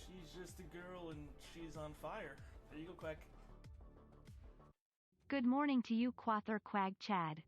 She's just a girl and she's on fire. There you go, Quack. Good morning to you, Quath or Quag Chad.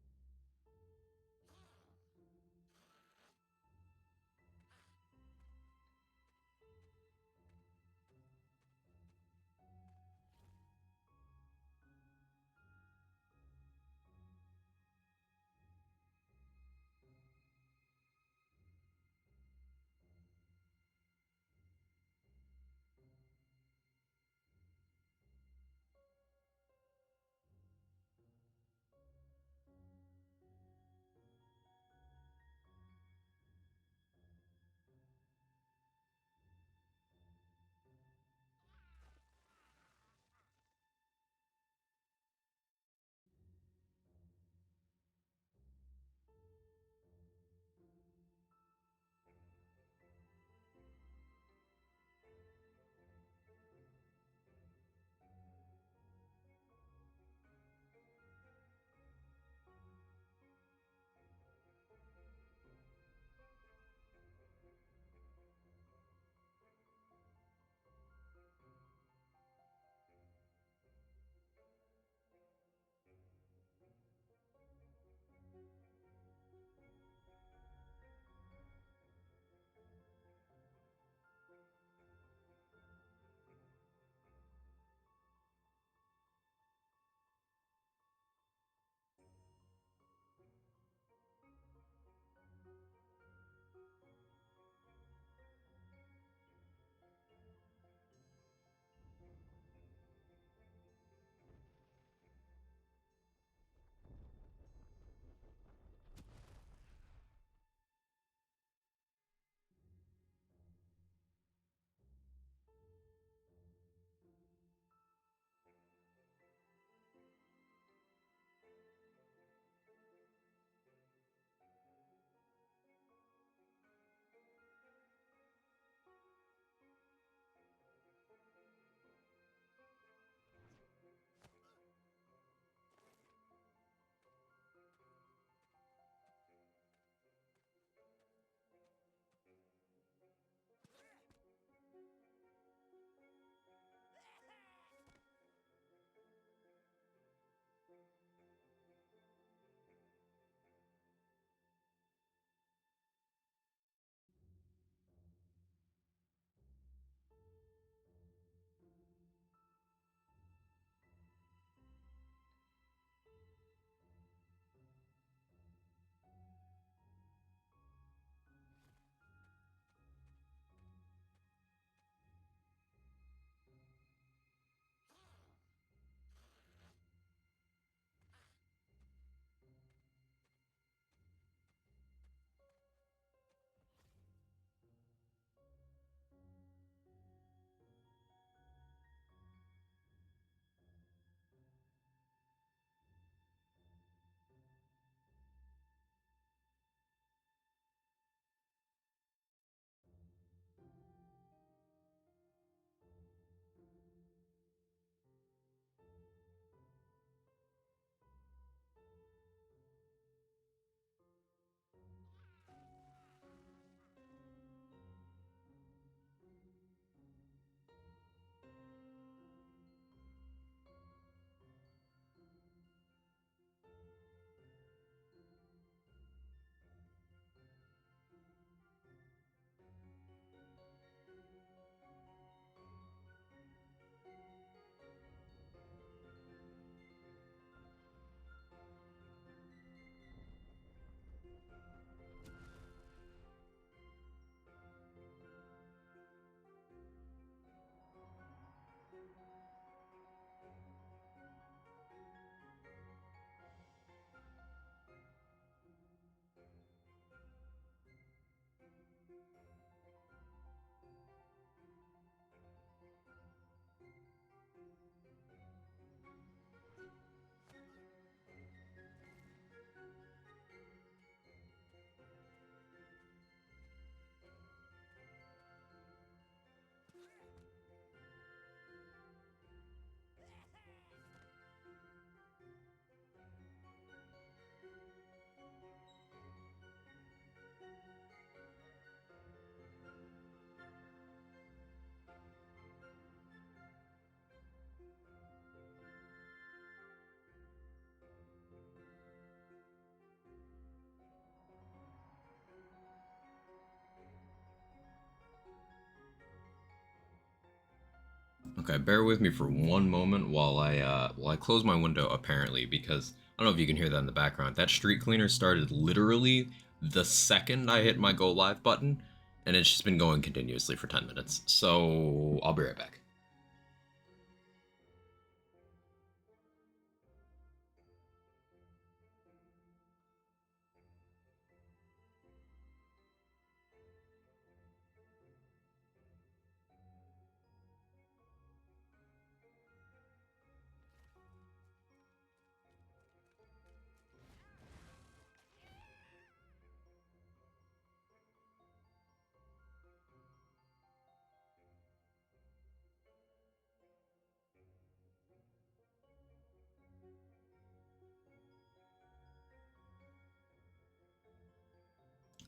Okay, bear with me for one moment while I close my window, apparently, because I don't know if you can hear that in the background. That street cleaner started literally the second I hit my go live button, and it's just been going continuously for 10 minutes. So I'll be right back.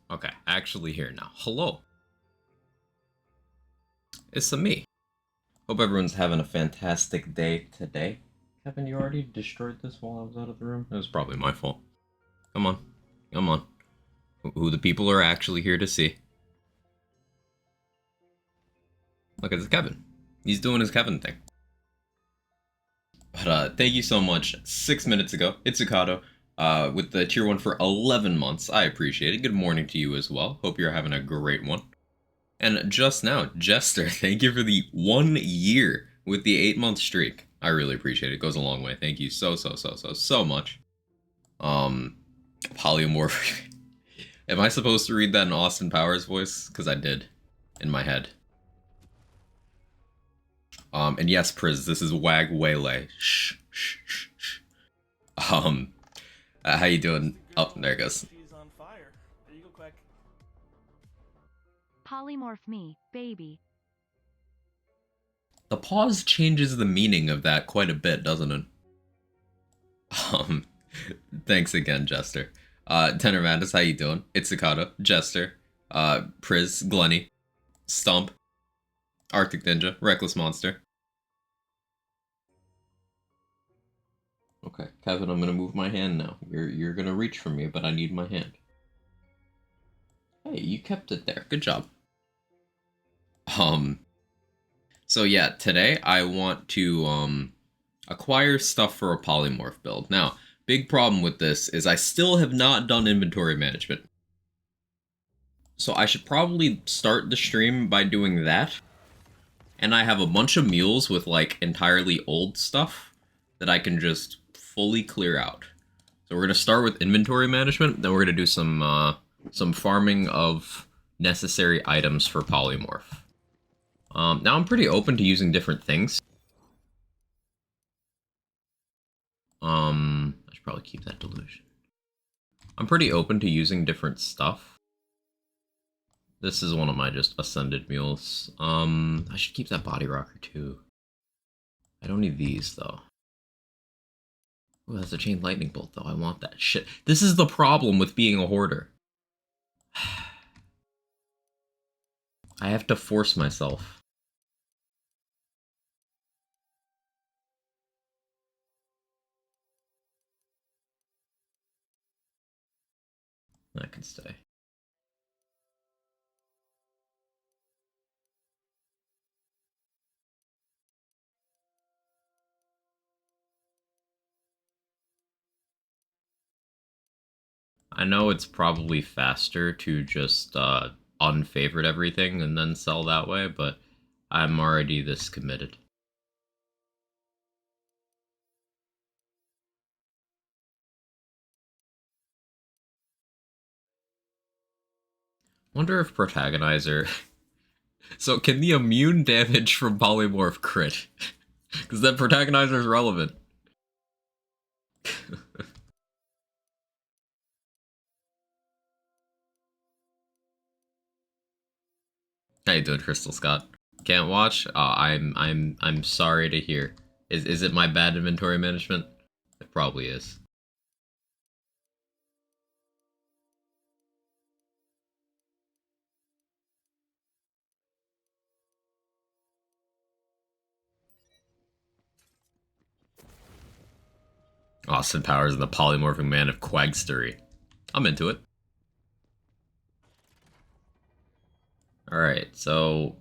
Okay, actually here now. Hello. It's me. Hope everyone's having a fantastic day today. Kevin, you already destroyed this while I was out of the room? It was probably my fault. Come on. Come on. Who the people are actually here to see. Look, it's Kevin. He's doing his Kevin thing. But thank you so much. 6 minutes ago, Itsukato, with the tier 1 for 11 months. I appreciate it. Good morning to you as well. Hope you're having a great one. And just now, Jester, thank you for the 1 year with the 8-month streak. I really appreciate it. It goes a long way. Thank you so much. Polymorph. Am I supposed to read that in Austin Powers voice? Because I did. In my head. And yes, Priz, this is Wag Waylay. Shh. How you doing? Oh, there it goes. She's on fire. There you go, Quack. Polymorph me, baby. The pause changes the meaning of that quite a bit, doesn't it? Thanks again, Jester. Tenor Madness, how you doing? Itsukato, Jester, Priz, Glenny, Stump, Arctic Ninja, Reckless Monster. Okay, Kevin, I'm gonna move my hand now. You're gonna reach for me, but I need my hand. Hey, you kept it there. Good job. So yeah, today I want to acquire stuff for a polymorph build. Now, big problem with this is I still have not done inventory management. So I should probably start the stream by doing that. And I have a bunch of mules with like entirely old stuff that I can just fully clear out. So we're gonna start with inventory management, then we're gonna do some farming of necessary items for polymorph. Now I'm pretty open to using different things. I should probably keep that delusion. I'm pretty open to using different stuff. This is one of my just ascended mules. I should keep that body rocker too. I don't need these though. Oh, that's a chain lightning bolt though. I want that shit. This is the problem with being a hoarder. I have to force myself. That can stay. I know it's probably faster to just unfavorite everything and then sell that way, but I'm already this committed. Wonder if Protagonizer... So can the immune damage from Polymorph crit? Because then Protagonizer is relevant. How you doing, Crystal Scott? Can't watch? I'm sorry to hear. Is it my bad inventory management? It probably is. Austin Powers and the polymorphing man of Quagstery. I'm into it. Alright, so...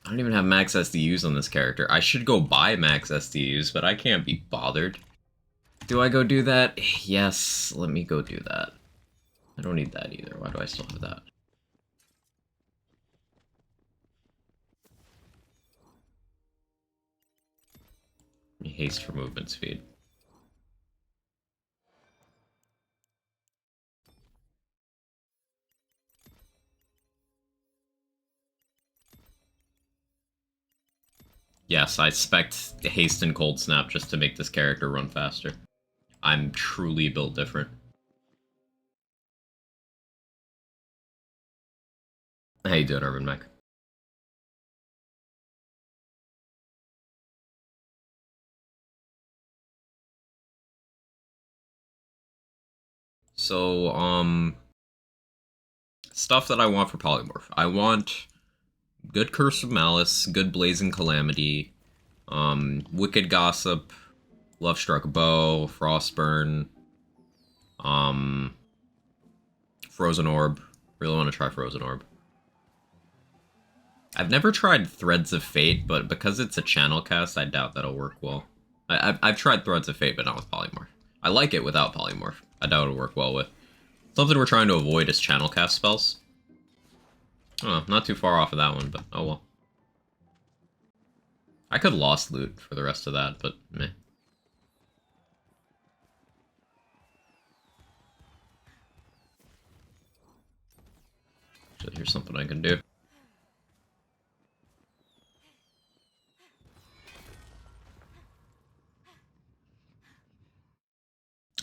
I don't even have max SDUs on this character. I should go buy max SDUs, but I can't be bothered. Do I go do that? Yes, let me go do that. I don't need that either. Why do I still have that? Haste for movement speed. Yes, I expect haste and cold snap just to make this character run faster. I'm truly built different. How you doing, Urban Mech? So, stuff that I want for Polymorph. I want good Curse of Malice, good Blazing Calamity, Wicked Gossip, Love Struck Bow, Frostburn, Frozen Orb. Really want to try Frozen Orb. I've never tried Threads of Fate, but because it's a channel cast, I doubt that'll work well. I've tried Threads of Fate, but not with Polymorph. I like it without Polymorph. I doubt it'll work well with. Something we're trying to avoid is channel cast spells. Oh, not too far off of that one, but oh well. I could Lost Loot for the rest of that, but meh. So here's something I can do.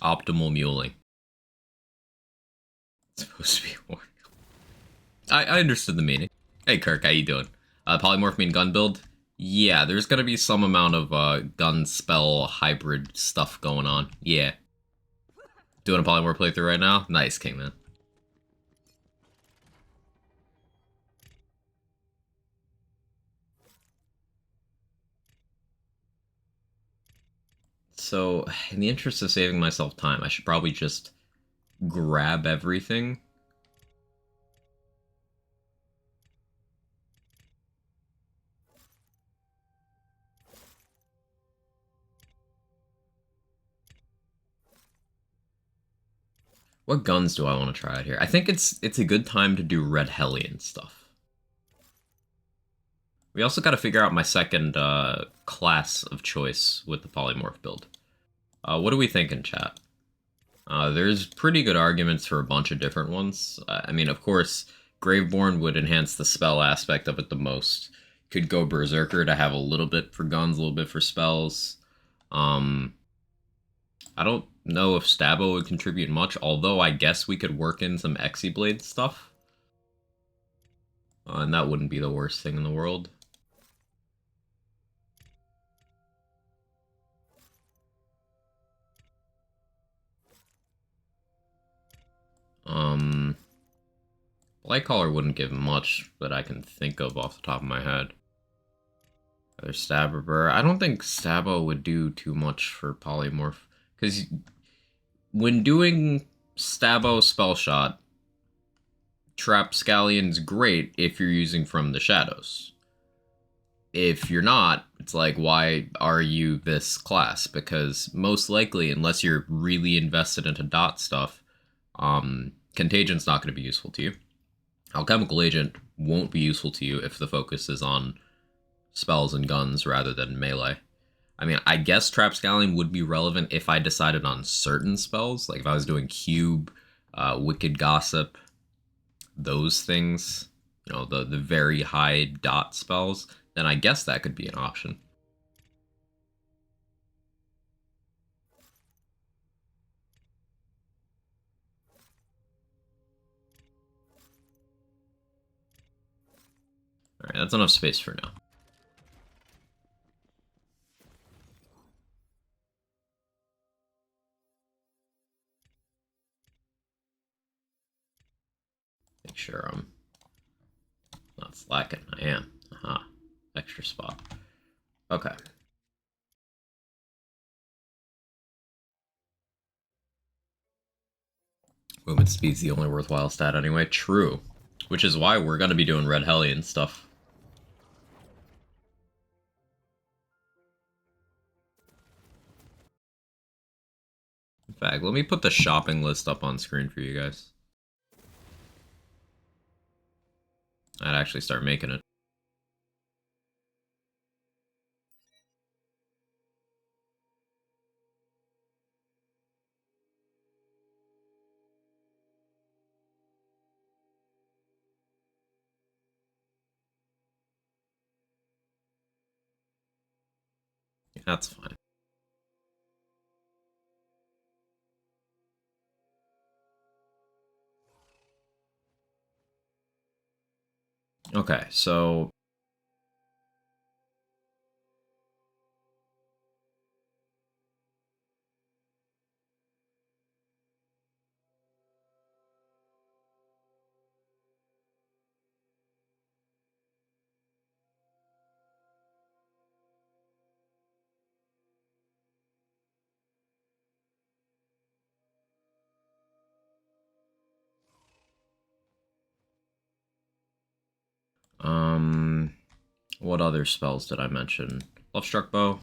Optimal muling. It's supposed to be more. I understood the meaning. Hey Kirk, how you doing? Polymorph mean gun build? Yeah, there's gonna be some amount of gun spell hybrid stuff going on. Yeah. Doing a Polymorph playthrough right now? Nice, Kingman. So, in the interest of saving myself time, I should probably just grab everything. What guns do I want to try out here? I think it's a good time to do Red Hellion stuff. We also got to figure out my second class of choice with the Polymorph build. What are we thinking, chat? There's pretty good arguments for a bunch of different ones. I mean, of course, Graveborn would enhance the spell aspect of it the most. Could go Berserker to have a little bit for guns, a little bit for spells. I don't know if Stabbo would contribute much, although I guess we could work in some Exiblade stuff. And that wouldn't be the worst thing in the world. Lightcaller wouldn't give much that I can think of off the top of my head. Other Stabber. I don't think Stabbo would do too much for Polymorph. Because when doing Stabbo Spell Shot, Trap Scallion's great if you're using from the shadows. If you're not, it's like, why are you this class? Because most likely, unless you're really invested into dot stuff, Contagion's not going to be useful to you. Alchemical Agent won't be useful to you if the focus is on spells and guns rather than melee. I mean, I guess Trap Scallion would be relevant if I decided on certain spells, like if I was doing Cube, Wicked Gossip, those things, you know, the very high dot spells, then I guess that could be an option. Alright, that's enough space for now. Make sure I'm not slacking. I am. Aha. Extra spot. Okay. Movement speed's the only worthwhile stat anyway. True. Which is why we're going to be doing Red Hellion stuff. In fact, let me put the shopping list up on screen for you guys. I'd actually start making it. That's fine. Okay, so what other spells did I mention? Love Struck Bow.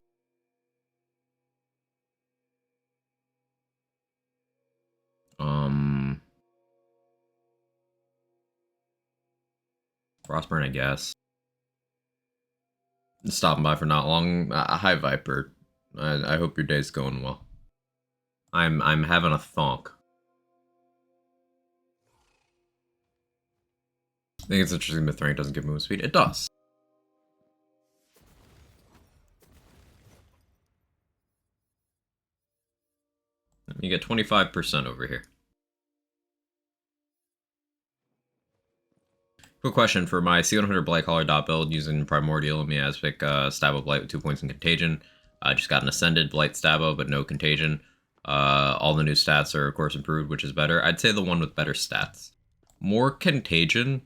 Frostburn, I guess. Stopping by for not long. Hi, Viper. I hope your day's going well. I'm having a thonk. I think it's interesting that Thrank doesn't give movement speed. It does. You get 25% over here. Quick question for my C100 Blight Collar dot build using Primordial Miasmic Stab of Blight with 2 points in Contagion. I just got an Ascended Blight Stabbo, but no Contagion. All the new stats are, of course, improved, which is better. I'd say the one with better stats. More Contagion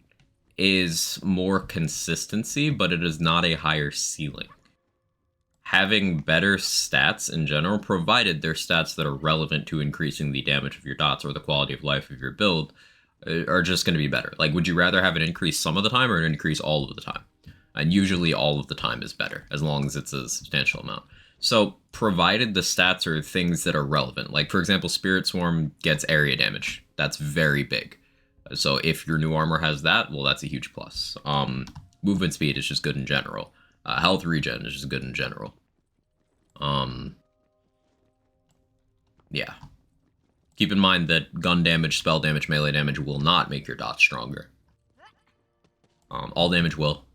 is more consistency, but it is not a higher ceiling. Having better stats in general, provided they're stats that are relevant to increasing the damage of your dots or the quality of life of your build, are just going to be better. Like, would you rather have it increase some of the time or an increase all of the time? And usually all of the time is better, as long as it's a substantial amount. So, provided the stats are things that are relevant, like, for example, Spirit Swarm gets area damage. That's very big. So, if your new armor has that, well, that's a huge plus. Movement speed is just good in general. Health regen is just good in general. Yeah. Keep in mind that gun damage, spell damage, melee damage will not make your dots stronger. All damage will.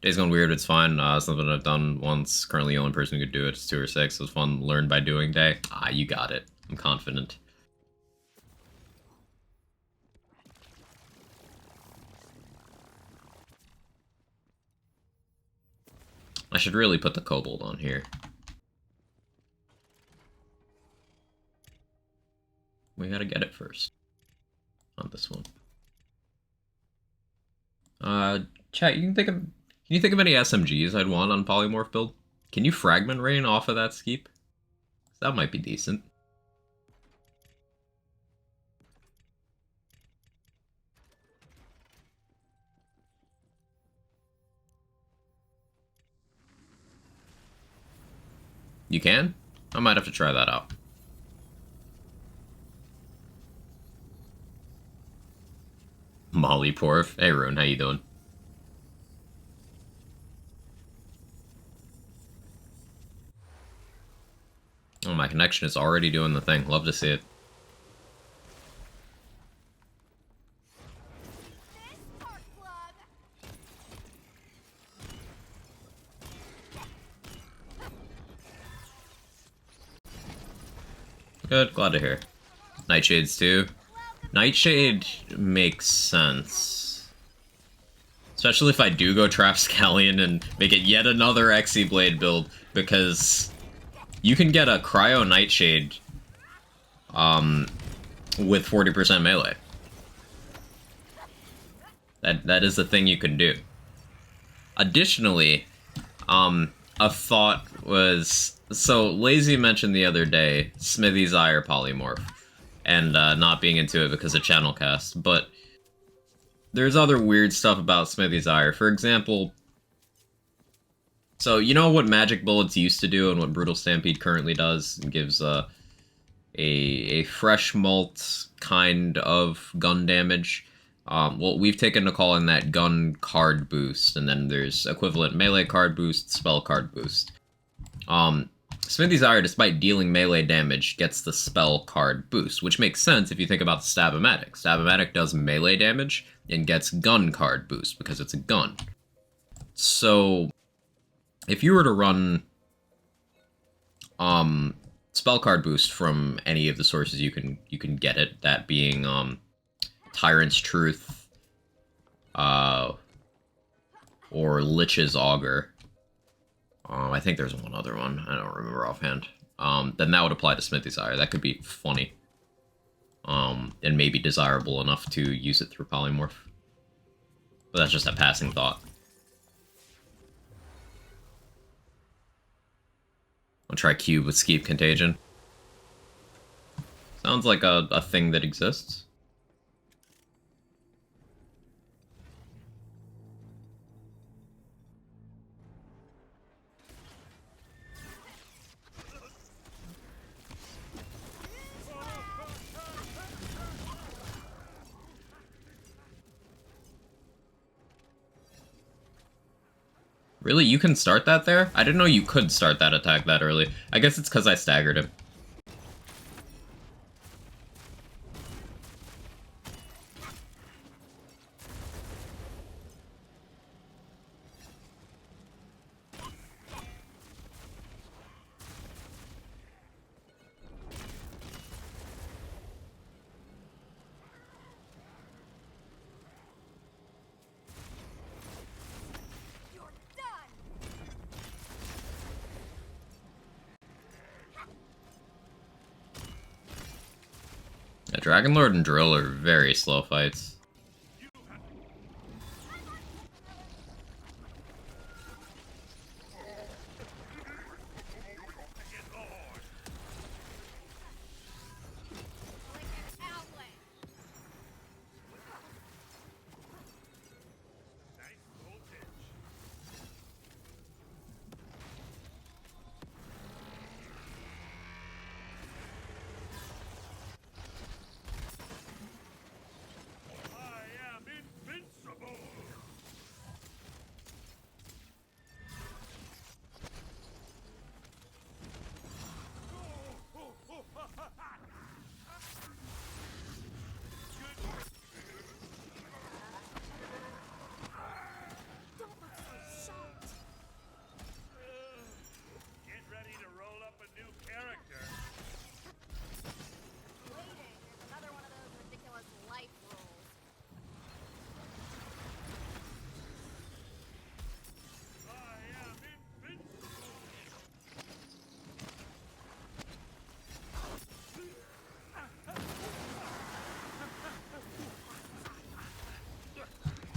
Day's gone weird, it's fine. Something I've done once. Currently the only person who could do it is 2 or 6. It was fun. Learn by doing day. You got it. I'm confident. I should really put the kobold on here. We gotta get it first. On this one. Chat, can you think of any SMGs I'd want on Polymorph build? Can you Fragment Rain off of that Skeep? That might be decent. You can? I might have to try that out. Molly Porf. Hey, Rune, how you doing? Oh, my connection is already doing the thing. Love to see it. Good, glad to hear. Nightshades too. Nightshade makes sense. Especially if I do go Trap Scallion and make it yet another Xe Blade build, because you can get a Cryo Nightshade with 40% melee. That is the thing you can do. Additionally, a thought was... So, Lazy mentioned the other day Smithy's Eye or Polymorph, and not being into it because of channel cast, but there's other weird stuff about Smithy's Eye. For example, So you know what Magic Bullets used to do and what Brutal Stampede currently does? It gives a fresh malt kind of gun damage. Well, we've taken to calling that gun card boost, and then there's equivalent melee card boost, spell card boost. Smithy's Ire, despite dealing melee damage, gets the spell card boost, which makes sense if you think about the Stab-O-Matic. Stab-O-Matic does melee damage and gets gun card boost because it's a gun. So, if you were to run spell card boost from any of the sources you can get it, that being Tyrant's Truth, or Lich's Augur. I think there's one other one. I don't remember offhand. Then that would apply to Smithy's Ire. That could be funny. And maybe desirable enough to use it through Polymorph. But that's just a passing thought. I'll try Cube with Skeep Contagion. Sounds like a thing that exists. Really? You can start that there? I didn't know you could start that attack that early. I guess it's because I staggered him. Yeah, Dragonlord and Drill are very slow fights.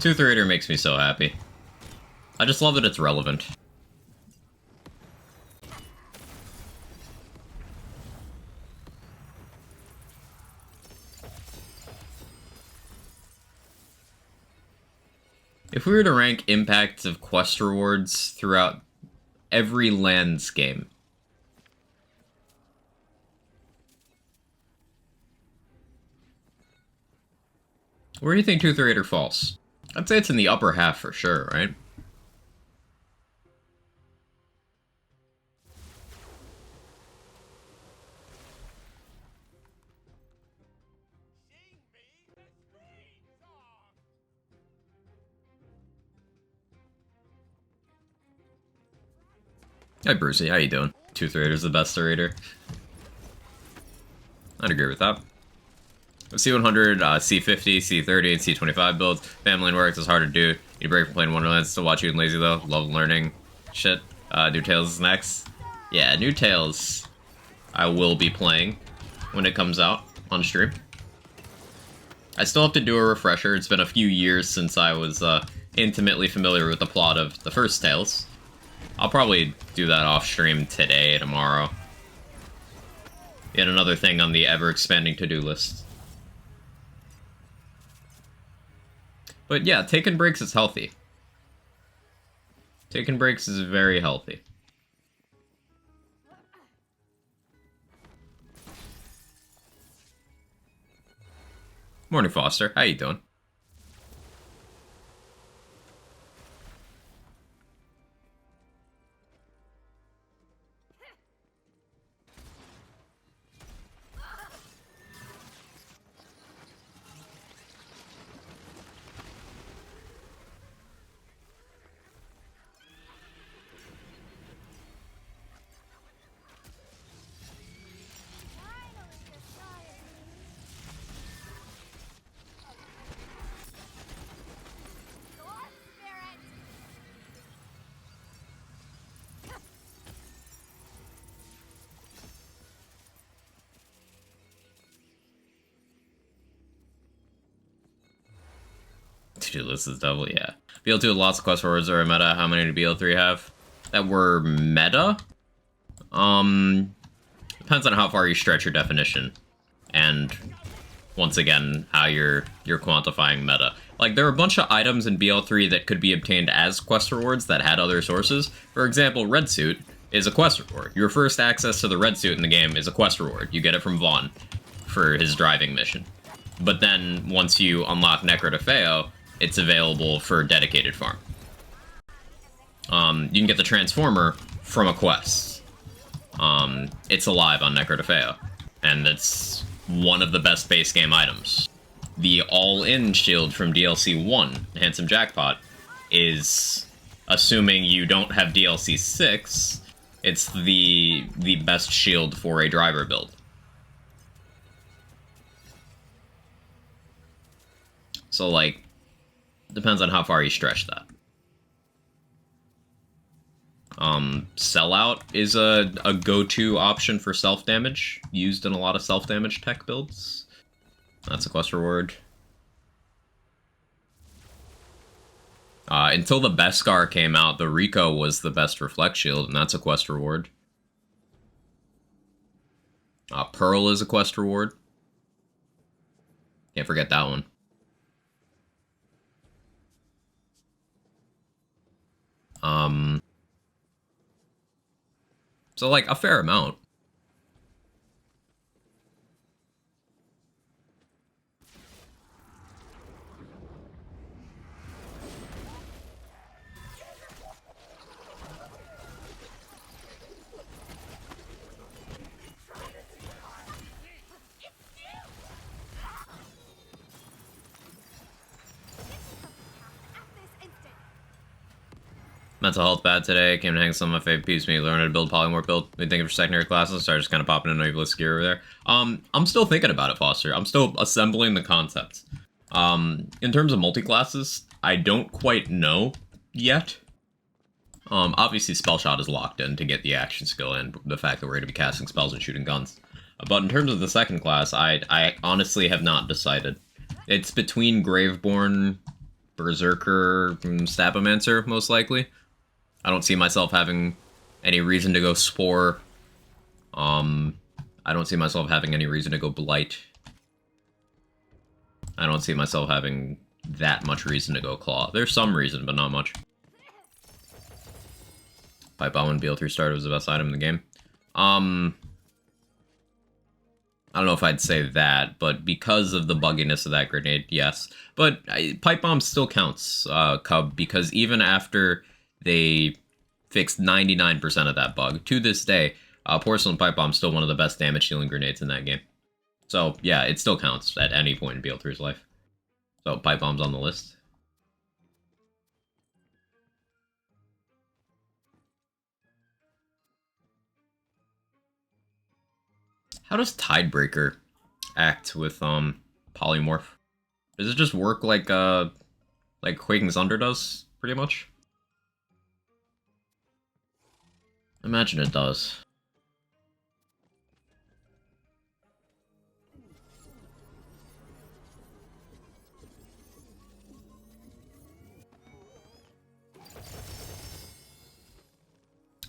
Tooth Raider makes me so happy. I just love that it's relevant. If we were to rank impacts of quest rewards throughout every lands game, where do you think Tooth Raider falls? I'd say it's in the upper half for sure, right? Hi Brucey, how you doing? Tooth Raider's the best raider. I'd agree with that. C100, C50, C30, and C25 builds. Family and works is hard to do. You break from playing Wonderlands, still watch you and lazy though. Love learning shit. New Tales is next. Yeah, New Tales I will be playing when it comes out on stream. I still have to do a refresher. It's been a few years since I was intimately familiar with the plot of the first Tales. I'll probably do that off stream today, tomorrow. Yet another thing on the ever-expanding to-do list. But yeah, taking breaks is healthy. Taking breaks is very healthy. Morning, Foster. How you doing? To-do list is double, yeah. BL2 had lots of quest forwards or meta. How many did BL3 have? That were meta? Depends on how far you stretch your definition. And once again, how you're quantifying meta. Like, there are a bunch of items in BL3 that could be obtained as quest rewards that had other sources. For example, Red Suit is a quest reward. Your first access to the Red Suit in the game is a quest reward. You get it from Vaughn for his driving mission. But then, once you unlock Necrotafeo, it's available for dedicated farm. You can get the Transformer from a quest. It's alive on Necrotafeo, and it's one of the best base game items. The all-in shield from DLC 1, Handsome Jackpot, is, assuming you don't have DLC 6, it's the best shield for a driver build. So, like, depends on how far you stretch that. Sellout is a go-to option for self-damage, used in a lot of self-damage tech builds. That's a quest reward. Until the Beskar came out, the Rico was the best Reflect Shield, and that's a quest reward. Pearl is a quest reward. Can't forget that one. So, like, a fair amount. Mental health bad today. Came to hang some of my favorite peeps. Me learn how to build polymorph build. What do you think of your secondary classes? Started just kind of popping in Nameless gear over there. I'm still thinking about it, Foster. I'm still assembling the concepts. In terms of multi-classes, I don't quite know yet. Obviously spell shot is locked in to get the action skill and the fact that we're going to be casting spells and shooting guns. But in terms of the second class, I honestly have not decided. It's between Graveborn, Berserker, and Stabomancer, most likely. I don't see myself having any reason to go Spore. I don't see myself having any reason to go Blight. I don't see myself having that much reason to go Claw. There's some reason, but not much. Pipe Bomb when BL3 started was the best item in the game. I don't know if I'd say that, but because of the bugginess of that grenade, yes. But Pipe Bomb still counts, Cub, because even after they fixed 99% of that bug, to this day, Porcelain Pipe Bomb is still one of the best damage-dealing grenades in that game. So, yeah, it still counts at any point in BL3's life. So, Pipe Bomb's on the list. How does Tidebreaker act with Polymorph? Does it just work like Quaking Thunder does, pretty much? I imagine it does.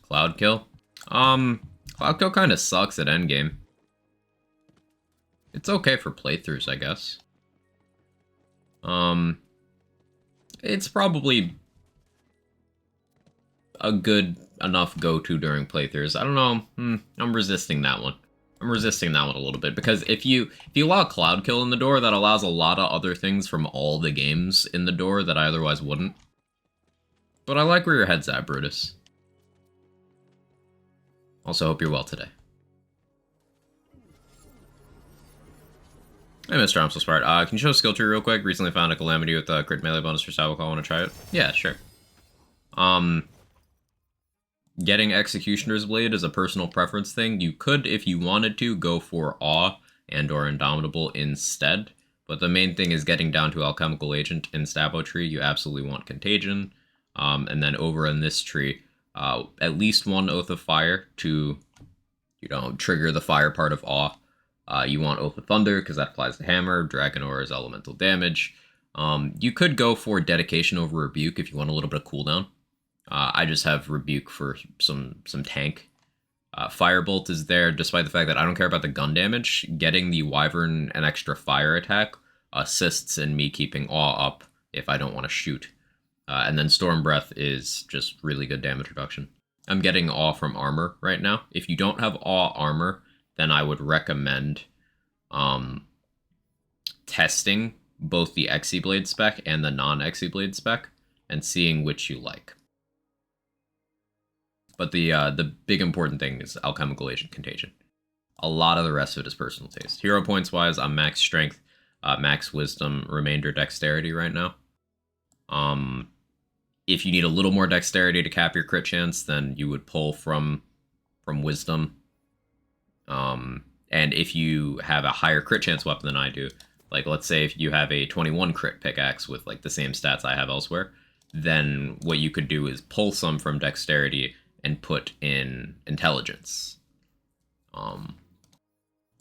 Cloud Kill? Cloud Kill kind of sucks at endgame. It's okay for playthroughs, I guess. It's probably a good enough go-to during playthroughs. I don't know. I'm resisting that one. I'm resisting that one a little bit, because if you allow Cloud Kill in the door, that allows a lot of other things from all the games in the door that I otherwise wouldn't. But I like where your head's at, Brutus. Also, hope you're well today. Hey, Mr. I'm so smart. Can you show a skill tree real quick? Recently found a Calamity with a crit melee bonus for Cyber Call. Want to try it? Yeah, sure. Getting Executioner's Blade is a personal preference thing. You could, if you wanted to, go for Awe and or Indomitable instead. But the main thing is getting down to Alchemical Agent in Stabo tree. You absolutely want Contagion. And then over in this tree, at least one Oath of Fire to, trigger the fire part of Awe. You want Oath of Thunder because that applies to Hammer. Dragon Aura's elemental damage. You could go for Dedication over Rebuke if you want a little bit of cooldown. I just have Rebuke for some tank. Firebolt is there, despite the fact that I don't care about the gun damage. Getting the Wyvern an extra fire attack assists in me keeping Awe up if I don't want to shoot. And then Storm Breath is just really good damage reduction. I'm getting Awe from armor right now. If you don't have Awe armor, then I would recommend testing both the Exi-Blade spec and the non-Exi-Blade spec and seeing which you like. But the big important thing is Alchemical Agent Contagion. A lot of the rest of it is personal taste. Hero points wise, I'm max strength, max wisdom, remainder dexterity right now. If you need a little more dexterity to cap your crit chance, then you would pull from wisdom. And if you have a higher crit chance weapon than I do, like let's say if you have a 21 crit pickaxe with like the same stats I have elsewhere, then what you could do is pull some from dexterity and put in intelligence.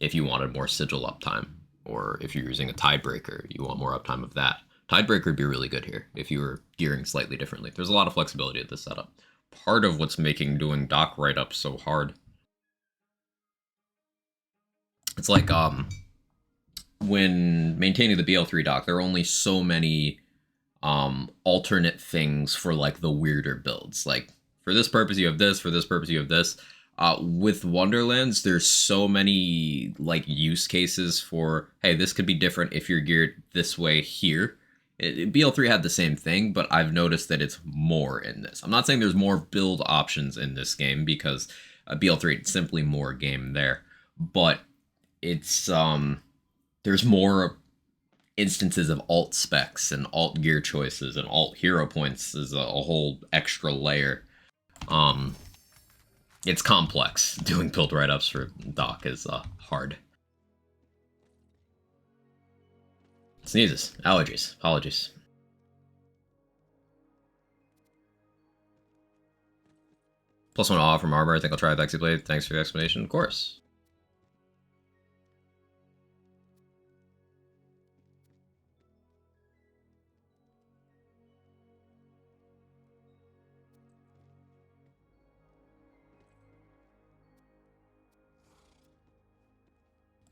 If you wanted more sigil uptime, or if you're using a tiebreaker, you want more uptime of that. Tiebreaker would be really good here if you were gearing slightly differently. There's a lot of flexibility at this setup. Part of what's making doing dock write-ups so hard. It's like when maintaining the BL3 dock, there are only so many alternate things for like the weirder builds. Like for this purpose you have this, for this purpose you have this. With Wonderlands, there's so many like use cases for, hey, this could be different if you're geared this way here. BL3 had the same thing, but I've noticed that it's more in this. I'm not saying there's more build options in this game because BL3 is simply more game there, but it's there's more instances of alt specs and alt gear choices and alt hero points is a whole extra layer. It's complex. Doing build write-ups for dock is hard. Sneezes. Allergies. Apologies. +1 Awe from armor. I think I'll try with Exi-Blade. Thanks for the explanation. Of course.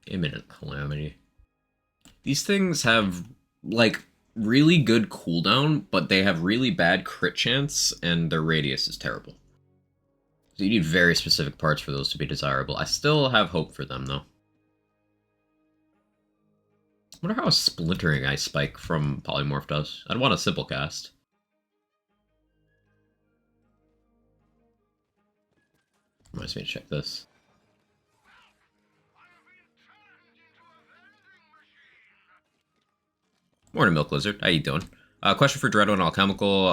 Imminent Calamity. These things have, like, really good cooldown, but they have really bad crit chance, and their radius is terrible. So you need very specific parts for those to be desirable. I still have hope for them, though. I wonder how a Splintering Ice Spike from Polymorph does. I'd want a simple cast. Reminds me to check this. Morning, Milk Lizard. How you doing? Question for Dredo and Alchemical.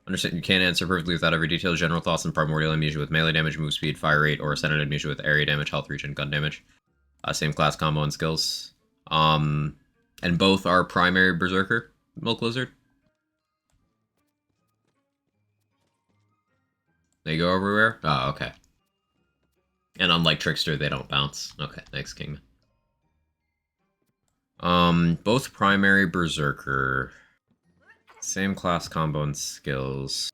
Understand you can't answer perfectly without every detail. General thoughts on Primordial amnesia with melee damage, move speed, fire rate, or Ascendant amnesia with area damage, health regen, gun damage. Same class combo and skills. And both are primary Berserker, Milk Lizard. They go everywhere? Oh, okay. And unlike Trickster, they don't bounce. Okay, thanks, Kingman. Both primary Berserker. Same class combo and skills.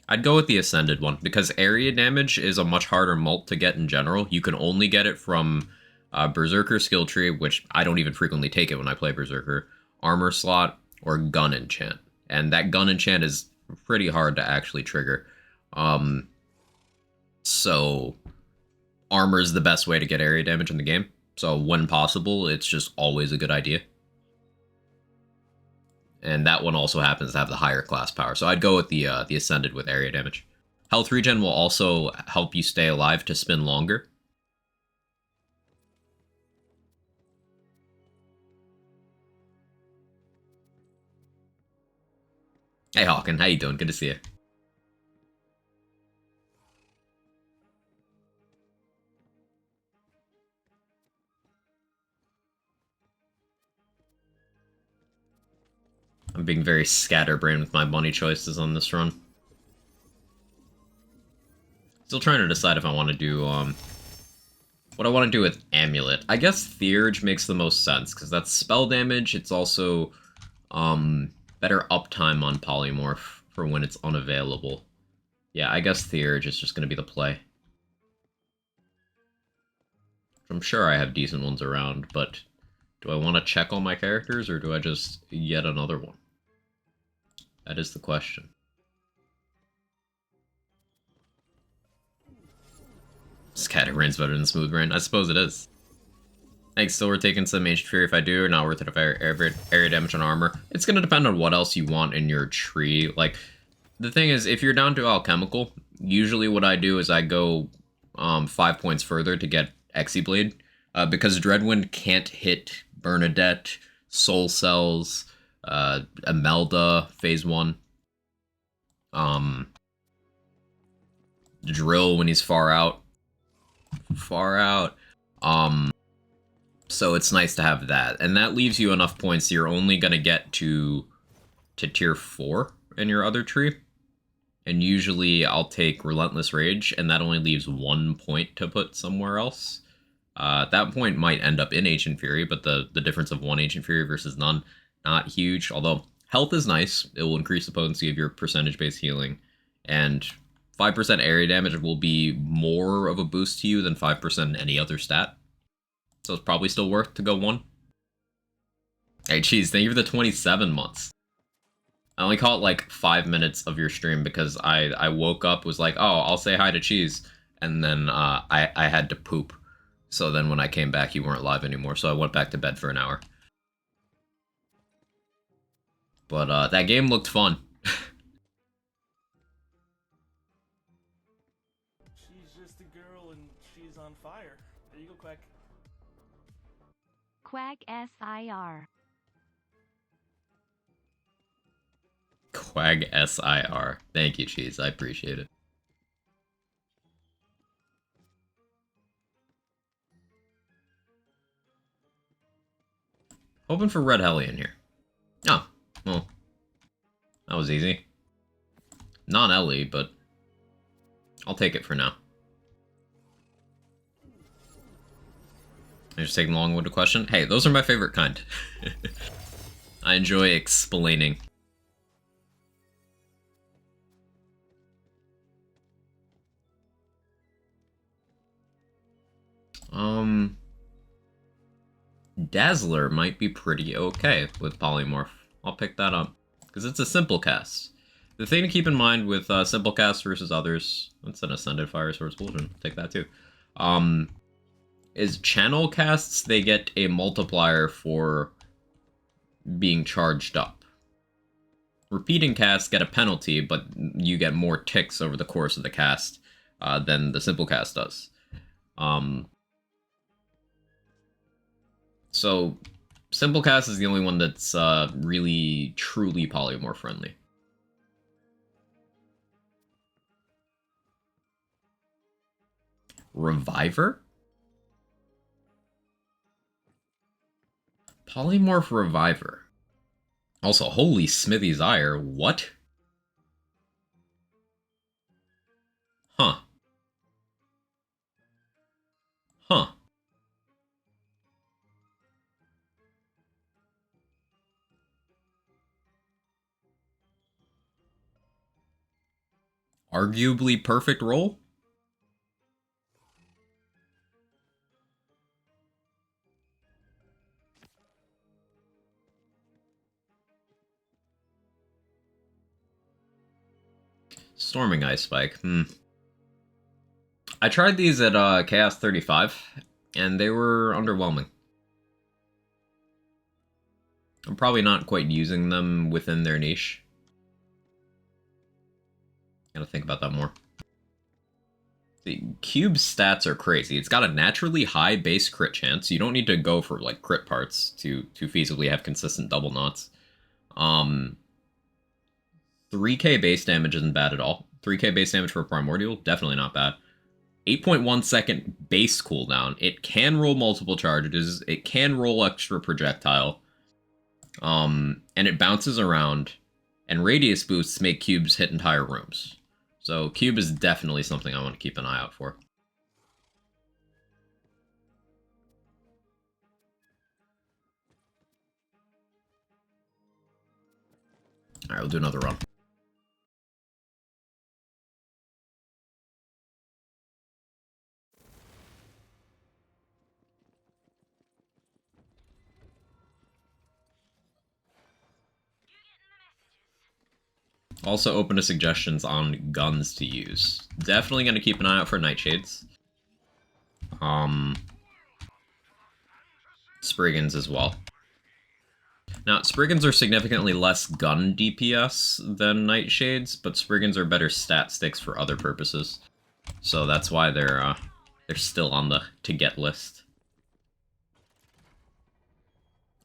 I'd go with the Ascended one, because area damage is a much harder mult to get in general. You can only get it from Berserker skill tree, which I don't even frequently take it when I play Berserker, armor slot, or gun enchant. and that gun enchant is pretty hard to actually trigger. So armor is the best way to get area damage in the game. So when possible, it's just always a good idea. And that one also happens to have the higher class power. So I'd go with the Ascended with area damage. Health regen will also help you stay alive to spin longer. Hey Hawken, how you doing? Good to see you. I'm being very scatterbrained with my bunny choices on this run. Still trying to decide if I want to do, what I want to do with Amulet. I guess Theurge makes the most sense, because that's spell damage. It's also, better uptime on Polymorph for when it's unavailable. Yeah, I guess Theurge is just going to be the play. I'm sure I have decent ones around, but do I want to check all my characters, or do I just get another one? That is the question. Scatterbrain's better than Smooth Brain. I suppose it is. Thanks, still we're taking some Ancient Fury if I do, or not worth it if I area damage on armor. It's gonna depend on what else you want in your tree. Like, the thing is, if you're down to Alchemical, usually what I do is I go 5 points further to get Exiblade, because Dreadwind can't hit Bernadette, Soul Cells, Imelda, Phase 1. Drill when he's far out. So it's nice to have that. And that leaves you enough points you're only going to get to tier 4 in your other tree. And usually I'll take Relentless Rage, and that only leaves 1 point to put somewhere else. That point might end up in Ancient Fury, but the difference of 1 Ancient Fury versus none, not huge. Although, health is nice. It will increase the potency of your percentage-based healing. And 5% area damage will be more of a boost to you than 5% in any other stat. So it's probably still worth to go 1. Hey, Cheese, thank you for the 27 months. I only caught like 5 minutes of your stream because I woke up, was like, oh, I'll say hi to Cheese. And then I had to poop. So then when I came back, you weren't live anymore. So I went back to bed for an hour. But that game looked fun. She's just a girl and she's on fire. There you go, Quack. Quag SIR. Quag SIR. Thank you, Cheese. I appreciate it. Hoping for Red Helly in here. Oh, well. That was easy. Non-Ellie, but I'll take it for now. I just taking long with a question. Hey, those are my favorite kind. I enjoy explaining. Dazzler might be pretty okay with Polymorph. I'll pick that up, because it's a simple cast. The thing to keep in mind with simple cast versus others, that's an Ascended Fire Sword Explosion, take that too, is channel casts, they get a multiplier for being charged up. Repeating casts get a penalty, but you get more ticks over the course of the cast than the simple cast does. So, simple cast is the only one that's really, truly polymorph friendly. Reviver? Polymorph Reviver. Also, holy Smithy's Ire, what? Huh. Huh. Arguably perfect roll? Storming Ice Spike. I tried these at Chaos 35, and they were underwhelming. I'm probably not quite using them within their niche. Gotta think about that more. The Cube's stats are crazy. It's got a naturally high base crit chance. You don't need to go for like crit parts to feasibly have consistent double knots. 3k base damage isn't bad at all. 3k base damage for a Primordial, definitely not bad. 8.1 second base cooldown. It can roll multiple charges. It can roll extra projectile. And it bounces around. And radius boosts make cubes hit entire rooms. So cube is definitely something I want to keep an eye out for. Alright, we'll do another run. Also open to suggestions on guns to use. Definitely going to keep an eye out for Nightshades. Spriggans as well. Now, Spriggans are significantly less gun DPS than Nightshades, but Spriggans are better stat sticks for other purposes. So that's why they're still on the to-get list.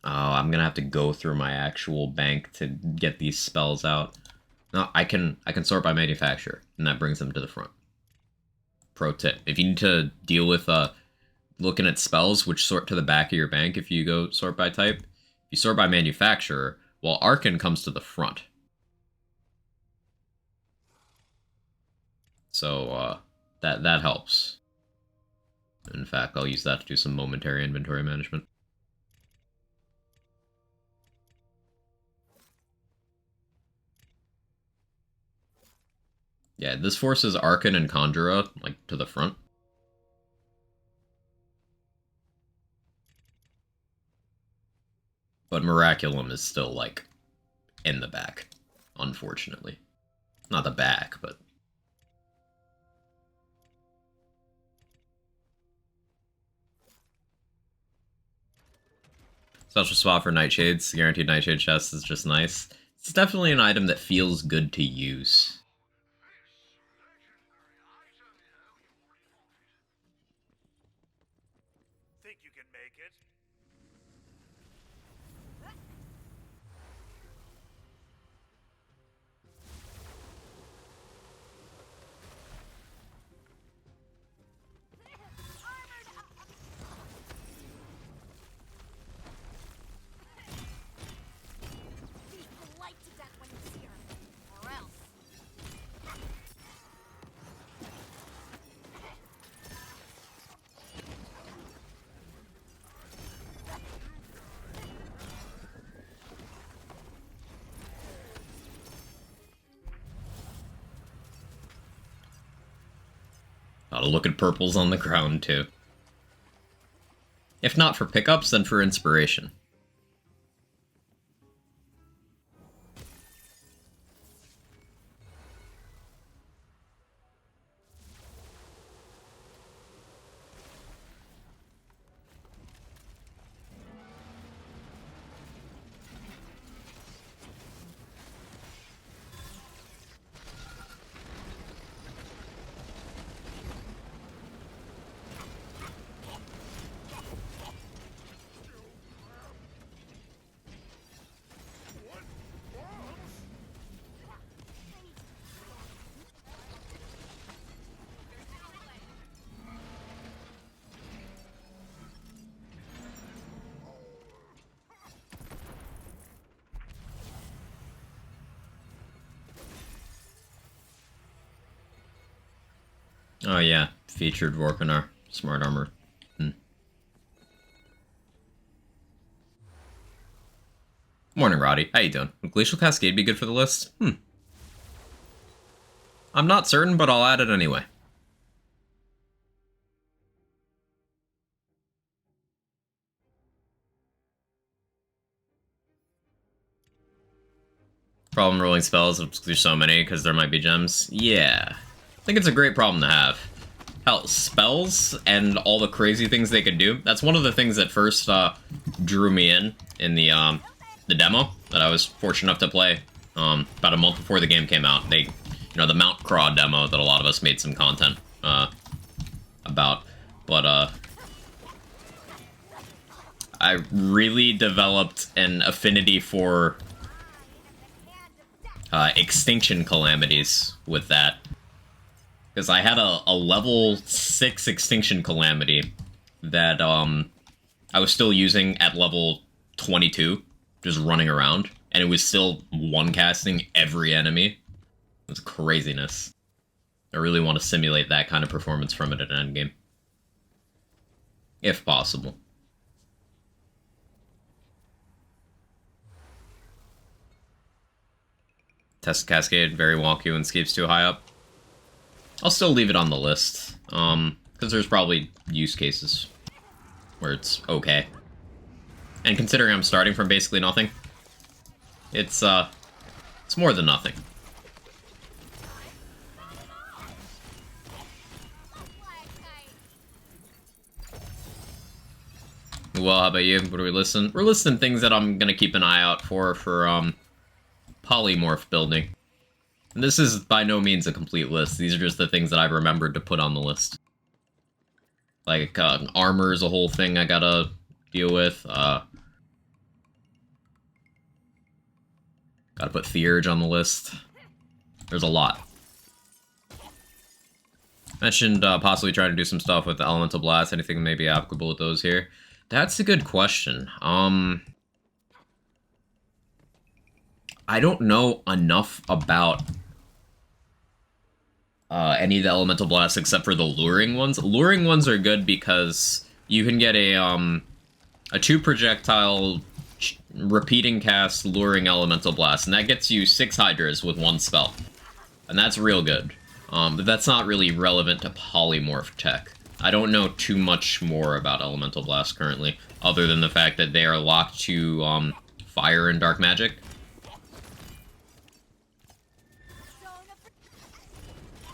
Oh, I'm gonna have to go through my actual bank to get these spells out. No, I can sort by manufacturer, and that brings them to the front. Pro tip: if you need to deal with looking at spells which sort to the back of your bank, if you go sort by type, if you sort by manufacturer, well, Arcan comes to the front. So that helps. In fact, I'll use that to do some momentary inventory management. Yeah, this forces Arcan and Conjura, like, to the front. But Miraculum is still, like, in the back, unfortunately. Not the back, but... Special spot for Nightshades. Guaranteed Nightshade chest is just nice. It's definitely an item that feels good to use. Think you can make it? Be polite to death when you see her, or else. Gotta look at purples on the ground, too. If not for pickups, then for inspiration. Oh yeah, featured Vorpanar. Smart armor. Morning, Roddy. How you doing? Would Glacial Cascade be good for the list? I'm not certain, but I'll add it anyway. Problem rolling spells, there's so many, because there might be gems. Yeah. I think it's a great problem to have. Hell, spells and all the crazy things they could do. That's one of the things that first drew me in the demo that I was fortunate enough to play about a month before the game came out. They, the Mount Craw demo that a lot of us made some content about. But I really developed an affinity for extinction calamities with that. Because I had a level 6 extinction calamity that I was still using at level 22, just running around, and it was still one-casting every enemy. It was craziness. I really want to simulate that kind of performance from it at an endgame. If possible. Test Cascade, very wonky when Skeep's too high up. I'll still leave it on the list, because there's probably use cases where it's okay. And considering I'm starting from basically nothing, it's more than nothing. Well, how about you? What are we listing? We're listing things that I'm gonna keep an eye out for polymorph building. And this is by no means a complete list. These are just the things that I've remembered to put on the list. Like, armor is a whole thing I gotta deal with. Gotta put Theurge on the list. There's a lot. Mentioned possibly trying to do some stuff with the Elemental Blast. Anything may be applicable with those here? That's a good question. I don't know enough about any of the Elemental Blasts except for the luring ones. Luring ones are good because you can get a 2-projectile repeating cast luring Elemental Blast, and that gets you 6 Hydras with 1 spell. And that's real good. But that's not really relevant to Polymorph tech. I don't know too much more about Elemental Blast currently, other than the fact that they are locked to fire and dark magic.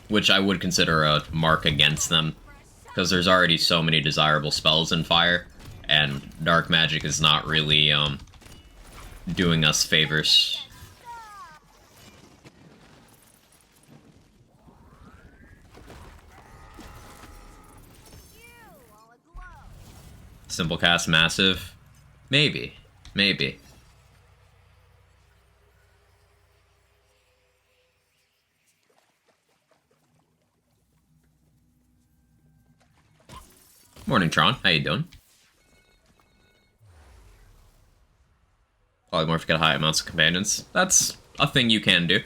Which I would consider a mark against them, because there's already so many desirable spells in fire, and dark magic is not really doing us favors. Simple cast massive? Maybe. Maybe. Morning, Tron. How you doing? Polymorph get high amounts of companions. That's a thing you can do.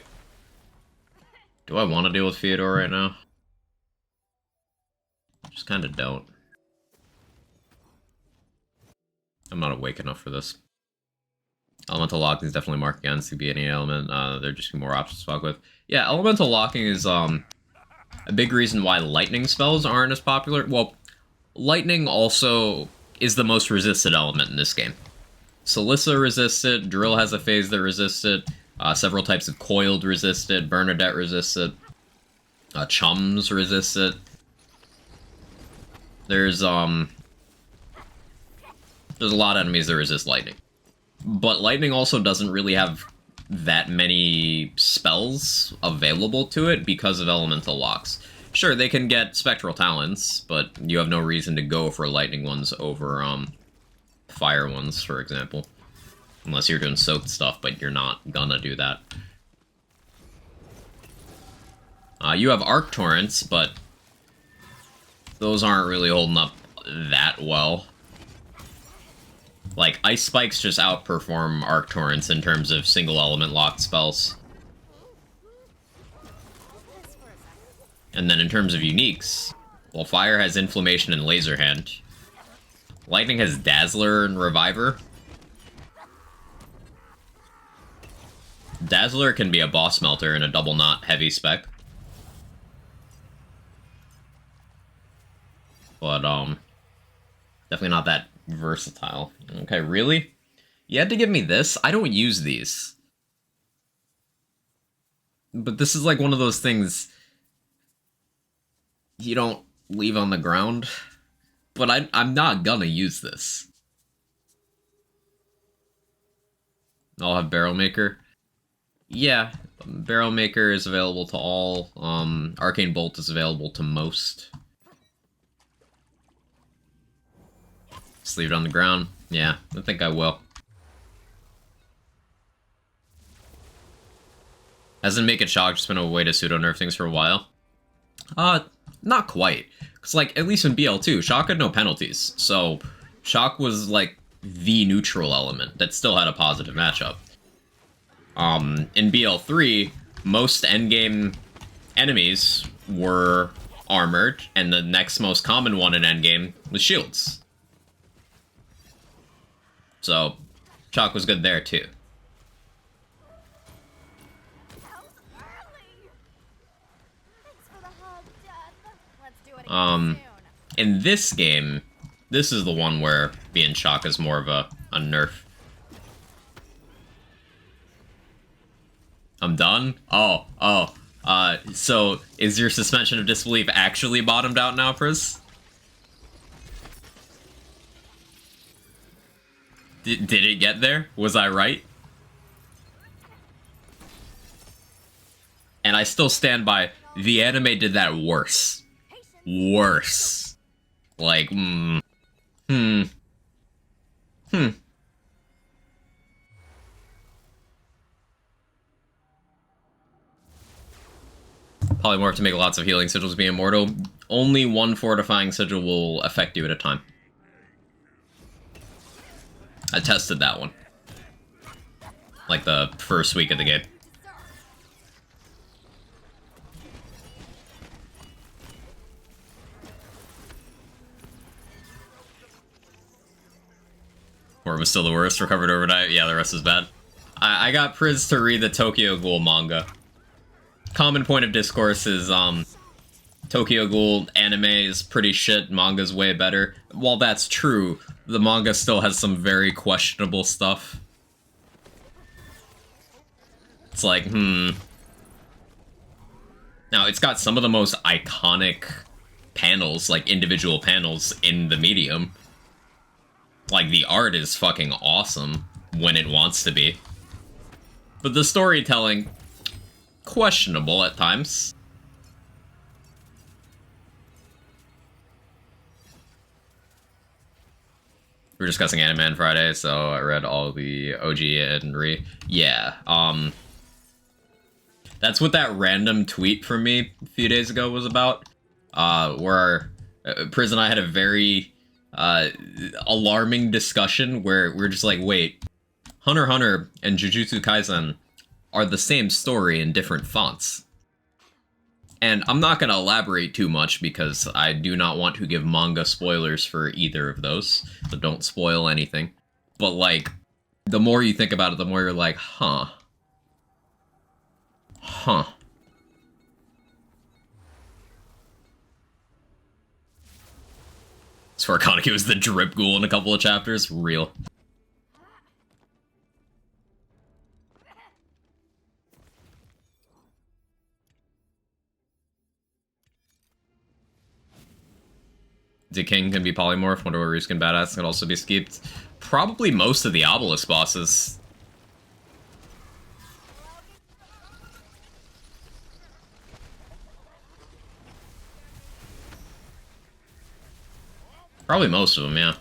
Do I want to deal with Fyodor right now? Just kind of don't. I'm not awake enough for this. Elemental locking is definitely marked against. Could be any element. There just be more options to fuck with. Yeah, elemental locking is a big reason why lightning spells aren't as popular. Well, lightning also is the most resisted element in this game. Salissa resists it, Drill has a phase that resists it, several types of Coiled resist it, Bernadette resists it, Chums resist it. There's a lot of enemies that resist lightning. But lightning also doesn't really have that many spells available to it because of elemental locks. Sure, they can get Spectral Talons, but you have no reason to go for lightning ones over, fire ones, for example. Unless you're doing soaked stuff, but you're not gonna do that. You have Arc Torrents, but those aren't really holding up that well. Like, Ice Spikes just outperform Arc Torrents in terms of single element locked spells. And then in terms of uniques, well, Fire has Inflammation and Laser Hand. Lightning has Dazzler and Reviver. Dazzler can be a Boss Melter in a double knot heavy spec. But, definitely not that versatile. Okay, really? You had to give me this? I don't use these. But this is like one of those things you don't leave on the ground. But I'm not gonna use this. I'll have Barrel Maker. Yeah, Barrel Maker is available to all. Arcane Bolt is available to most. Just leave it on the ground. Yeah, I think I will. Hasn't Make It Shock just been a way to pseudo-nerf things for a while? Not quite. Because, like, at least in BL2, Shock had no penalties. So, Shock was, like, the neutral element that still had a positive matchup. In BL3, most endgame enemies were armored, and the next most common one in endgame was shields. So, Shock was good there, too. In this game, this is the one where being Shock is more of a nerf. I'm done? So is your suspension of disbelief actually bottomed out now, Pris? Did it get there? Was I right? And I still stand by, the anime did that worse. Worse. Like, Polymorph to make lots of healing sigils be immortal. Only one fortifying sigil will affect you at a time. I tested that one. Like the first week of the game. Or was still the worst, recovered overnight. Yeah, the rest is bad. I got Priz to read the Tokyo Ghoul manga. Common point of discourse is, Tokyo Ghoul anime is pretty shit, manga's way better. While that's true, the manga still has some very questionable stuff. It's like, Now, it's got some of the most iconic panels, like individual panels, in the medium. Like, the art is fucking awesome when it wants to be. But the storytelling, questionable at times. We were discussing anime on Friday, so I read all the OG and Re. Yeah, that's what that random tweet from me a few days ago was about. Where Priz and I had a very alarming discussion where we're just like, wait, Hunter x Hunter and Jujutsu Kaisen are the same story in different fonts. And I'm not going to elaborate too much because I do not want to give manga spoilers for either of those, so don't spoil anything. But, like, the more you think about it, the more you're like, huh. Swear Kaneki was the drip ghoul in a couple of chapters. Real. The king can be polymorph. Wonder what Riskin badass can also be skipped. Probably most of the obelisk bosses. Probably most of them, yeah.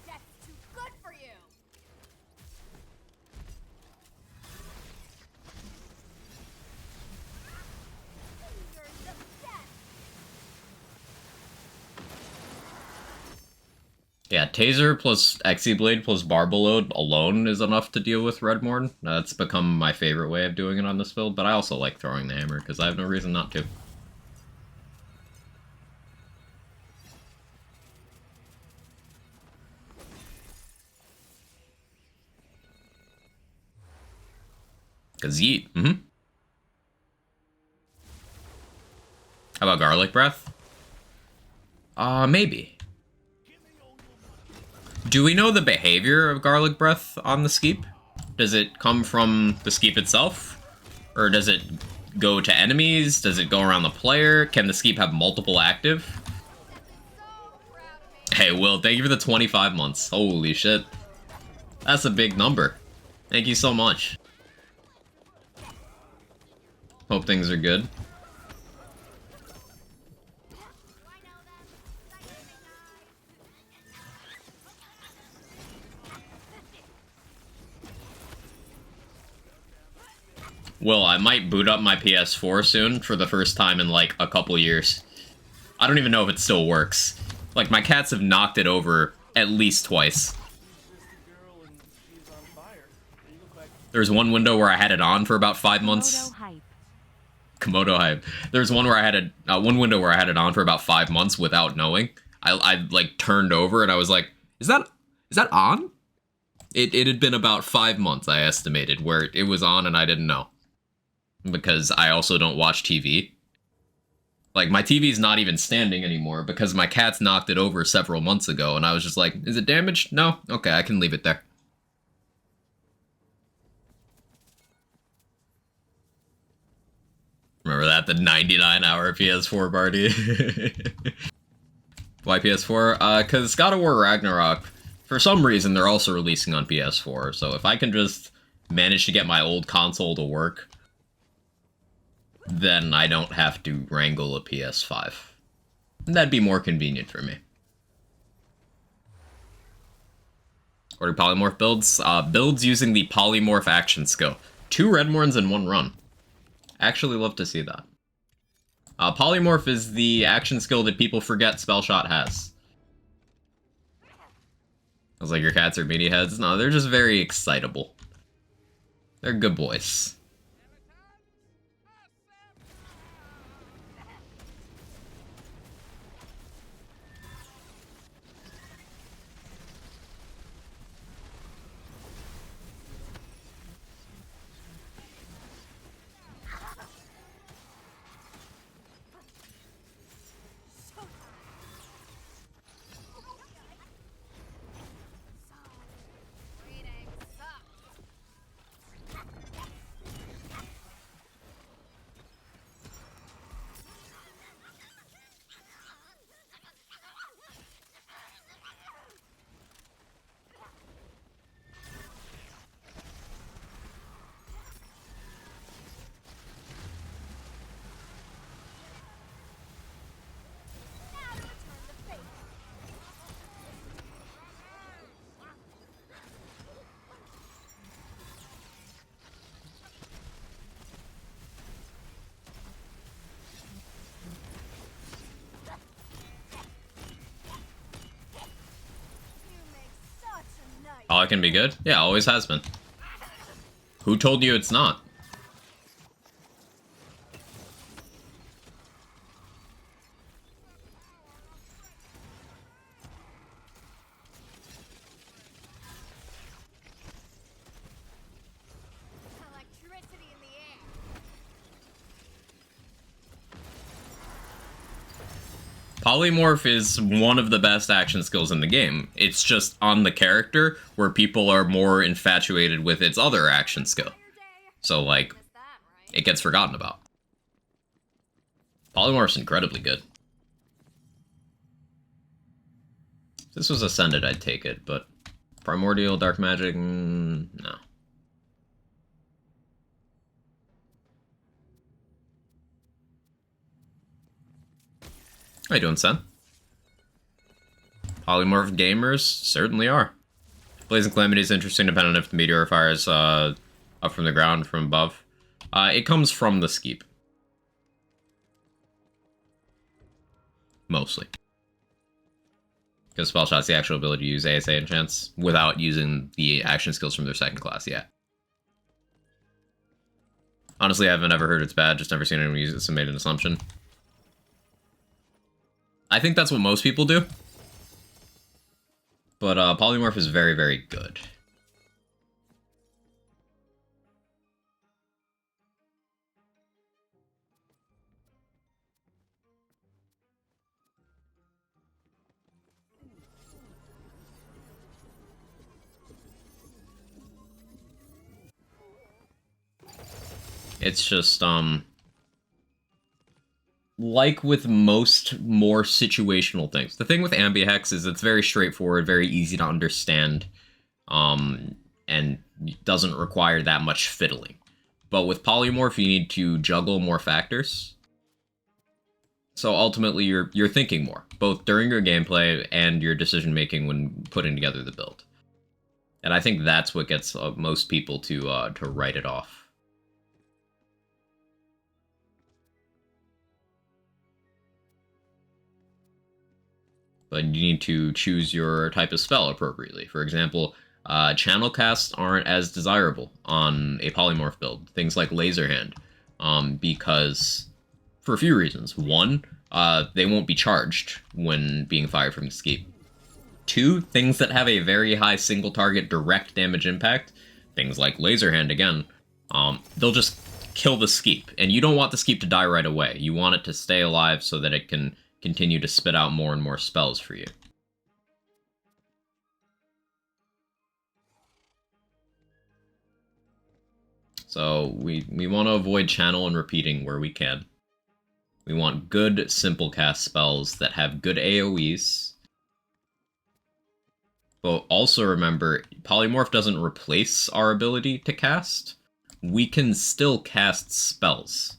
That's too good for you. You're the best. Yeah, Taser plus Xe Blade plus Barbaload alone is enough to deal with Redmorn. That's become my favorite way of doing it on this build, but I also like throwing the hammer, because I have no reason not to. Because yeet, How about Garlic Breath? Maybe. Do we know the behavior of Garlic Breath on the Skeep? Does it come from the Skeep itself? Or does it go to enemies? Does it go around the player? Can the Skeep have multiple active? Hey, Will, thank you for the 25 months. Holy shit. That's a big number. Thank you so much. Hope things are good. Well, I might boot up my PS4 soon for the first time in like a couple years. I don't even know if it still works. Like, my cats have knocked it over at least twice. There's one window where I had it on for about 5 months. Komodo hype. There's one where I had one window where I had it on for about 5 months without knowing. I like turned over and I was like, is that on? It had been about 5 months, I estimated, where it was on and I didn't know. Because I also don't watch TV. Like, my TV's not even standing anymore because my cats knocked it over several months ago, and I was just like, is it damaged? No? Okay, I can leave it there. Remember that? The 99-hour PS4 party? Why PS4? Because God of War Ragnarok, for some reason, they're also releasing on PS4, so if I can just manage to get my old console to work, then I don't have to wrangle a PS5. That'd be more convenient for me. Or polymorph builds? Builds using the polymorph action skill. 2 Redmorns in 1 run. Actually love to see that. Polymorph is the action skill that people forget Spellshot has. I was like, your cats are meaty heads? No, they're just very excitable. They're good boys. Oh, it can be good? Yeah, always has been. Who told you it's not? Electricity in the air. Polymorph is one of the best action skills in the game. It's just on the character where people are more infatuated with its other action skill. So, like, it gets forgotten about. Polymorph's incredibly good. If this was Ascended, I'd take it, but Primordial, Dark Magic, no. How you doing, son? Polymorph gamers certainly are. Blazing Calamity is interesting, depending on if the meteor fires up from the ground, from above. It comes from the Skeep. Mostly. Because Spellshot's the actual ability to use ASA enchants without using the action skills from their second class, yeah. Honestly, I haven't ever heard it's bad, just never seen anyone use it, so made an assumption. I think that's what most people do. But Polymorph is very, very good. It's just, like with most more situational things. The thing with Ambihex is it's very straightforward, very easy to understand, and doesn't require that much fiddling. But with Polymorph, you need to juggle more factors. So ultimately, you're thinking more, both during your gameplay and your decision-making when putting together the build. And I think that's what gets most people to write it off. But you need to choose your type of spell appropriately. For example, channel casts aren't as desirable on a Polymorph build. Things like Laser Hand, because for a few reasons. One, they won't be charged when being fired from the skeep. Two, things that have a very high single target direct damage impact, things like Laser Hand again, they'll just kill the skeep. And you don't want the skeep to die right away. You want it to stay alive so that it can continue to spit out more and more spells for you. So we want to avoid channel and repeating where we can. We want good simple cast spells that have good AoEs. But also remember, Polymorph doesn't replace our ability to cast. We can still cast spells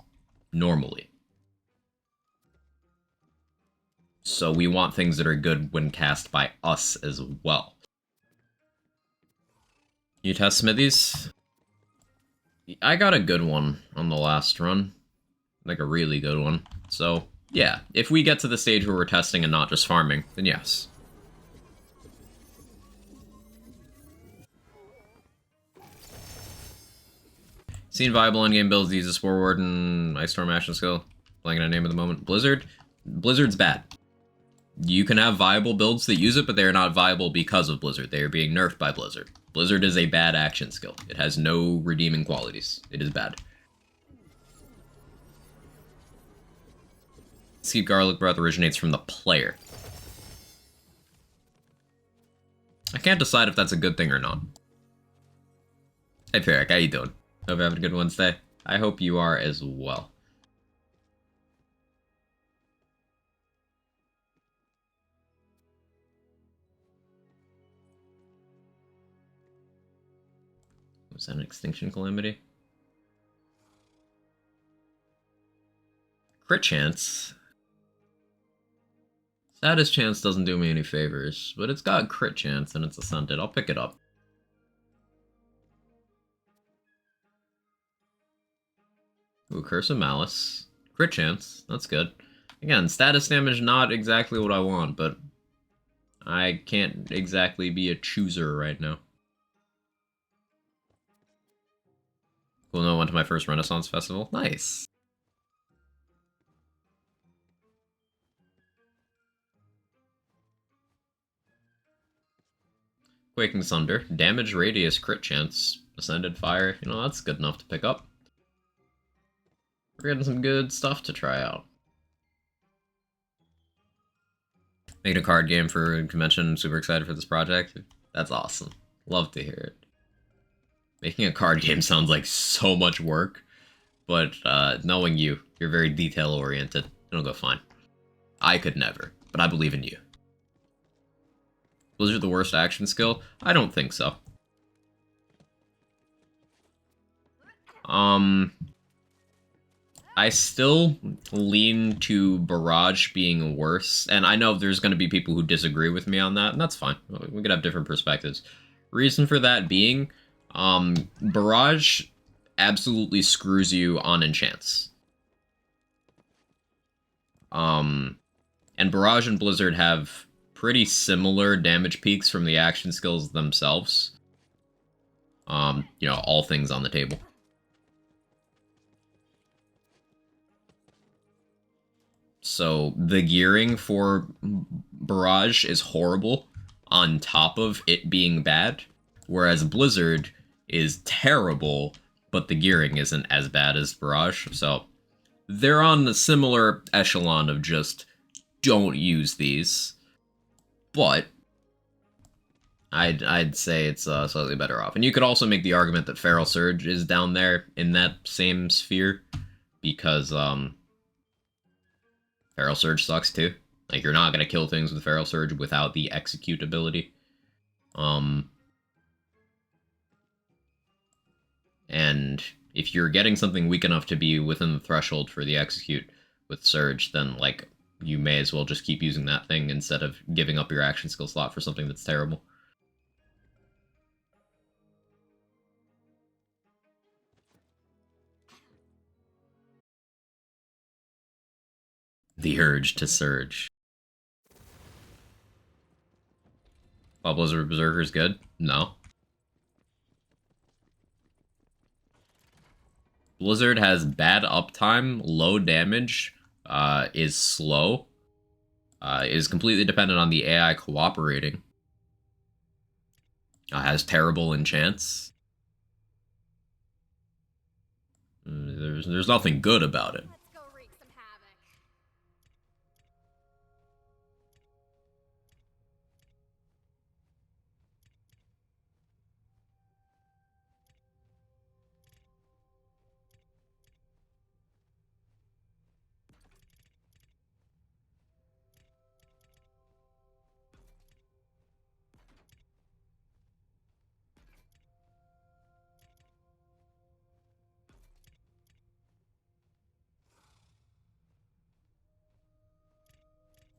normally. So we want things that are good when cast by us as well. You test Smithies? I got a good one on the last run. Like a really good one. So, yeah. If we get to the stage where we're testing and not just farming, then yes. Seen viable endgame builds that use a Spore Ward and Ice Storm Action skill. Blanking on name at the moment. Blizzard? Blizzard's bad. You can have viable builds that use it, but they are not viable because of Blizzard. They are being nerfed by Blizzard. Blizzard is a bad action skill. It has no redeeming qualities. It is bad. Skeep Garlic Breath originates from the player. I can't decide if that's a good thing or not. Hey Peric, how you doing? Hope you're having a good Wednesday. I hope you are as well. Was that an Extinction Calamity? Crit Chance? Status Chance doesn't do me any favors, but it's got Crit Chance and it's Ascended. I'll pick it up. Ooh, Curse of Malice. Crit Chance, that's good. Again, status damage not exactly what I want, but I can't exactly be a chooser right now. Cool, no, I went to my first Renaissance Festival. Nice. Quaking Thunder. Damage Radius, Crit Chance. Ascended Fire. You know, that's good enough to pick up. We're getting some good stuff to try out. Making a card game for a convention. Super excited for this project. That's awesome. Love to hear it. Making a card game sounds like so much work, but knowing you, you're very detail-oriented. It'll go fine. I could never, but I believe in you. Blizzard the worst action skill? I don't think so. I still lean to Barrage being worse, and I know there's going to be people who disagree with me on that, and that's fine. We could have different perspectives. Reason for that being, Barrage absolutely screws you on enchants. And Barrage and Blizzard have pretty similar damage peaks from the action skills themselves. You know, all things on the table. So the gearing for Barrage is horrible on top of it being bad, whereas Blizzard is terrible, but the gearing isn't as bad as Barrage. So they're on the similar echelon of just don't use these. But I'd say it's slightly better off. And you could also make the argument that Feral Surge is down there in that same sphere, because Feral Surge sucks too. Like, you're not gonna kill things with Feral Surge without the execute ability. And if you're getting something weak enough to be within the threshold for the execute with Surge, then, like, you may as well just keep using that thing instead of giving up your action skill slot for something that's terrible. The urge to surge. While Blizzard Berserker is good? No. Blizzard has bad uptime, low damage, is slow, is completely dependent on the AI cooperating, has terrible enchants. There's nothing good about it. Let's go wreak some havoc.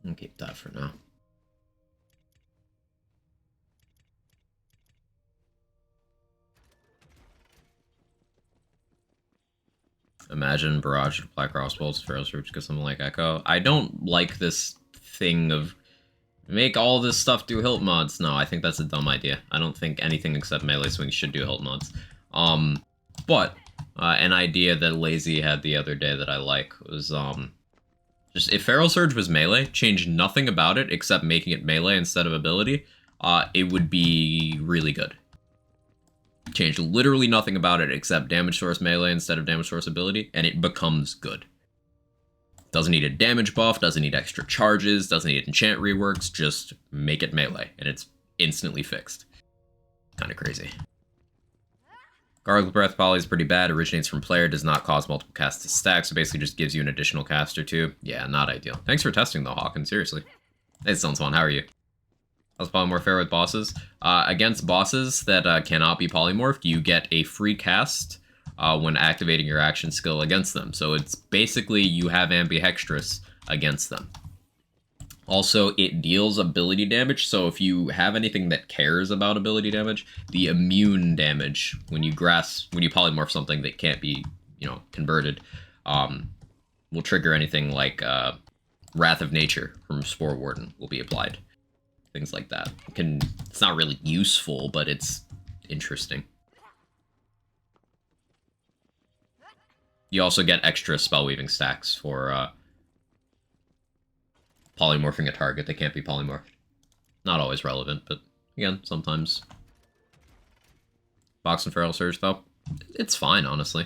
I'll keep that for now. Imagine Barrage of Black Crossbows, Feral Surge, get something like Echo. I don't like this thing of make all this stuff do hilt mods. No, I think that's a dumb idea. I don't think anything except melee swings should do hilt mods. But an idea that Lazy had the other day that I like was just if Feral Surge was melee, change nothing about it except making it melee instead of ability, it would be really good. Change literally nothing about it except damage source melee instead of damage source ability, and it becomes good. Doesn't need a damage buff, doesn't need extra charges, doesn't need enchant reworks, just make it melee, and it's instantly fixed. Kinda crazy. Gargle Breath Poly is pretty bad, originates from player, does not cause multiple casts to stack, so basically just gives you an additional cast or two. Yeah, not ideal. Thanks for testing though, Hawken, seriously. Hey, sounds fun, how are you? How's Polymorph fair with bosses? Against bosses that cannot be polymorphed, you get a free cast when activating your action skill against them. So it's basically you have Ambihextrous against them. Also, it deals ability damage, so if you have anything that cares about ability damage, the immune damage when you polymorph something that can't be, converted, will trigger anything like Wrath of Nature from Spore Warden will be applied. Things like that. It's not really useful, but it's interesting. You also get extra spellweaving stacks for polymorphing a target that can't be polymorphed. Not always relevant, but again, sometimes. Box and Feral Surge, though, it's fine, honestly.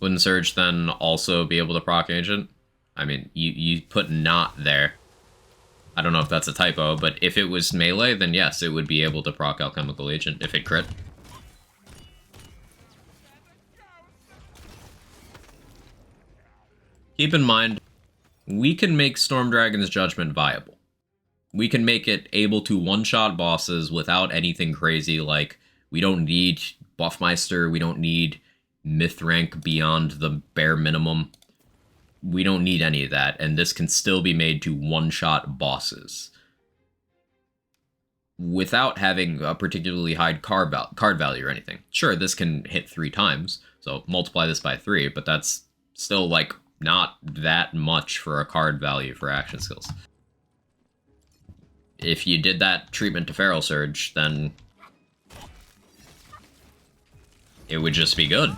Wouldn't Surge then also be able to proc Ancient? I mean, you put not there. I don't know if that's a typo, but if it was melee, then yes, it would be able to proc Alchemical Agent if it crit. Keep in mind, we can make Storm Dragon's Judgment viable. We can make it able to one-shot bosses without anything crazy, like, we don't need Buffmeister, we don't need myth rank beyond the bare minimum. We don't need any of that, and this can still be made to one-shot bosses without having a particularly high card value or anything. Sure, this can hit 3 times, so multiply this by 3, but that's still, like, not that much for a card value for action skills. If you did that treatment to Feral Surge, then it would just be good.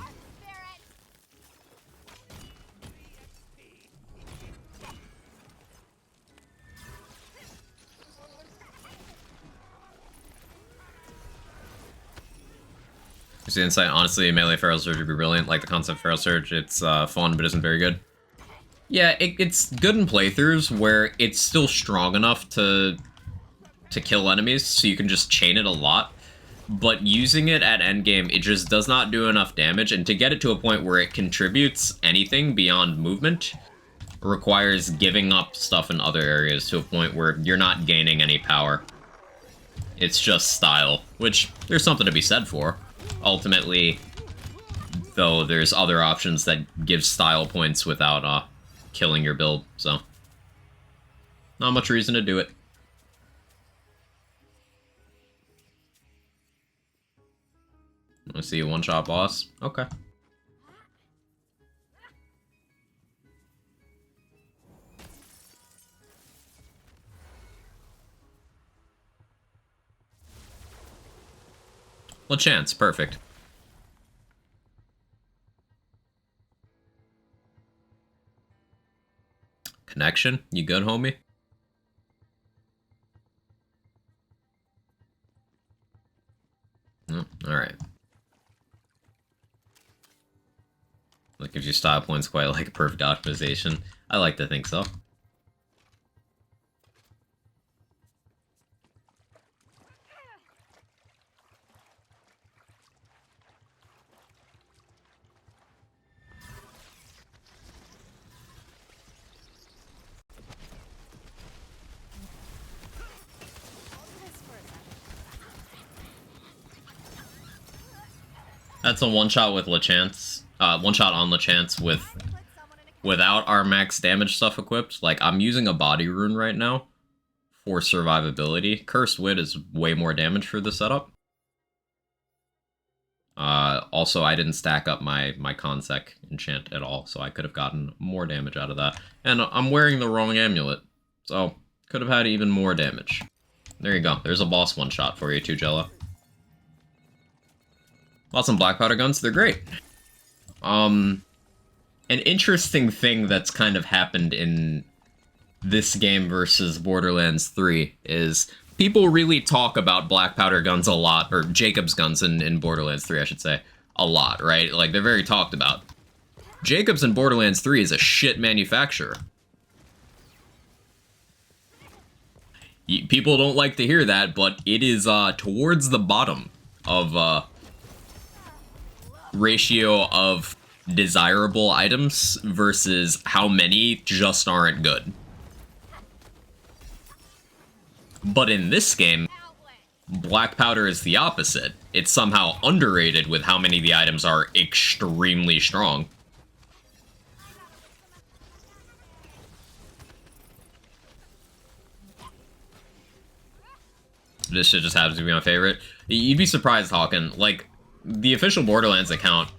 The insight, honestly, melee Feral Surge would be brilliant. Like the concept of Feral Surge, it's fun, but isn't very good. Yeah, it's good in playthroughs where it's still strong enough to kill enemies, so you can just chain it a lot. But using it at endgame, it just does not do enough damage, and to get it to a point where it contributes anything beyond movement requires giving up stuff in other areas to a point where you're not gaining any power. It's just style, which there's something to be said for. Ultimately, though, there's other options that give style points without killing your build, so not much reason to do it. I see a one-shot boss. Okay. Well, chance, perfect. Connection, you good, homie? Oh, alright. That gives you style points quite like perfect optimization. I like to think so. That's a one-shot with LeChance. One-shot on LeChance without our max damage stuff equipped. Like, I'm using a body rune right now for survivability. Cursed Wit is way more damage for the setup. Also, I didn't stack up my Consec enchant at all, so I could have gotten more damage out of that. And I'm wearing the wrong amulet, so could have had even more damage. There you go. There's a boss one-shot for you too, Jello. Lots of black powder guns, they're great. An interesting thing that's kind of happened in this game versus Borderlands 3 is people really talk about black powder guns a lot, or Jacob's guns in Borderlands 3, I should say, a lot, right? Like, they're very talked about. Jacobs in Borderlands 3 is a shit manufacturer. People don't like to hear that, but it is towards the bottom of ratio of desirable items versus how many just aren't good. But in this game, black powder is the opposite. It's somehow underrated with how many of the items are extremely strong. This shit just happens to be my favorite. You'd be surprised, Hawken. Like, the official Borderlands account,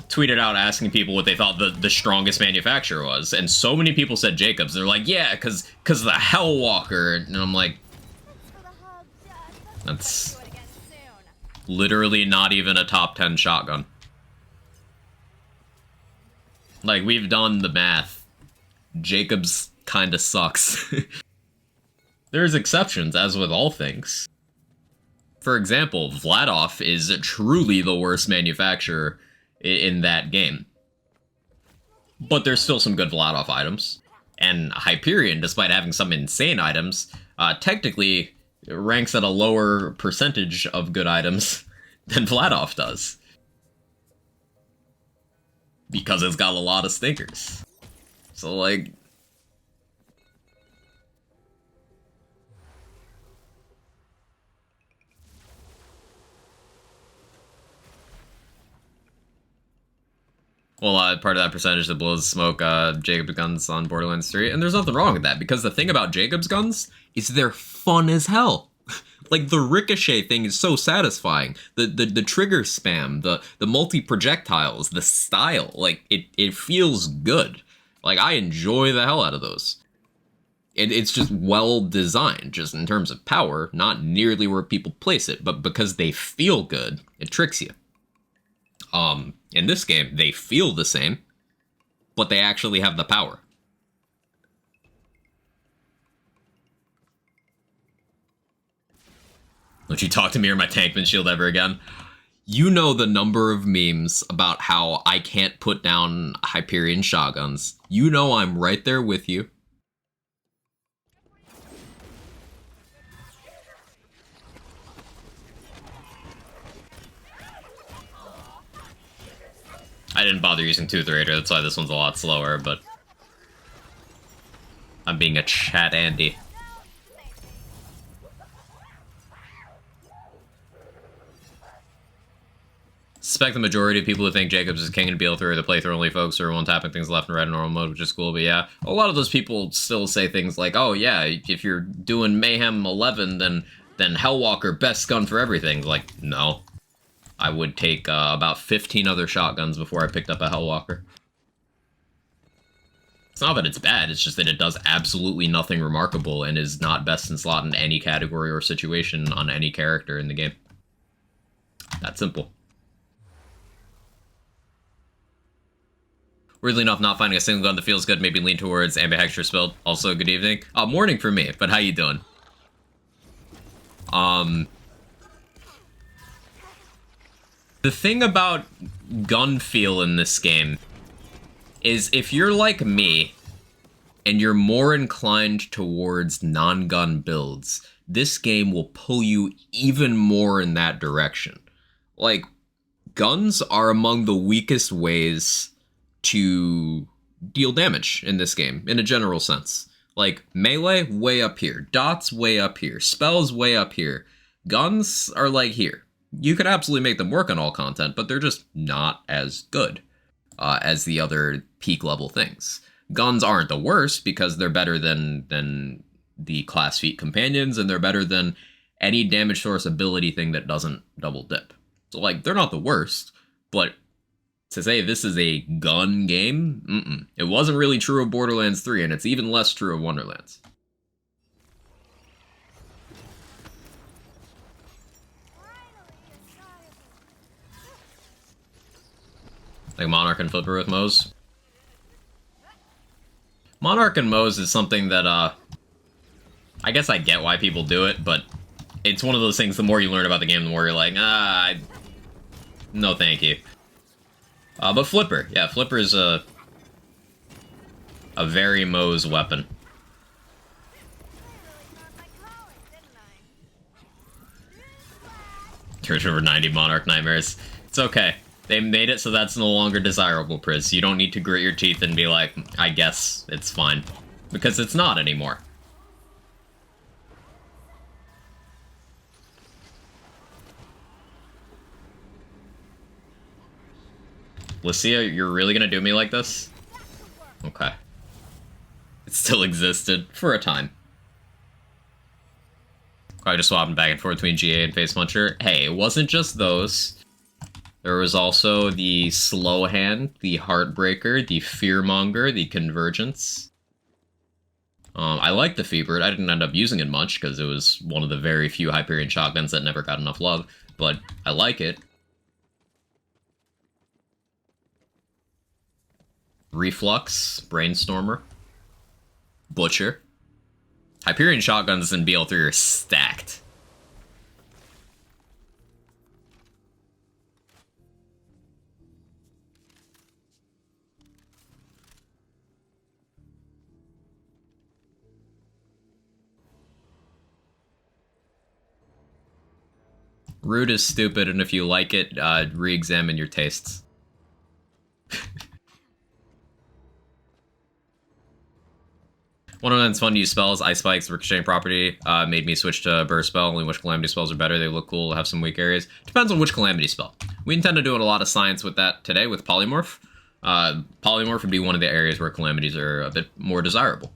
tweeted out asking people what they thought the strongest manufacturer was, and so many people said Jacobs. They're like, yeah, cause the Hellwalker, and I'm like, that's literally not even a top 10 shotgun. Like, we've done the math. Jacobs kinda sucks. There's exceptions, as with all things. For example, Vladoff is truly the worst manufacturer in that game. But there's still some good Vladoff items. And Hyperion, despite having some insane items, technically ranks at a lower percentage of good items than Vladoff does. Because it's got a lot of stinkers. So, like... Well, part of that percentage that blows smoke, Jacob's guns on Borderlands 3, and there's nothing wrong with that, because the thing about Jacob's guns is they're fun as hell. Like, the ricochet thing is so satisfying. The trigger spam, the multi-projectiles, the style, like, it feels good. Like, I enjoy the hell out of those. It's just well designed, just in terms of power, not nearly where people place it, but because they feel good, it tricks you. In this game, they feel the same, but they actually have the power. Don't you talk to me or my tankman shield ever again. You know the number of memes about how I can't put down Hyperion shotguns. You know I'm right there with you. I didn't bother using Tooth Raider, that's why this one's a lot slower, but I'm being a chat Andy. Suspect the majority of people who think Jacobs is king in BL3 are the playthrough only folks who are one tapping things left and right in normal mode, which is cool, but yeah. A lot of those people still say things like, oh yeah, if you're doing Mayhem 11, then Hellwalker, best gun for everything. Like, no. I would take about 15 other shotguns before I picked up a Hellwalker. It's not that it's bad, it's just that it does absolutely nothing remarkable and is not best in slot in any category or situation on any character in the game. That simple. Weirdly enough, not finding a single gun that feels good made me lean towards ambidextrous build. Also, good evening. Morning for me, but how you doing? The thing about gun feel in this game is if you're like me and you're more inclined towards non-gun builds, this game will pull you even more in that direction. Like, guns are among the weakest ways to deal damage in this game, in a general sense. Like, melee, way up here. Dots, way up here. Spells, way up here. Guns are, like, here. You could absolutely make them work on all content, but they're just not as good as the other peak level things. Guns aren't the worst, because they're better than the class feat companions, and they're better than any damage source ability thing that doesn't double dip. So, like, they're not the worst, but to say this is a gun game, it wasn't really true of Borderlands 3, and it's even less true of Wonderlands. Like Monarch and Flipper with Moze. Monarch and Moze is something that, I guess I get why people do it, but it's one of those things, the more you learn about the game, the more you're like, no thank you. But Flipper, yeah, Flipper is a very Moze weapon. Search over 90 Monarch nightmares. It's okay. They made it so that's no longer desirable, Priz. You don't need to grit your teeth and be like, I guess it's fine. Because it's not anymore. Lucia, you're really gonna do me like this? Okay. It still existed for a time. I just swapping back and forth between GA and Face Muncher. Hey, it wasn't just those. There was also the Slow Hand, the Heartbreaker, the Fearmonger, the Convergence. I like the Feebird. I didn't end up using it much because it was one of the very few Hyperion shotguns that never got enough love, but I like it. Reflux, Brainstormer, Butcher. Hyperion shotguns in BL3 are stacked. Rude is stupid, and if you like it, re-examine your tastes. One of them's fun to use spells. Ice Spikes, Ricocheting Property, made me switch to Burst Spell. Only which Calamity spells are better. They look cool, have some weak areas. Depends on which Calamity spell. We intend to do a lot of science with that today with Polymorph. Polymorph would be one of the areas where Calamities are a bit more desirable.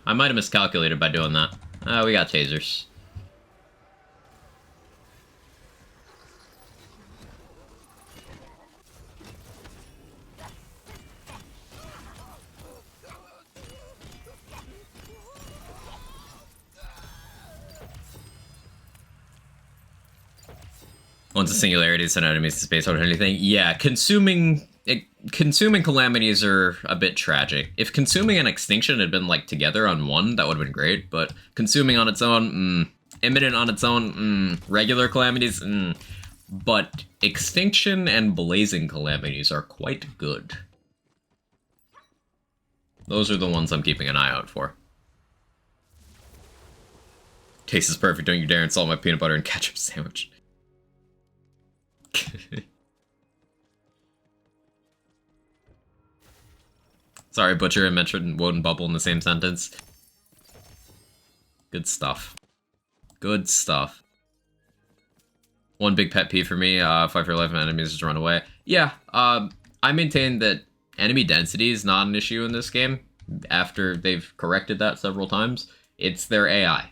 I might have miscalculated by doing that. We got tasers. Once a singularity send enemies to space out or anything. Yeah, consuming consuming calamities are a bit tragic. If consuming and extinction had been like together on one, that would have been great, but consuming on its own, imminent on its own, regular calamities, but extinction and blazing calamities are quite good. Those are the ones I'm keeping an eye out for. Taste is perfect, don't you dare insult my peanut butter and ketchup sandwich. Sorry, Butcher, I mentioned Woden Bubble in the same sentence. Good stuff. Good stuff. One big pet peeve for me, fight for life and enemies just run away. Yeah, I maintain that enemy density is not an issue in this game. After they've corrected that several times, it's their AI.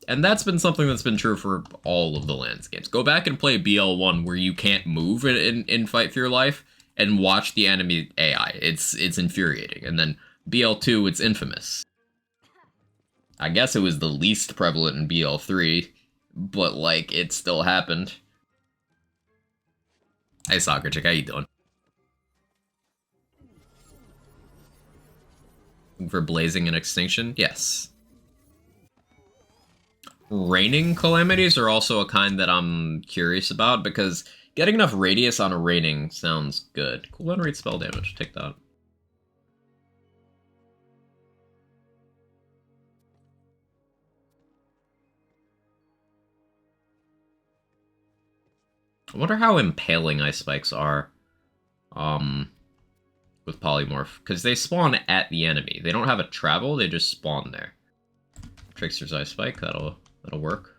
And that's been something that's been true for all of the landscapes. Go back and play BL1 where you can't move in Fight for Your Life and watch the enemy AI. It's infuriating. And then BL2, it's infamous. I guess it was the least prevalent in BL3, but like, it still happened. Hey, Soccer Chick, how you doing? For blazing and extinction? Yes. Raining calamities are also a kind that I'm curious about, because getting enough radius on a raining sounds good. Cooldown rate spell damage, take that. I wonder how impaling ice spikes are, with Polymorph, because they spawn at the enemy. They don't have a travel, they just spawn there. Trickster's ice spike, that'll work.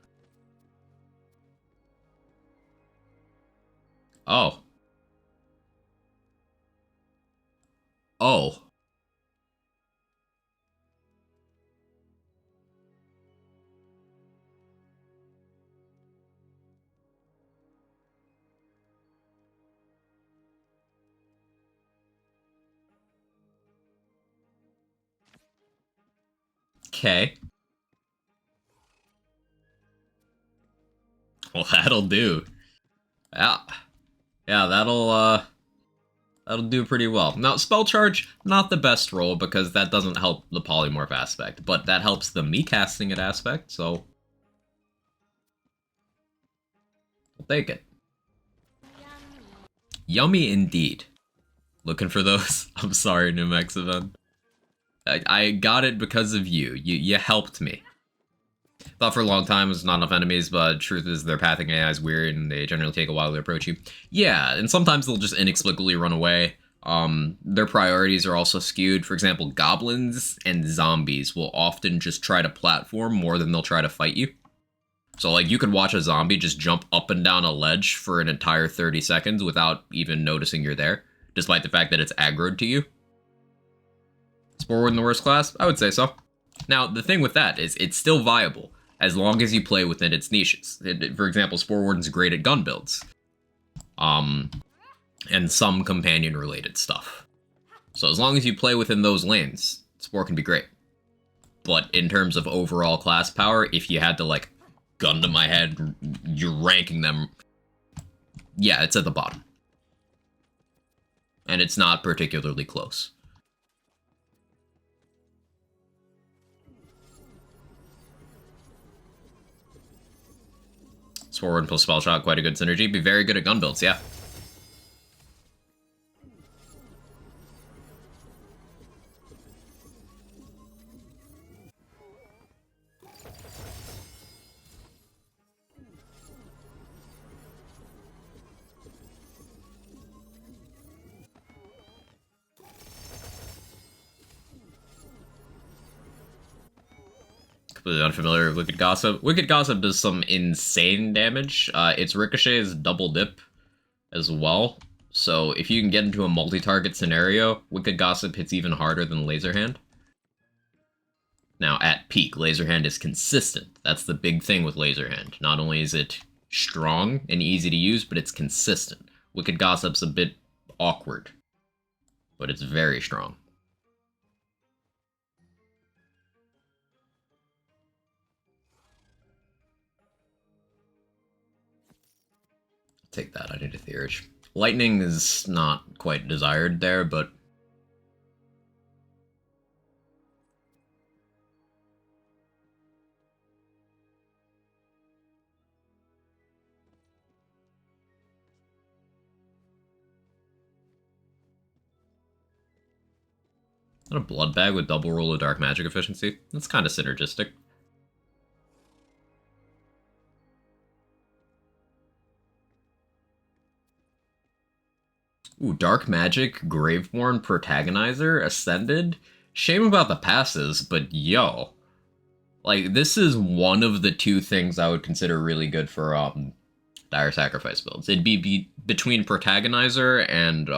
Oh. Oh. Okay. Well, that'll do. Yeah. Yeah, that'll do pretty well. Now, Spell Charge, not the best roll, because that doesn't help the Polymorph aspect, but that helps the me casting it aspect, so we'll take it. Yummy indeed. Looking for those? I'm sorry, Numex event. I got it because of you. You helped me. Thought for a long time there's not enough enemies, but truth is their pathing AI is weird and they generally take a while to approach you. Yeah, and sometimes they'll just inexplicably run away. Their priorities are also skewed. For example, goblins and zombies will often just try to platform more than they'll try to fight you. So like you could watch a zombie just jump up and down a ledge for an entire 30 seconds without even noticing you're there, despite the fact that it's aggroed to you. Spore Warden the worst class? I would say so. Now, the thing with that is it's still viable, as long as you play within its niches. For example, Spore Warden's great at gun builds. And some companion-related stuff. So as long as you play within those lanes, Spore can be great. But in terms of overall class power, if you had to, like, gun to my head, you're ranking them, yeah, it's at the bottom. And it's not particularly close. Spore Warden plus Spell Shot, quite a good synergy. Be very good at gun builds, yeah. Completely unfamiliar with Wicked Gossip. Wicked Gossip does some insane damage. Its ricochet is double dip as well. So if you can get into a multi-target scenario, Wicked Gossip hits even harder than Laser Hand. Now, at peak, Laser Hand is consistent. That's the big thing with Laser Hand. Not only is it strong and easy to use, but it's consistent. Wicked Gossip's a bit awkward, but it's very strong. Take that, I need a Theurge. Lightning is not quite desired there, but... Is that a blood bag with double roll of dark magic efficiency? That's kind of synergistic. Ooh, Dark Magic, Graveborn, Protagonizer, Ascended. Shame about the passes, but yo. Like, this is one of the two things I would consider really good for, Dire Sacrifice builds. It'd be between Protagonizer and,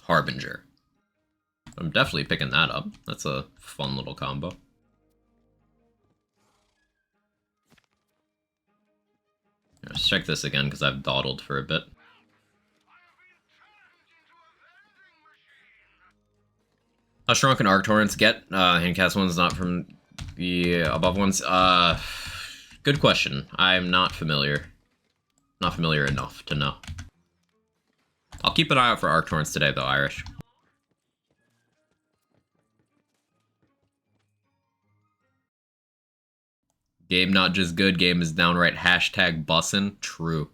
Harbinger. I'm definitely picking that up. That's a fun little combo. Let's check this again, because I've dawdled for a bit. How strong can Arc Torrents get? Handcast ones, not from the above ones. Good question. I'm not familiar. Not familiar enough to know. I'll keep an eye out for Arc Torrents today, though, Irish. Game not just good, game is downright hashtag bussin'. True.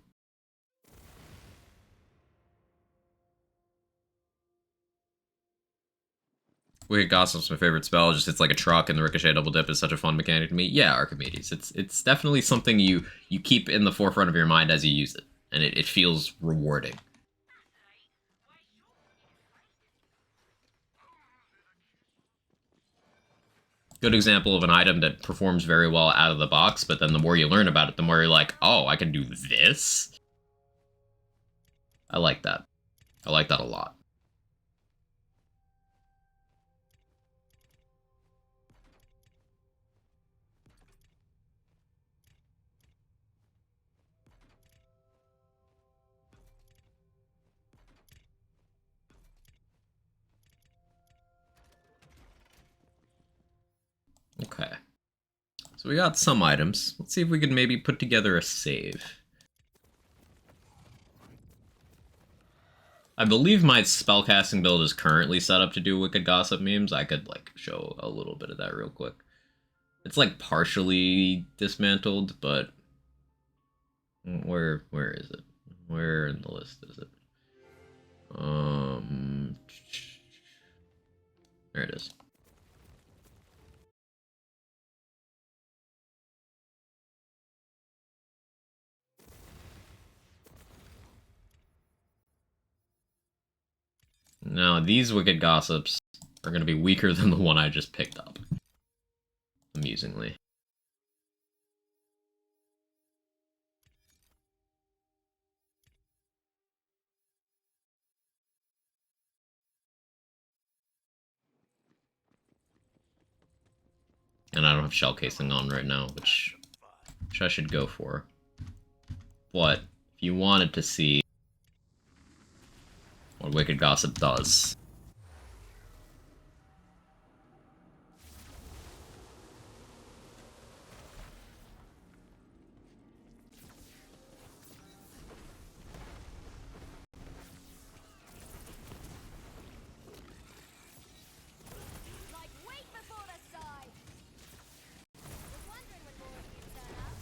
Wicked Gossip's my favorite spell. It just hits like a truck, and the Ricochet double dip is such a fun mechanic to me. Yeah, Archimedes. It's definitely something you keep in the forefront of your mind as you use it, and it feels rewarding. Good example of an item that performs very well out of the box, but then the more you learn about it, the more you're like, oh, I can do this? I like that. I like that a lot. Okay. So we got some items. Let's see if we can maybe put together a save. I believe my spellcasting build is currently set up to do Wicked Gossip memes. I could, like, show a little bit of that real quick. It's, like, partially dismantled, but... Where is it? Where in the list is it? There it is. Now, these Wicked Gossips are going to be weaker than the one I just picked up. Amusingly. And I don't have shell casing on right now, which I should go for. But, if you wanted to see what Wicked Gossip does. Like wait before the sigh. Was wondering when more of you turn up.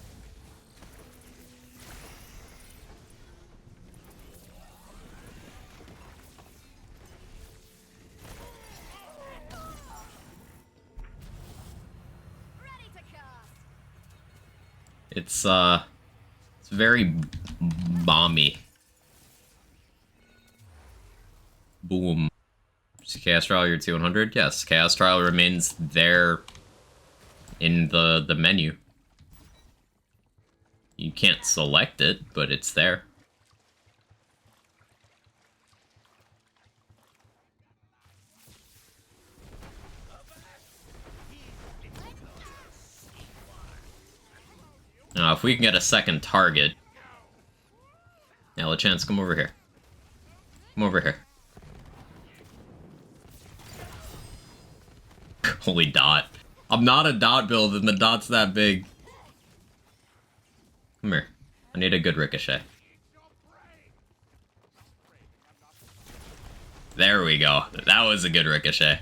Ready to cast. It's very bomby. Boom. Chaos Trial, you're C100? Yes, Chaos Trial remains there in the menu. You can't select it, but it's there. Now, if we can get a second target... Yeah, LeChance, come over here. Come over here. Holy dot. I'm not a dot build, and the dot's that big. Come here. I need a good ricochet. There we go. That was a good ricochet.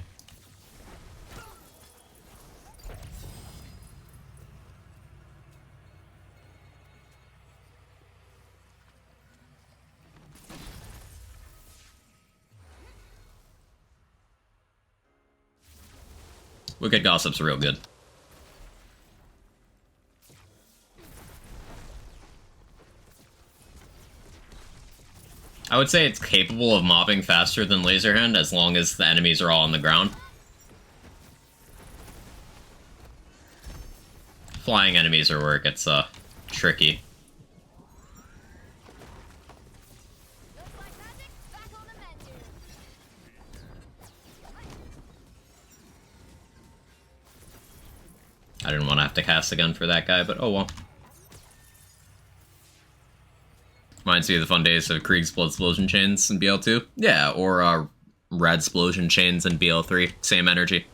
Wicked Gossip's real good. I would say it's capable of mopping faster than Laserhand as long as the enemies are all on the ground. Flying enemies are where it gets tricky. Looks like magic back on the menu. I didn't want to have to cast again for that guy, but oh well. Reminds me of the fun days of Krieg's Blood Explosion Chains in BL2. Yeah, or Red Explosion Chains in BL3. Same energy.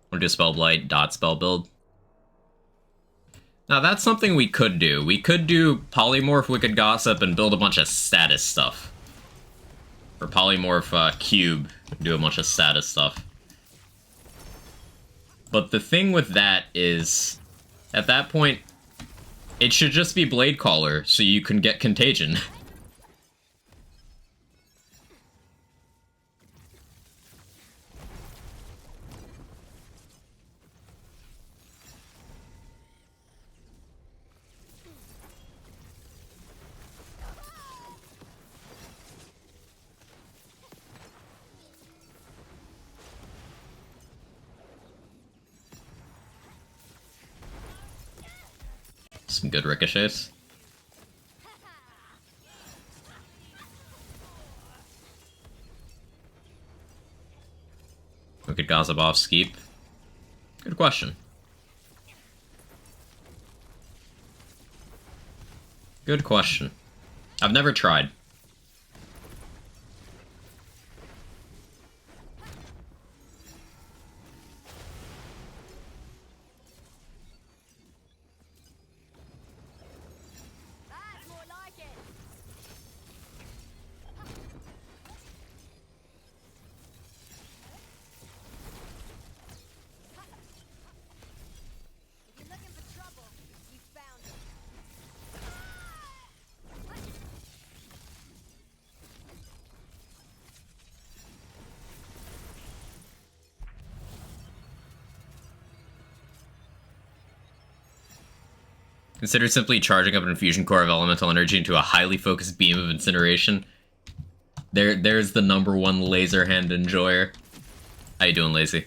We'll do Spell Blight, dot spell build. Now that's something we could do. We could do Polymorph Wicked Gossip and build a bunch of status stuff. Or Polymorph Cube, do a bunch of status stuff. But the thing with that is, at that point, it should just be Blade Caller, so you can get Contagion. Some good ricochets. Wicked Gossip off Skeep. Good question. Good question. I've never tried. That's more like it. If you're looking for trouble, you found it. Consider simply charging up an infusion core of elemental energy into a highly focused beam of incineration. There's the #1 laser hand enjoyer. How you doing, Lazy?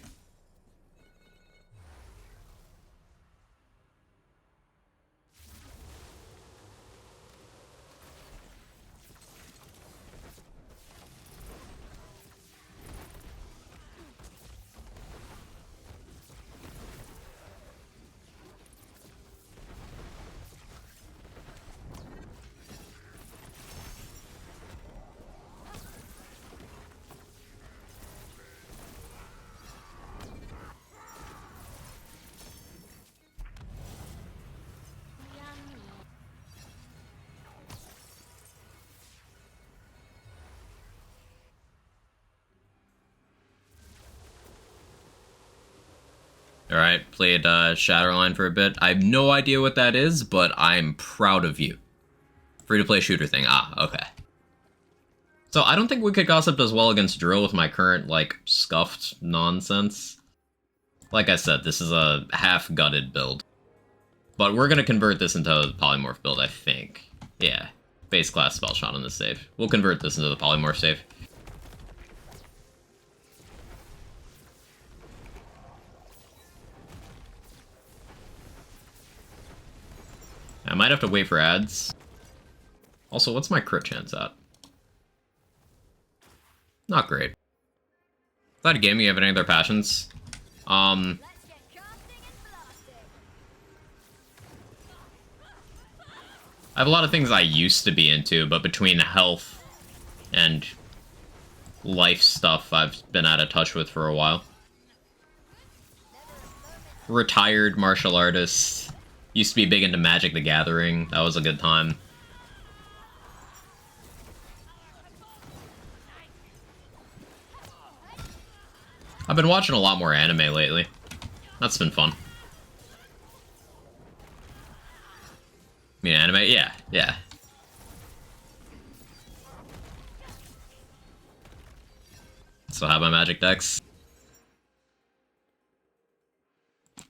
Alright, played Shatterline for a bit. I have no idea what that is, but I'm proud of you. Free-to-play shooter thing. Ah, okay. So I don't think Wicked Gossip does well against Drill with my current, like, scuffed nonsense. Like I said, this is a half-gutted build. But we're gonna convert this into a Polymorph build, I think. Yeah. Base class spell shot on this save. We'll convert this into the Polymorph save. I might have to wait for ads. Also, what's my crit chance at? Not great. Glad game you have any other passions. Let's get casting and blasting. I have a lot of things I used to be into, but between health and life stuff, I've been out of touch with for a while. Retired martial artist. Used to be big into Magic the Gathering. That was a good time. I've been watching a lot more anime lately. That's been fun. I mean, anime? Yeah, yeah. Still have my magic decks.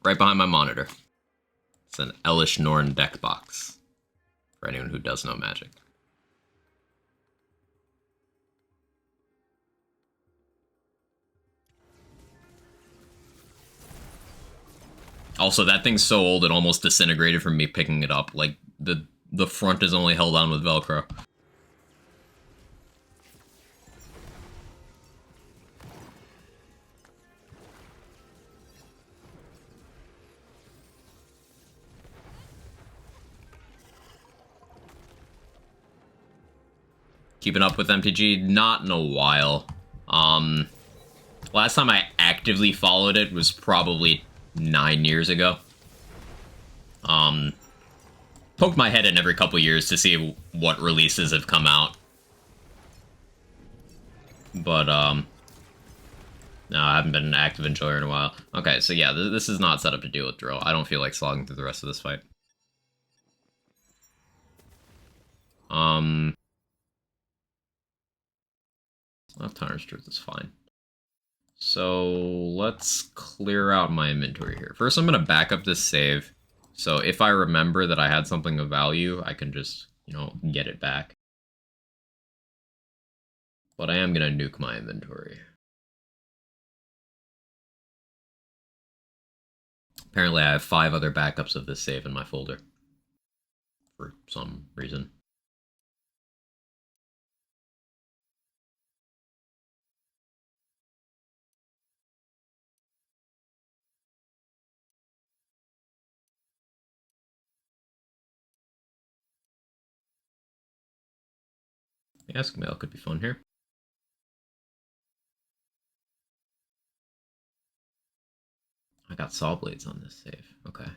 Right behind my monitor. It's an Elish Norn deck box. For anyone who does know Magic. Also, that thing's so old it almost disintegrated from me picking it up. Like, the front is only held on with Velcro. Keeping up with MTG? Not in a while. Last time I actively followed it was probably 9 years ago. Poked my head in every couple years to see what releases have come out. But, no, I haven't been an active enjoyer in a while. Okay, so yeah, this is not set up to deal with drill. I don't feel like slogging through the rest of this fight. Left-Hunter's Truth is fine. So, let's clear out my inventory here. First, I'm going to back up this save. So, if I remember that I had something of value, I can just, you know, get it back. But I am going to nuke my inventory. Apparently, I have 5 other backups of this save in my folder. For some reason. Ask Mail could be fun here. I got Saw Blades on this save. Okay.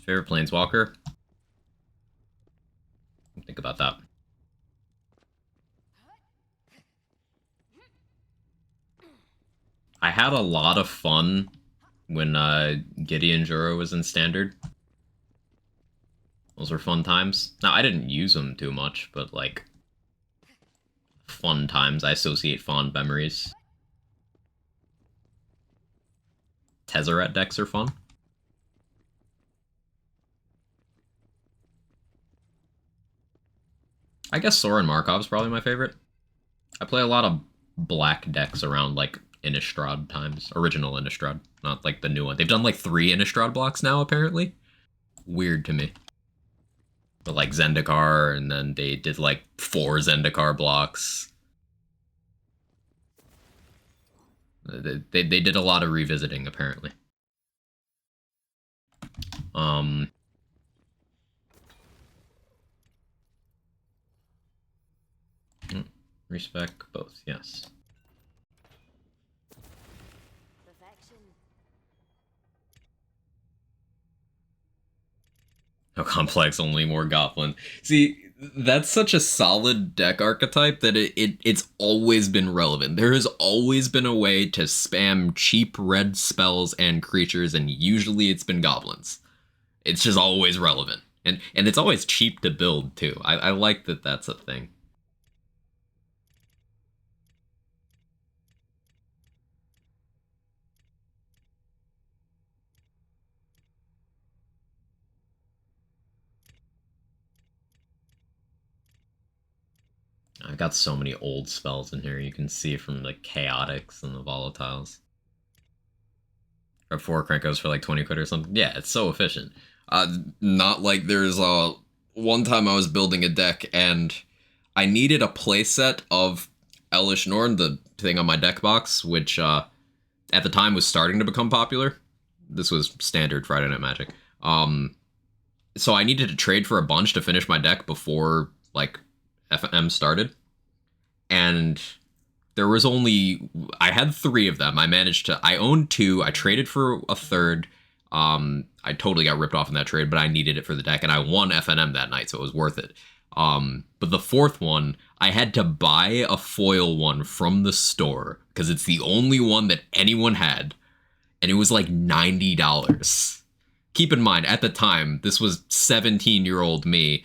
Favorite Planeswalker? Think about that. I had a lot of fun when Gideon Juro was in Standard. Those were fun times. Now, I didn't use them too much, but, like, fun times. I associate fond memories. Tezzeret decks are fun. I guess Soren Markov's probably my favorite. I play a lot of black decks around, like, Innistrad times. Original Innistrad, not, like, the new one. They've done, like, 3 Innistrad blocks now, apparently. Weird to me. But, like, Zendikar, and then they did, like, 4 Zendikar blocks. They did a lot of revisiting, apparently. Respect both, yes. Perfection. No complex, only more Goblin. See, that's such a solid deck archetype that it's always been relevant. There has always been a way to spam cheap red spells and creatures, and usually it's been goblins. It's just always relevant. And it's always cheap to build, too. I like that that's a thing. I've got so many old spells in here. You can see from the chaotics and the volatiles. Or 4 Krankos for like 20 quid or something. Yeah, it's so efficient. Not like there's one time I was building a deck and I needed a playset of Elish Norn, the thing on my deck box, which at the time was starting to become popular. This was standard Friday Night Magic. So I needed to trade for a bunch to finish my deck before like FM started. And there was only, I had 3 of them. I owned 2. I traded for a third. I totally got ripped off in that trade, but I needed it for the deck, and I won FNM that night, so it was worth it. But the fourth one, I had to buy a foil one from the store because it's the only one that anyone had, and it was like $90. Keep in mind, at the time, this was 17-year-old me.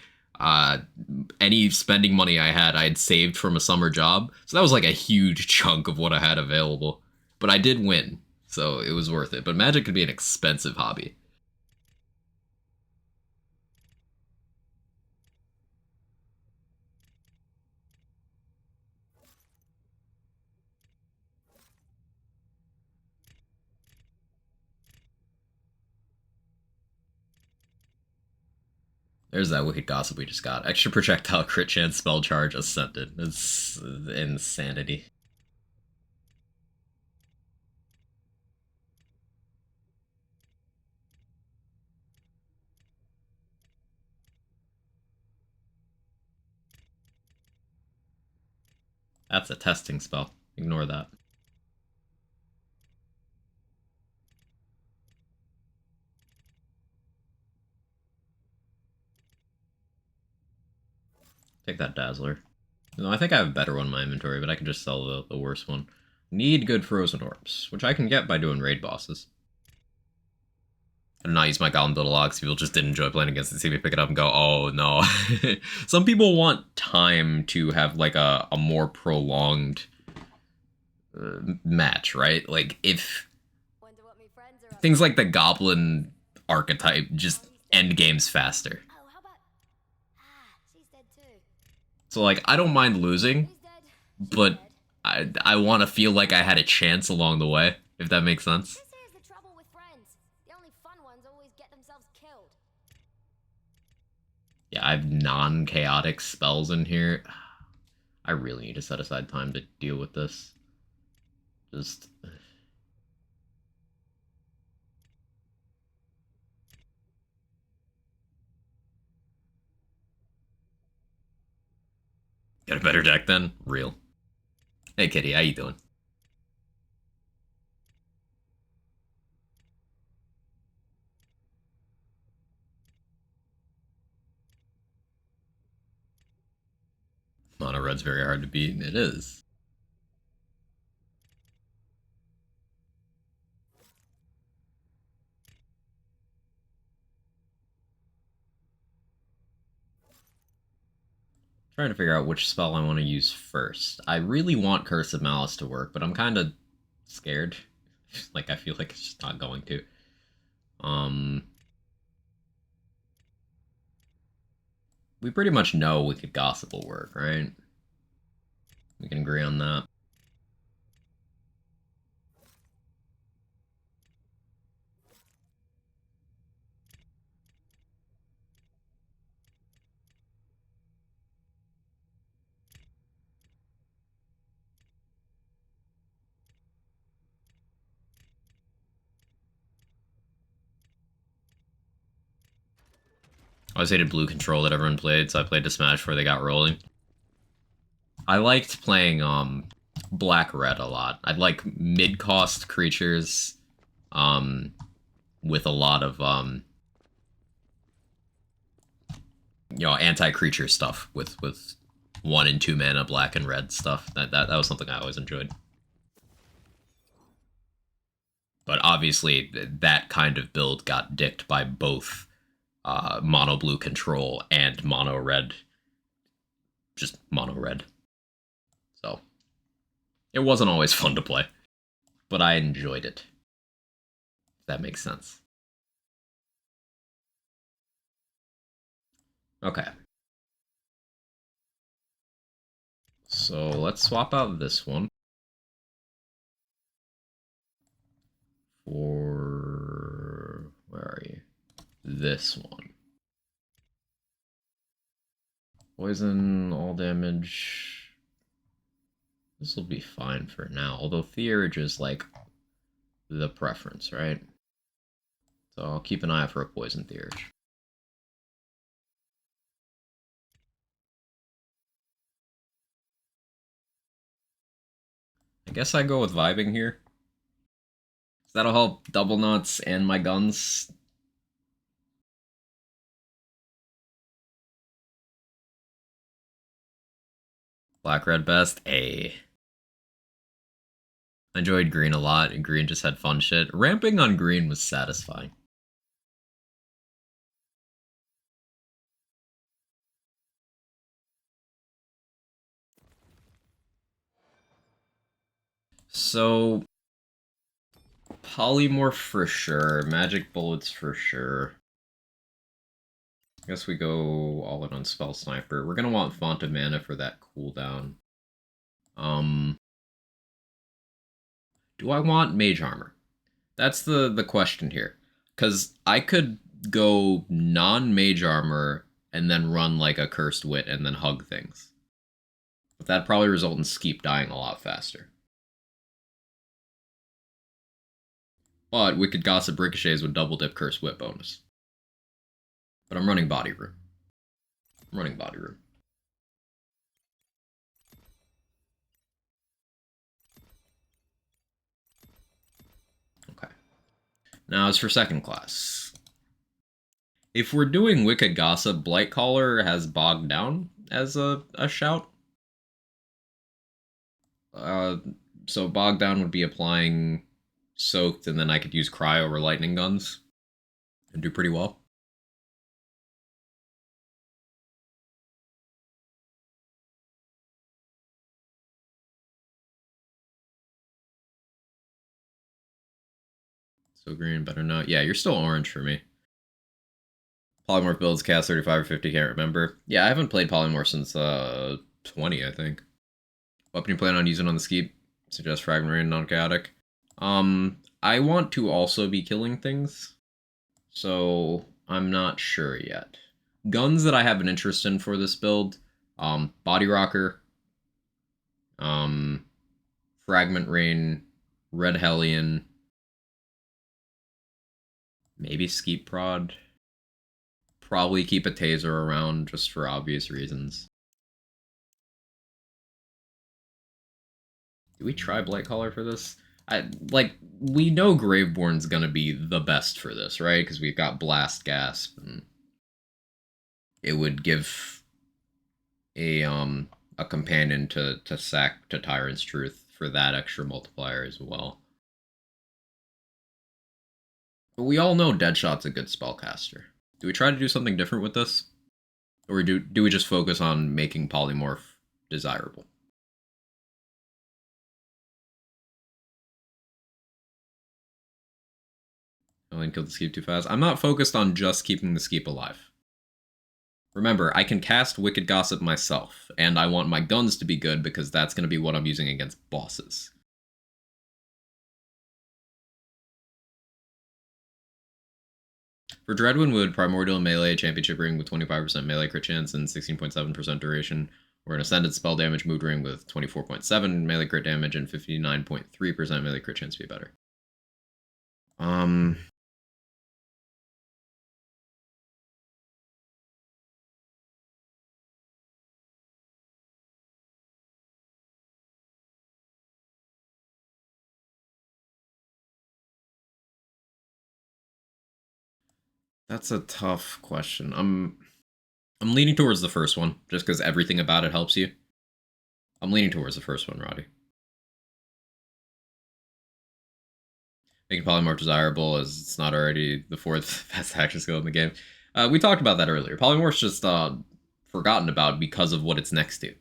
Any spending money I had saved from a summer job, so that was like a huge chunk of what I had available. But I did win, so it was worth it. But Magic could be an expensive hobby. There's that wicked gossip we just got. Extra projectile crit chance spell charge ascended. It's insanity. That's a testing spell. Ignore that. Take that Dazzler. No, I think I have a better one in my inventory, but I can just sell the worst one. Need good frozen orbs, which I can get by doing raid bosses. I did not use my Golem build a lot because people just didn't enjoy playing against it. See me pick it up and go, oh no. Some people want time to have like a more prolonged match, right? Like if Wonder what me friends are up things like the Goblin archetype just end games faster. Oh, how about... she's dead too. So like I don't mind losing, Who's dead? She's but dead. I want to feel like I had a chance along the way, if that makes sense. This here's the trouble with friends. The only fun ones always get themselves killed. Yeah, I have non-chaotic spells in here. I really need to set aside time to deal with this. Just... Got a better deck then? Real. Hey Kitty, how you doing? Mono red's very hard to beat. It is. Trying to figure out which spell I want to use first. I really want Curse of Malice to work, but I'm kind of scared. Like, I feel like it's just not going to. We pretty much know Wicked Gossip will work, right? We can agree on that. I always hated blue control that everyone played, so I played to Smash before they got rolling. I liked playing black-red a lot. I'd like mid-cost creatures with a lot of you know, anti-creature stuff with 1 and 2 mana black and red stuff. That was something I always enjoyed. But obviously that kind of build got dicked by both mono blue control and mono red. Just mono red. So it wasn't always fun to play, but I enjoyed it. If that makes sense. Okay. So let's swap out this one for, where are you? This one. Poison, all damage. This will be fine for now, although Theurge is like the preference, right? So I'll keep an eye out for a Poison Theurge. I guess I go with Vibing here. That'll help double nuts and my guns. Black, red, best. A. I enjoyed green a lot, and green just had fun shit. Ramping on green was satisfying. So, Polymorph for sure. Magic bullets for sure. I guess we go all in on Spell Sniper. We're gonna want Font of Mana for that cooldown. Do I want Mage Armor? That's the question here. Because I could go non-Mage Armor and then run like a Cursed Wit and then hug things. But that'd probably result in Skeep dying a lot faster. But Wicked Gossip Ricochets would double dip Cursed Wit bonus. But I'm running Body Room. Okay. Now as for second class. If we're doing Wicked Gossip, Blightcaller has Bogged Down as a shout. So Bogged Down would be applying Soaked, and then I could use Cryo or Lightning Guns and do pretty well. So green, better not. Yeah, you're still orange for me. Polymorph builds, cast 35 or 50, can't remember. Yeah, I haven't played Polymorph since 20, I think. Weapon you plan on using on the Skeep? Suggest Fragment Rain, non-chaotic. I want to also be killing things, so I'm not sure yet. Guns that I have an interest in for this build, Body Rocker, Fragment Rain, Red Hellion, maybe Skeep Prod. Probably keep a Taser around just for obvious reasons. Do we try Blightcaller for this? We know Graveborn's gonna be the best for this, right? Because we've got Blast Gasp, and it would give a companion to sack to Tyrant's Truth for that extra multiplier as well. But we all know Deadshot's a good spellcaster. Do we try to do something different with this? Or do we just focus on making Polymorph desirable? Hellion killed the Skeep too fast. I'm not focused on just keeping the Skeep alive. Remember, I can cast Wicked Gossip myself, and I want my guns to be good because that's going to be what I'm using against bosses. For Dreadwind Wood, Primordial Melee, Championship Ring with 25% melee crit chance and 16.7% duration, or an Ascended Spell Damage Mood Ring with 24.7 melee crit damage and 59.3% melee crit chance be better. That's a tough question. I'm leaning towards the first one, just because everything about it helps you. I'm leaning towards the first one, Roddy. Making Polymorph desirable as it's not already the fourth best action skill in the game. We talked about that earlier. Polymorph's just forgotten about because of what it's next to.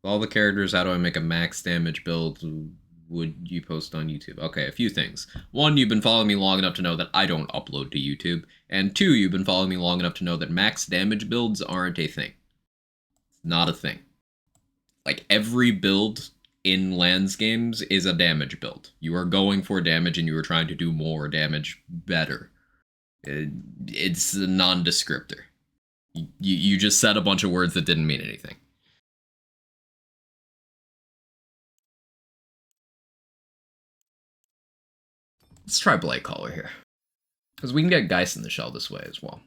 All the characters, how do I make a max damage build? Would you post on YouTube? Okay, a few things. One, you've been following me long enough to know that I don't upload to YouTube. And two, you've been following me long enough to know that max damage builds aren't a thing. It's not a thing. Like, every build in Lands games is a damage build. You are going for damage and you are trying to do more damage better. It's a non-descriptor. You just said a bunch of words that didn't mean anything. Let's try Blightcaller here. Because we can get Geist in the Shell this way as well.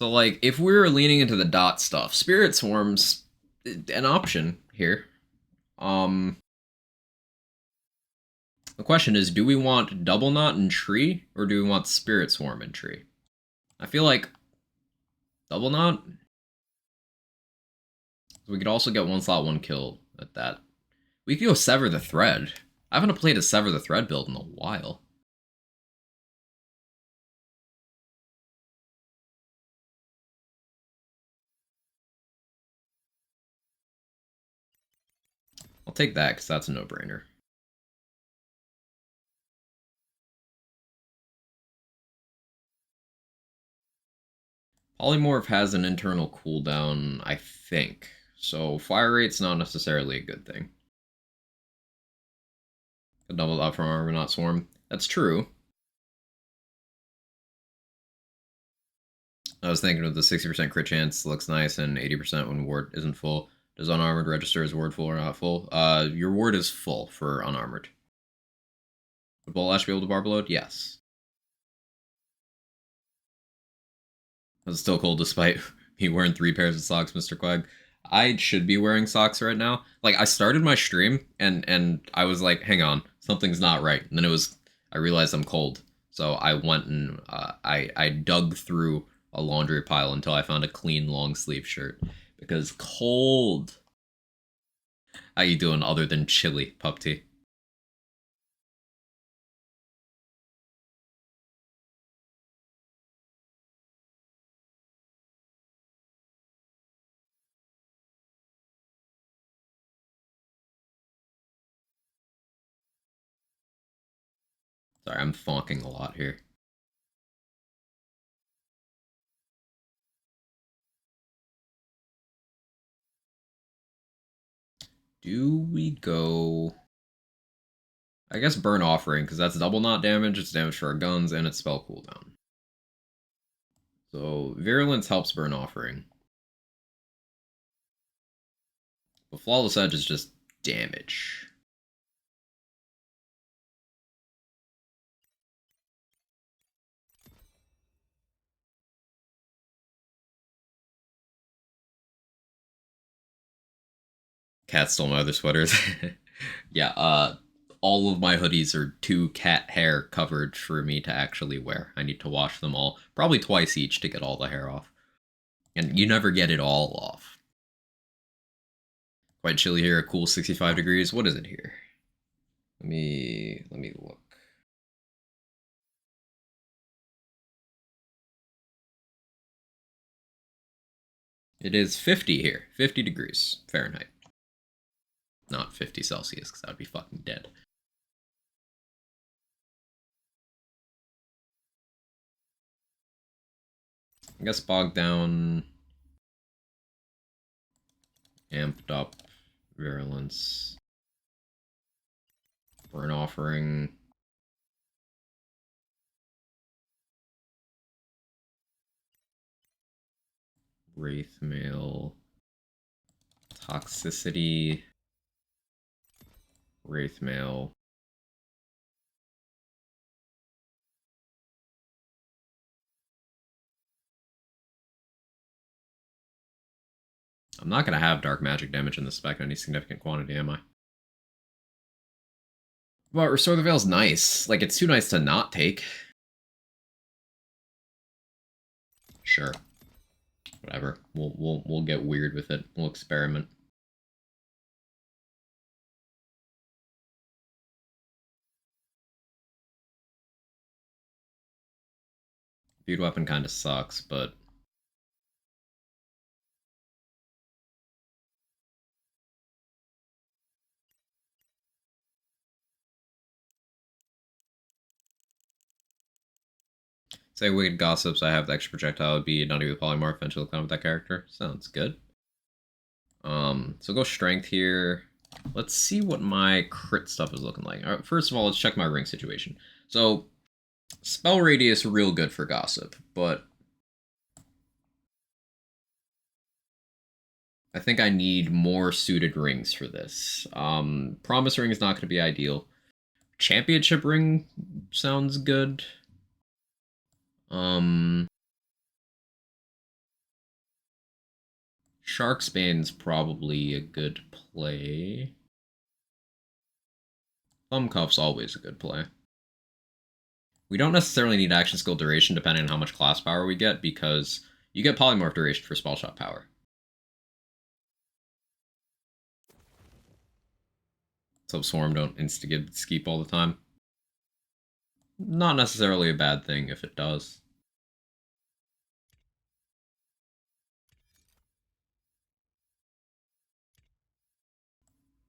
So, like, if we're leaning into the dot stuff, Spirit Swarm's an option here. The question is, do we want Double Knot and Tree, or do we want Spirit Swarm and Tree? I feel like Double Knot. We could also get 1 slot 1 kill at that. We could go Sever the Thread. I haven't played a Sever the Thread build in a while. I'll take that because that's a no-brainer. Polymorph has an internal cooldown, I think. So fire rate's not necessarily a good thing. A double up from armor, not swarm. That's true. I was thinking of the 60% crit chance looks nice and 80% when ward isn't full. Does unarmored register as ward full or not full? Your ward is full for unarmored. Would Bolt Ash be able to bar load? Yes. It's still cold despite me wearing 3 pairs of socks, Mr. Quag. I should be wearing socks right now. Like, I started my stream and I was like, hang on, something's not right. And then I realized I'm cold. So I went and I dug through a laundry pile until I found a clean long sleeve shirt. Because cold. How you doing other than chilly, pup tea? Sorry, I'm fonking a lot here. Do we go... I guess Burn Offering, because that's double knot damage, it's damage for our guns, and it's spell cooldown. So, Virulence helps Burn Offering. But Flawless Edge is just damage. Cat stole my other sweaters. Yeah, all of my hoodies are 2 cat hair covered for me to actually wear. I need to wash them all, probably twice each to get all the hair off. And you never get it all off. Quite chilly here, a cool 65 degrees. What is it here? Let me look. It is 50 here, 50 degrees Fahrenheit. Not 50 Celsius, because that would be fucking dead. I guess bogged down, amped up, virulence, burn offering. Wraith mail, toxicity, wraith mail. I'm not going to have dark magic damage in the spec in any significant quantity, am I? But Restore the Veil's nice. Like, it's too nice to not take. Sure. Whatever. We'll get weird with it. We'll experiment. Feud weapon kind of sucks, but say Wicked Gossips, I have the extra projectile, would be not even polymorph, eventually come with that character. Sounds good. So go strength here. Let's see what my crit stuff is looking like. First of all, let's check my ring situation. So, spell radius real good for Gossip, but I think I need more suited rings for this. Promise ring is not going to be ideal. Championship ring sounds good. Sharksbane's probably a good play. Thumbcuff's always a good play. We don't necessarily need action skill duration depending on how much class power we get, because you get polymorph duration for spell shot power. So Swarm don't insta-give Skeep all the time. Not necessarily a bad thing if it does.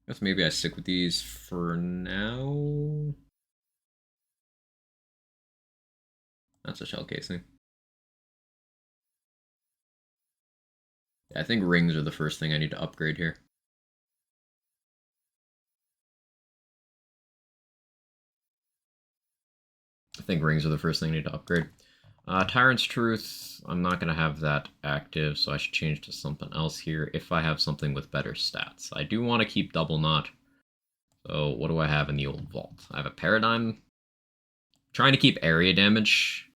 Guess maybe I stick with these for now. That's a shell casing. Yeah, I think rings are the first thing I need to upgrade here. I think rings are the first thing I need to upgrade. Tyrant's Truth, I'm not going to have that active, so I should change to something else here if I have something with better stats. I do want to keep Double Knot. So what do I have in the old vault? I have a Paradigm. Trying to keep area damage.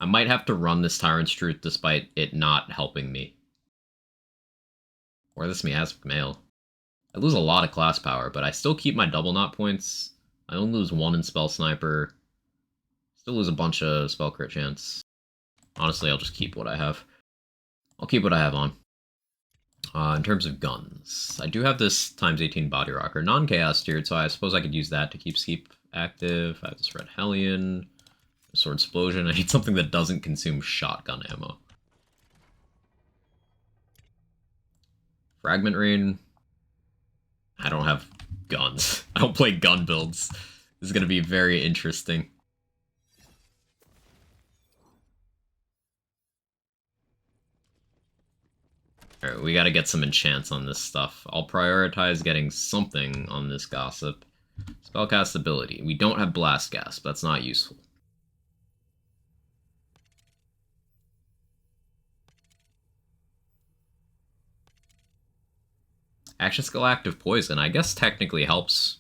I might have to run this Tyrant's Truth despite it not helping me. Or this miasmic mail. I lose a lot of class power, but I still keep my Double Knot points. I only lose 1 in Spell Sniper. Still lose a bunch of spell crit chance. Honestly, I'll just keep what I have. I'll keep what I have on. In terms of guns, I do have this ×18 body rocker, non-chaos tiered, so I suppose I could use that to keep Skeep active. I have this Red Hellion, Sword Explosion. I need something that doesn't consume shotgun ammo. Fragment Rain. I don't have guns. I don't play gun builds. This is going to be very interesting. Alright, we gotta get some enchants on this stuff. I'll prioritize getting something on this Gossip. Spellcast ability. We don't have Blast Gasp. That's not useful. Action skill active Poison, I guess technically helps.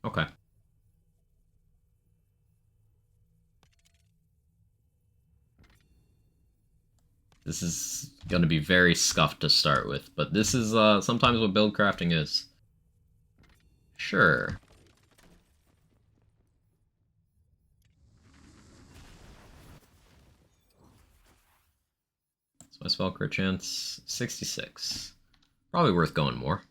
Okay. This is going to be very scuffed to start with, but this is sometimes what build crafting is. Sure. So my spell crit chance, 66. Probably worth going more.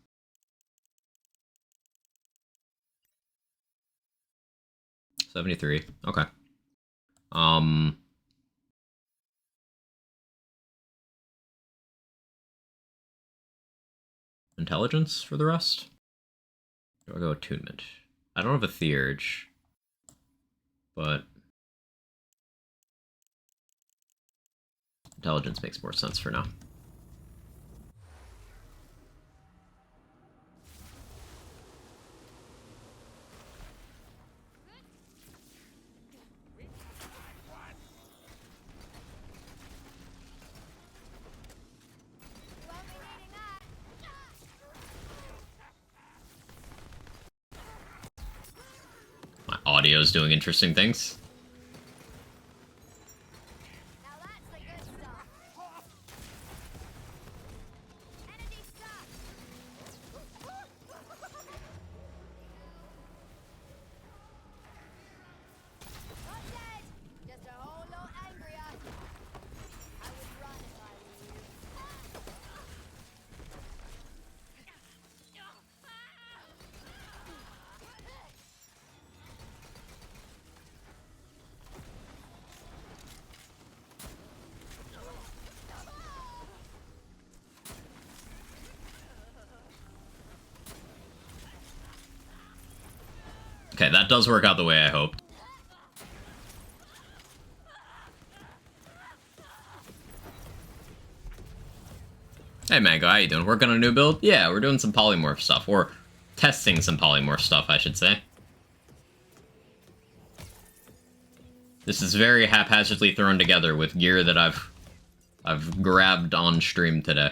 $73. Okay. Intelligence for the rest? Or do I go attunement? I don't have a Theurge, but intelligence makes more sense for now. My audio's doing interesting things. Now that's the good stuff. Enemy stuff. Not dead. Just a whole lot angrier. I would run if I were you. Okay, that does work out the way I hoped. Hey Mango, how you doing? Working on a new build? Yeah, we're doing some polymorph stuff. Or testing some polymorph stuff, I should say. This is very haphazardly thrown together with gear that I've grabbed on stream today.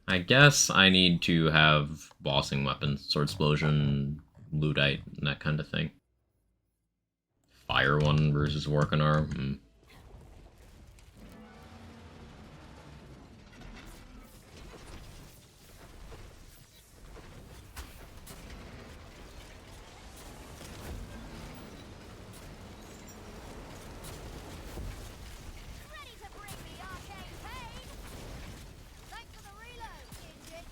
I guess I need to have bossing weapons, sword explosion, ludite, and that kind of thing. Fire one versus Warkanar. Ready to bring the arcane pain? Thanks for the reload, Gingit.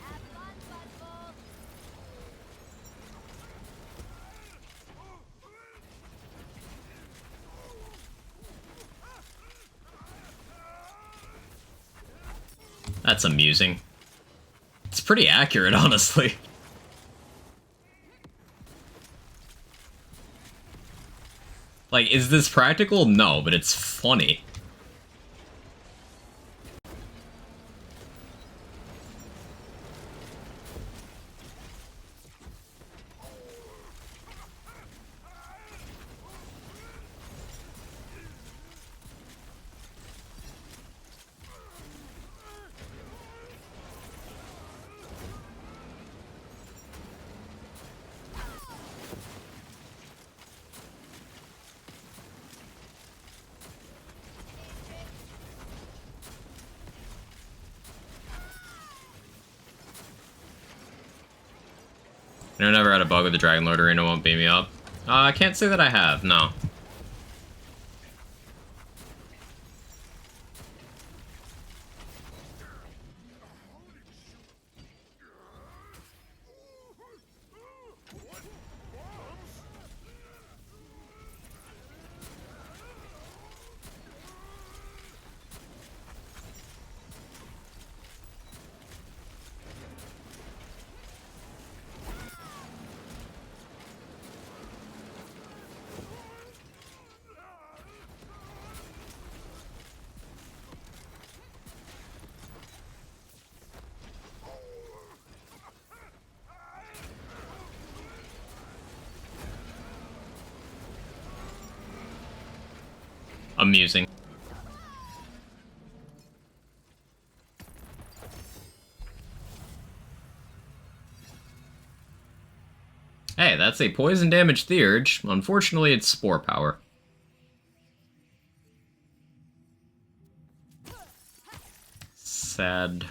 Have fun, Fuzzball. That's amusing. It's pretty accurate, honestly. Like, is this practical? No, but it's funny. I never had a bug with the Dragon Lord Arena, won't beat me up. I can't say that I have, no. Amusing. Hey, that's a poison damage Theurge. Unfortunately, it's spore power. Sad.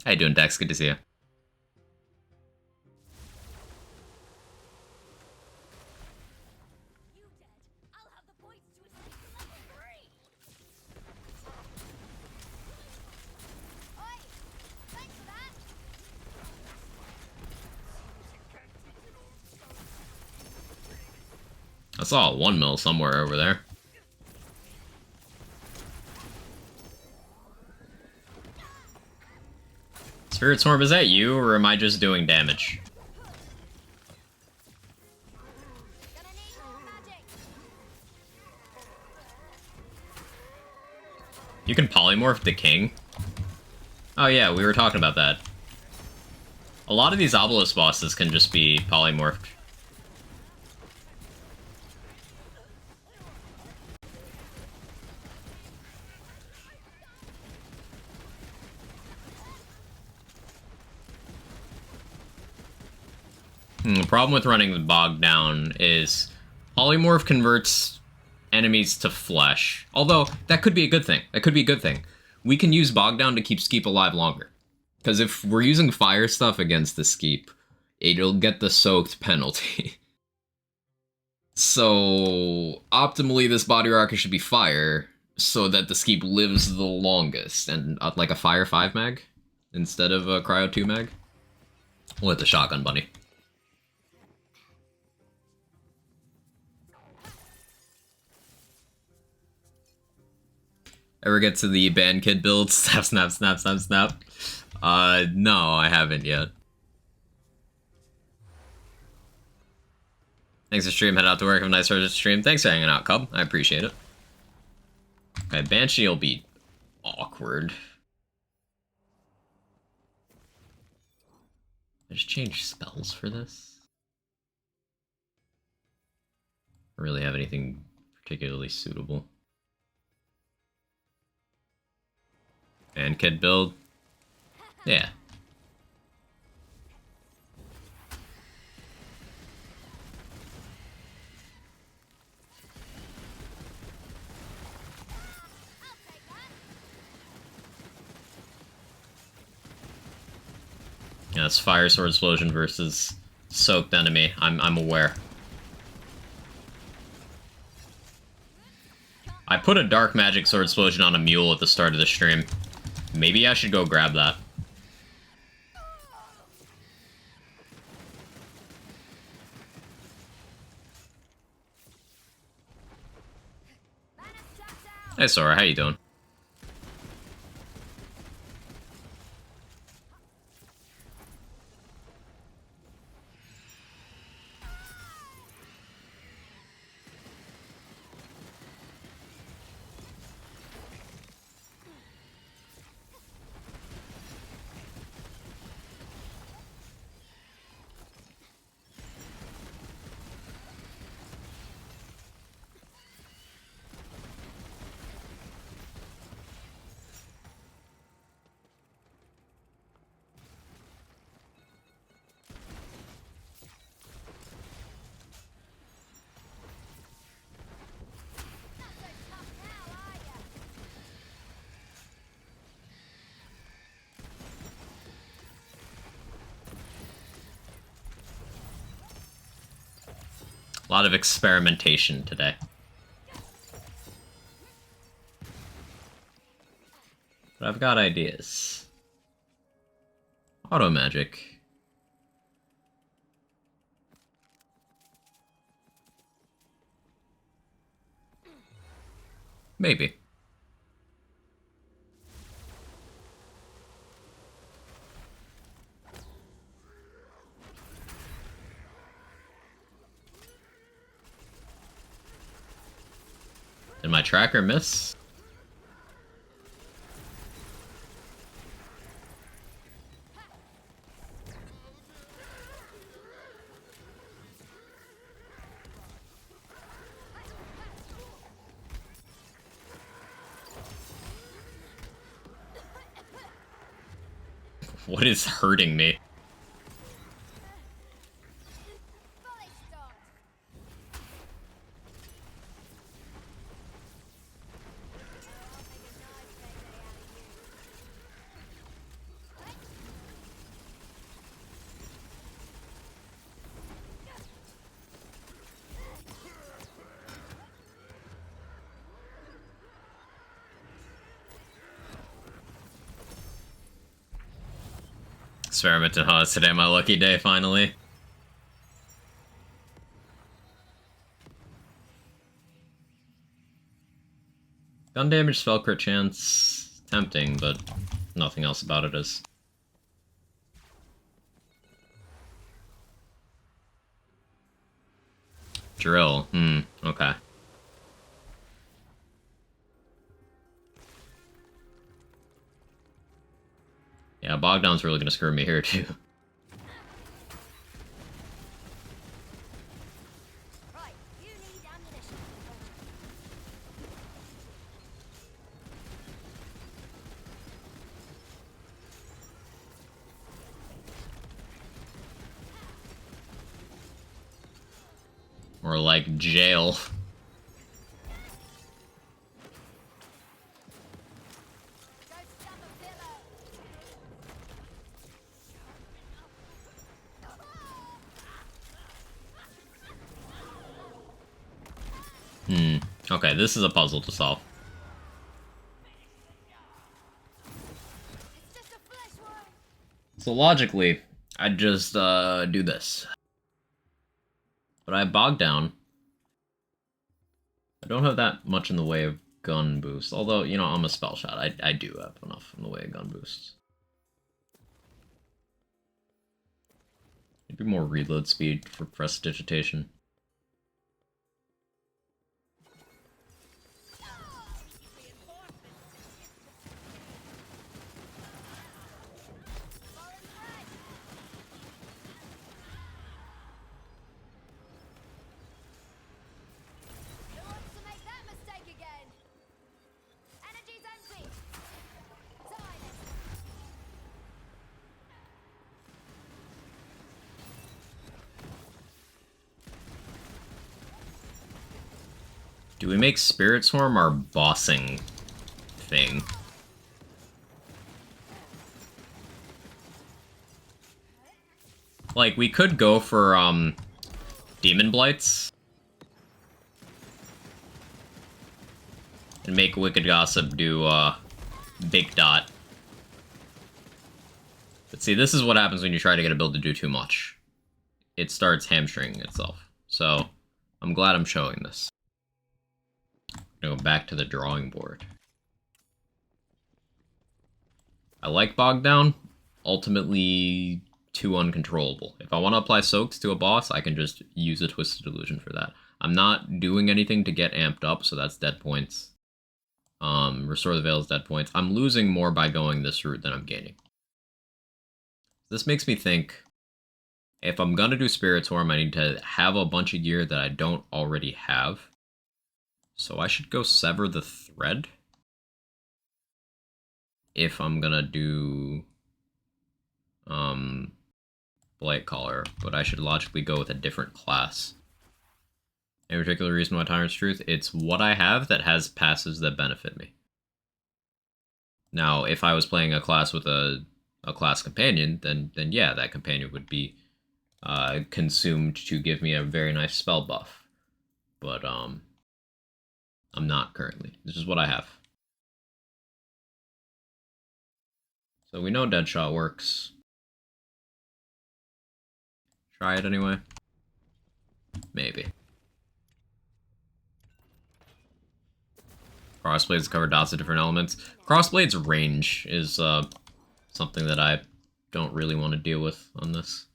How you doing, Dex? Good to see you. You dead? I'll have the points to escape to level 3. Oi! Thanks for that. I saw a 1 mil somewhere over there. Spirit Swarm, is that you, or am I just doing damage? Gonna need more magic. You can polymorph the king? Oh yeah, we were talking about that. A lot of these Obelisk bosses can just be polymorphed. The problem with running the bog down is polymorph converts enemies to flesh. Although, that could be a good thing. That could be a good thing. We can use bog down to keep Skeep alive longer. Because if we're using fire stuff against the Skeep, it'll get the soaked penalty. So, optimally, this body rocket should be fire, so that the Skeep lives the longest. And like a fire 5 mag, instead of a cryo 2 mag. We'll hit the shotgun bunny. Ever get to the band kid build? Snap, snap, snap, snap, snap. No, I haven't yet. Thanks for stream. Head out to work. Have a nice rest of the stream. Thanks for hanging out, Cub. I appreciate it. Okay, Banshee will be awkward. I just change spells for this? I don't really have anything particularly suitable. And kid build? Yeah. I'll take that. Yeah, it's Fire Sword Explosion versus Soaked Enemy. I'm aware. I put a Dark Magic Sword Explosion on a mule at the start of the stream. Maybe I should go grab that. Mana trapped out. Hey Sora, how you doing? Not so tough now, are ya? A lot of experimentation today. But I've got ideas. Auto magic. Maybe. Did my tracker miss? What is hurting me? Volley start. I'll make a nice payday out of you. Experimenting hard today, my lucky day, finally. Gun damage, spell crit chance, tempting, but nothing else about it is. Drill, okay. Yeah, Bogdown's really gonna screw me here, too. Right, you need ammunition. Or like jail. Go stab a pillow. Okay, this is a puzzle to solve. It's just a flesh wound. So logically, I'd just do this. But I have Bogdown. I don't have that much in the way of gun boost. Although, you know, I'm a spell shot. I do have enough in the way of gun boosts. Maybe more reload speed for prestidigitation. Do we make Spirit Swarm our bossing thing? Like, we could go for, Demon Blights. And make Wicked Gossip do, Big Dot. But see, this is what happens when you try to get a build to do too much. It starts hamstringing itself. So, I'm glad I'm showing this. I'm gonna go back to the drawing board. I like Bogged Down. Ultimately, too uncontrollable. If I want to apply Soaks to a boss, I can just use a Twisted Illusion for that. I'm not doing anything to get amped up, so that's dead points. Restore the Veil's dead points. I'm losing more by going this route than I'm gaining. This makes me think, if I'm gonna do Spirit Swarm, I need to have a bunch of gear that I don't already have. So I should go Sever the Thread. If I'm gonna do Blight Collar, but I should logically go with a different class. Any particular reason why Tyrant's Truth? It's what I have that has passes that benefit me. Now, if I was playing a class with a class companion, then yeah, that companion would be consumed to give me a very nice spell buff. But I'm not currently. This is what I have. So we know Deadshot works. Try it anyway. Maybe. Crossblades cover dots of different elements. Crossblades range is something that I don't really want to deal with on this.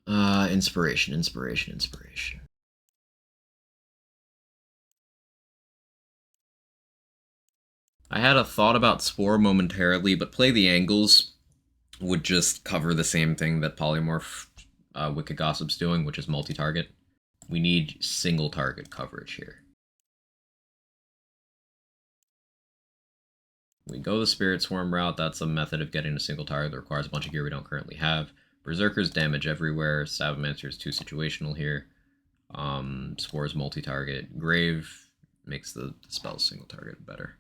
Inspiration. I had a thought about Spore momentarily, but Play the Angles would just cover the same thing that Polymorph Wicked Gossip's doing, which is multi-target. We need single target coverage here. We go the Spirit Swarm route. That's a method of getting a single target that requires a bunch of gear we don't currently have. Berserker's damage everywhere. Sabomancer is too situational here. Spore's multi-target. Grave makes the spell single target better.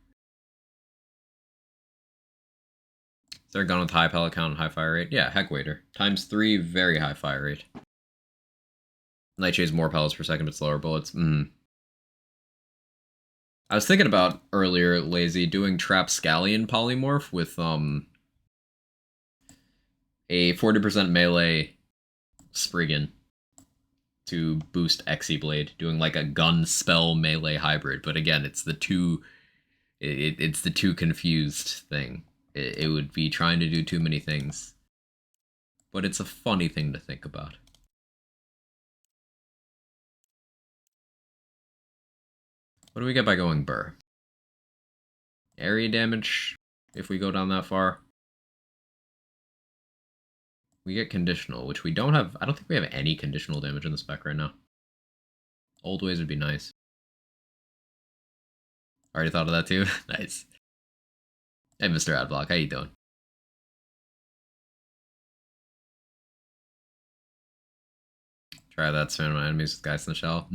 Is there a gun with high pellet count and high fire rate? Yeah, Heckwaiter. ×3, very high fire rate. Nightshade's more pellets per second but slower bullets. I was thinking about earlier, Lazy, doing Trapscallion Polymorph with a 40% melee Spriggan to boost Exy Blade, doing like a gun spell melee hybrid. But again, it's the too confused thing. It would be trying to do too many things. But it's a funny thing to think about. What do we get by going Burr? Area damage, if we go down that far. We get conditional, which we don't have. I don't think we have any conditional damage in the spec right now. Old ways would be nice. Already thought of that too? Nice. Hey, Mr. Adblock, how you doing? Try that, spam my enemies with Geist in the Shell.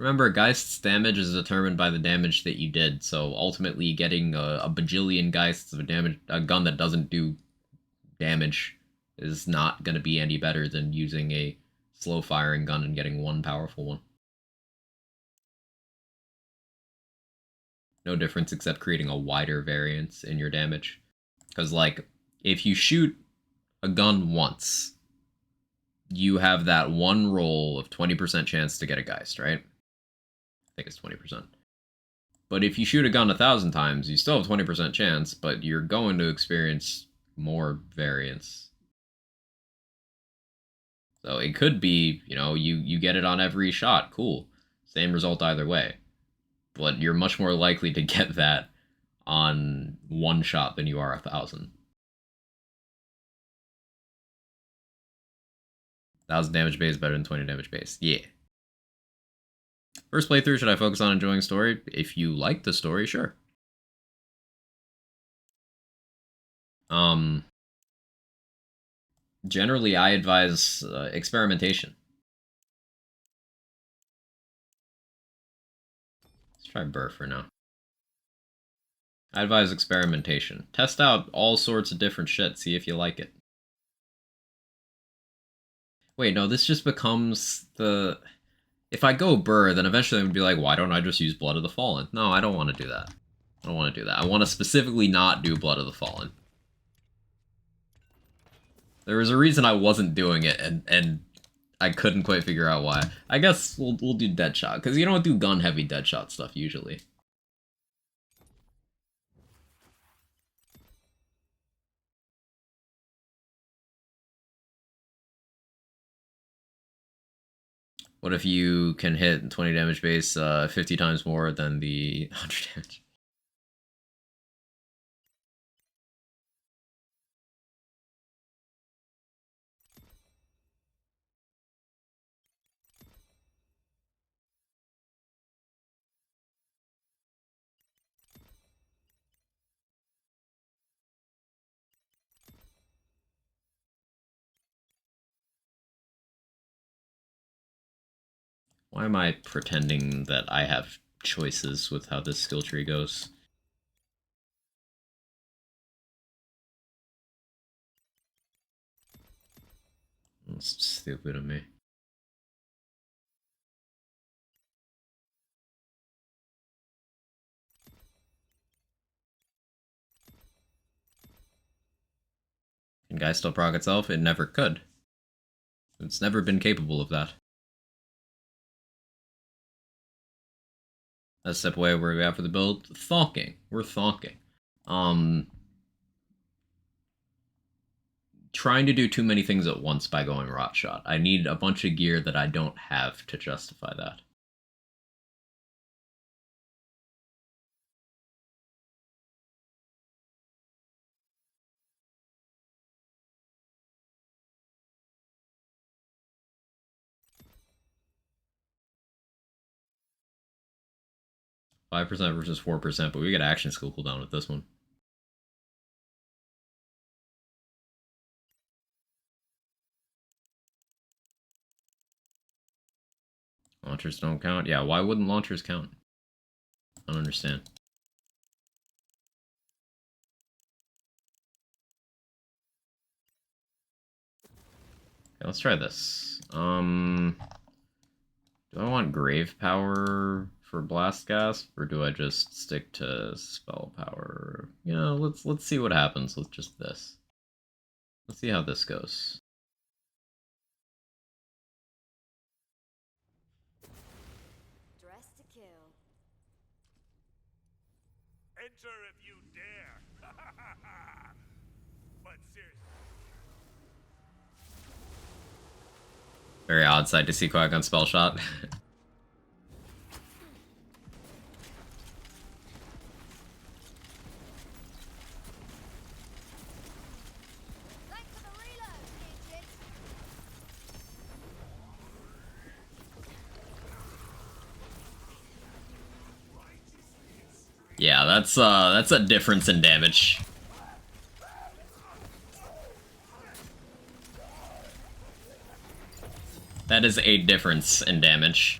Remember, Geist's damage is determined by the damage that you did, so ultimately getting a bajillion Geists of a gun that doesn't do damage is not going to be any better than using a slow-firing gun and getting one powerful one. No difference except creating a wider variance in your damage. Because, like, if you shoot a gun once, you have that one roll of 20% chance to get a Geist, right? I think it's 20%. But if you shoot a gun 1,000 times, you still have 20% chance, but you're going to experience more variance. So it could be, you know, you get it on every shot, cool. Same result either way. But you're much more likely to get that on one shot than you are 1,000. 1,000 damage base better than 20 damage base. Yeah. First playthrough, should I focus on enjoying story? If you like the story, sure. Generally, I advise experimentation. Let's try Burr for now. I advise experimentation. Test out all sorts of different shit, see if you like it. Wait, no, this just becomes the... If I go Burr, then eventually I'm going to be like, why don't I just use Blood of the Fallen? No, I don't want to do that. I don't want to do that. I want to specifically not do Blood of the Fallen. There was a reason I wasn't doing it, and I couldn't quite figure out why. I guess we'll do Deadshot, because you don't do gun-heavy Deadshot stuff, usually. What if you can hit 20 damage base 50 times more than the 100 damage? Why am I pretending that I have choices with how this skill tree goes? That's stupid of me. Can Guy still proc itself? It never could. It's never been capable of that. Let's step away where we at for the build. Thonking. We're thonking. Trying to do too many things at once by going Rot Shot. I need a bunch of gear that I don't have to justify that. $5% versus 4%, but we get action skill cooldown with this one. Launchers don't count? Yeah, why wouldn't launchers count? I don't understand. Okay, let's try this. Do I want Grave Power for Blast Gasp, or do I just stick to Spell Power? You know, let's see what happens with just this. Let's see how this goes. Dress to kill. Enter if you dare. But seriously. Very odd sight to see Qui-Gon Spell Shot. Thanks for the reload, bitches. Yeah, that's a difference in damage. That is a difference in damage.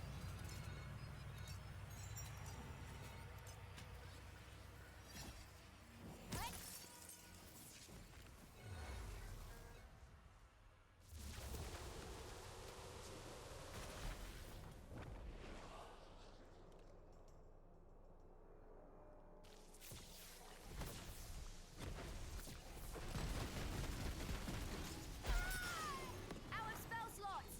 Our spell slots.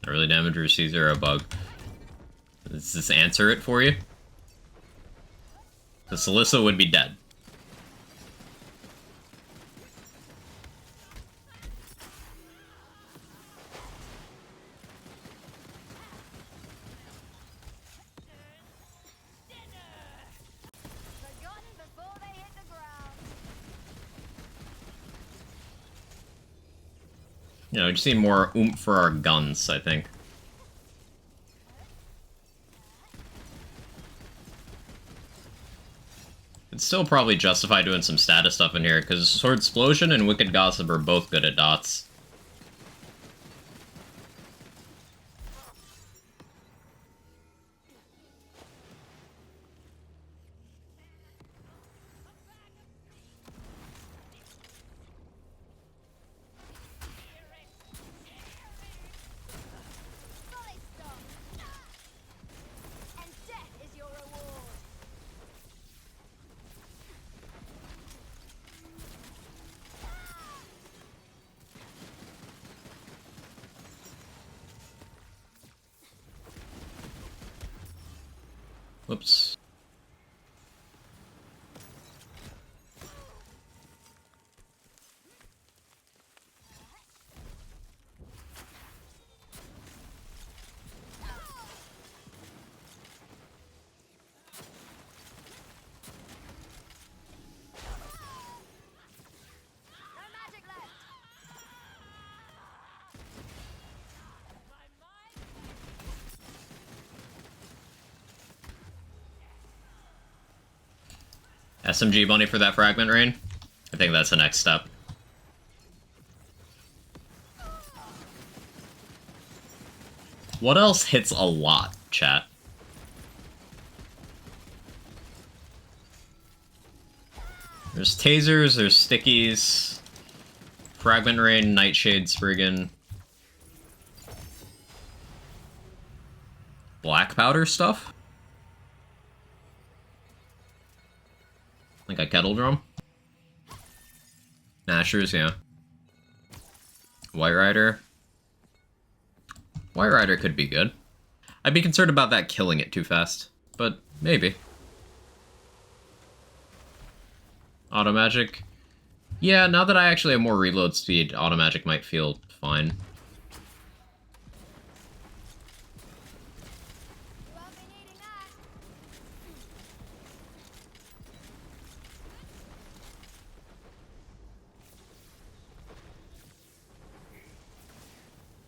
Early damage or C0 bug. Does this answer it for you? The Celissa would be dead. Forgotten before they hit the ground. You know, just need more oomph for our guns, I think. It's still probably justified doing some status stuff in here, because Sword Explosion and Wicked Gossip are both good at dots. Solid stop. And death is your reward. Whoops. No magic left. SMG bunny for that fragment rain? I think that's the next step. What else hits a lot, chat? There's tasers, there's stickies, fragment rain, nightshade spriggan, black powder stuff? Like a kettle drum? Nashers, yeah. White Rider. White Rider could be good. I'd be concerned about that killing it too fast, but maybe. Auto magic. Yeah, now that I actually have more reload speed, auto magic might feel fine. You won't be needing that.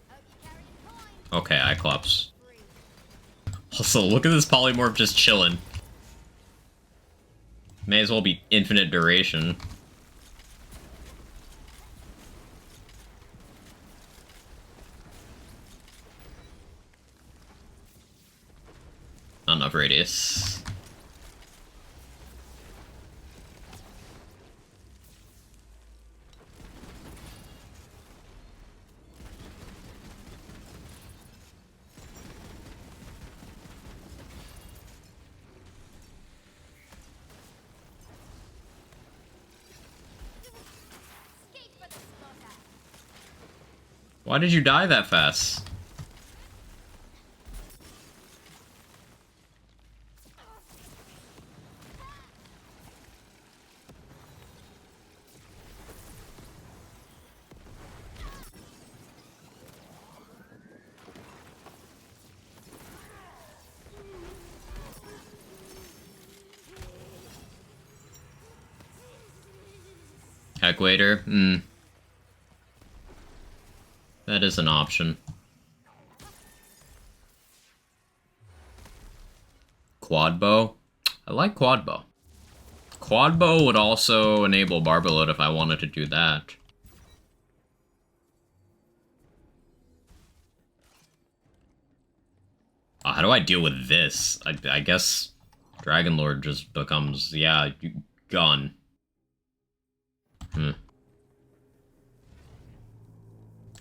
Hope you're carrying coins. Okay, Cyclops. Free. Also, look at this polymorph just chilling. May as well be infinite duration. Not enough radius. Skate for the spotter. Why did you die that fast? Heck waiter? That is an option. Quad bow? I like quad bow. Quad bow would also enable Barbalot if I wanted to do that. How do I deal with this? I guess Dragon Lord just becomes, yeah, gun.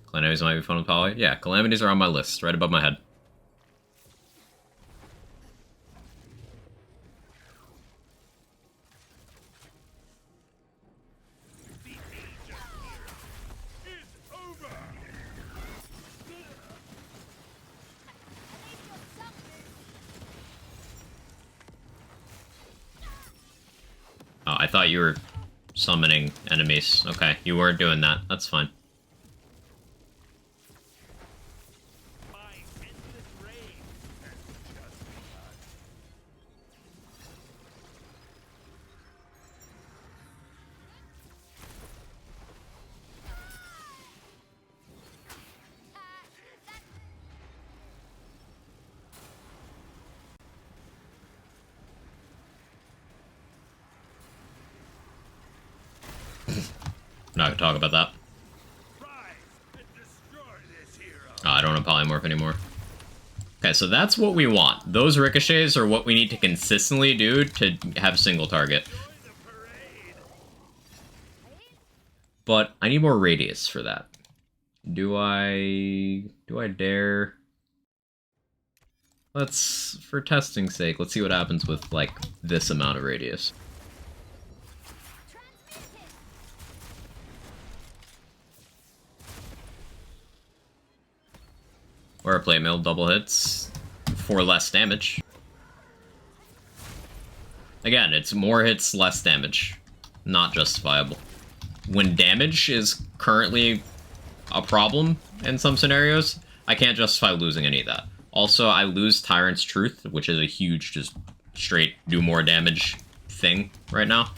Calamities might be fun with Poly. Yeah, Calamities are on my list, right above my head. The age of fear is over. At least you're something. Oh, I thought you were summoning enemies. Okay, you weren't doing that. That's fine. My endless reign has just begun. not gonna talk about that. Rise and destroy this hero. I don't have polymorph anymore. Okay, so that's what we want. Those ricochets are what we need to consistently do to have single target. Join the parade. But I need more radius for that. Do I dare? Let's, for testing's sake, let's see what happens with, like, this amount of radius. Or a plate mill double hits for less damage. Again, it's more hits, less damage. Not justifiable. When damage is currently a problem in some scenarios, I can't justify losing any of that. Also, I lose Tyrant's Truth, which is a huge, just straight do more damage thing right now.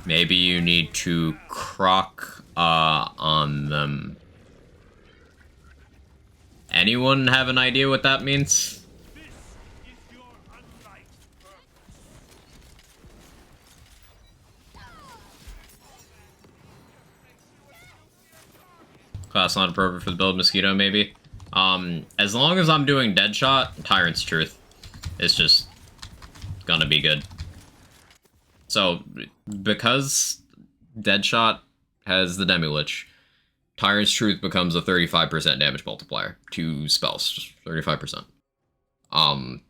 Maybe you need to croc on them. Anyone have an idea what that means? This is your unlight purpose. Class not appropriate for the build, Mosquito, maybe? As long as I'm doing Deadshot, Tyrant's Truth is just gonna be good. So, because Deadshot has the Demi-Lich, Tyrant's Truth becomes a 35% damage multiplier to spells, just 35%. On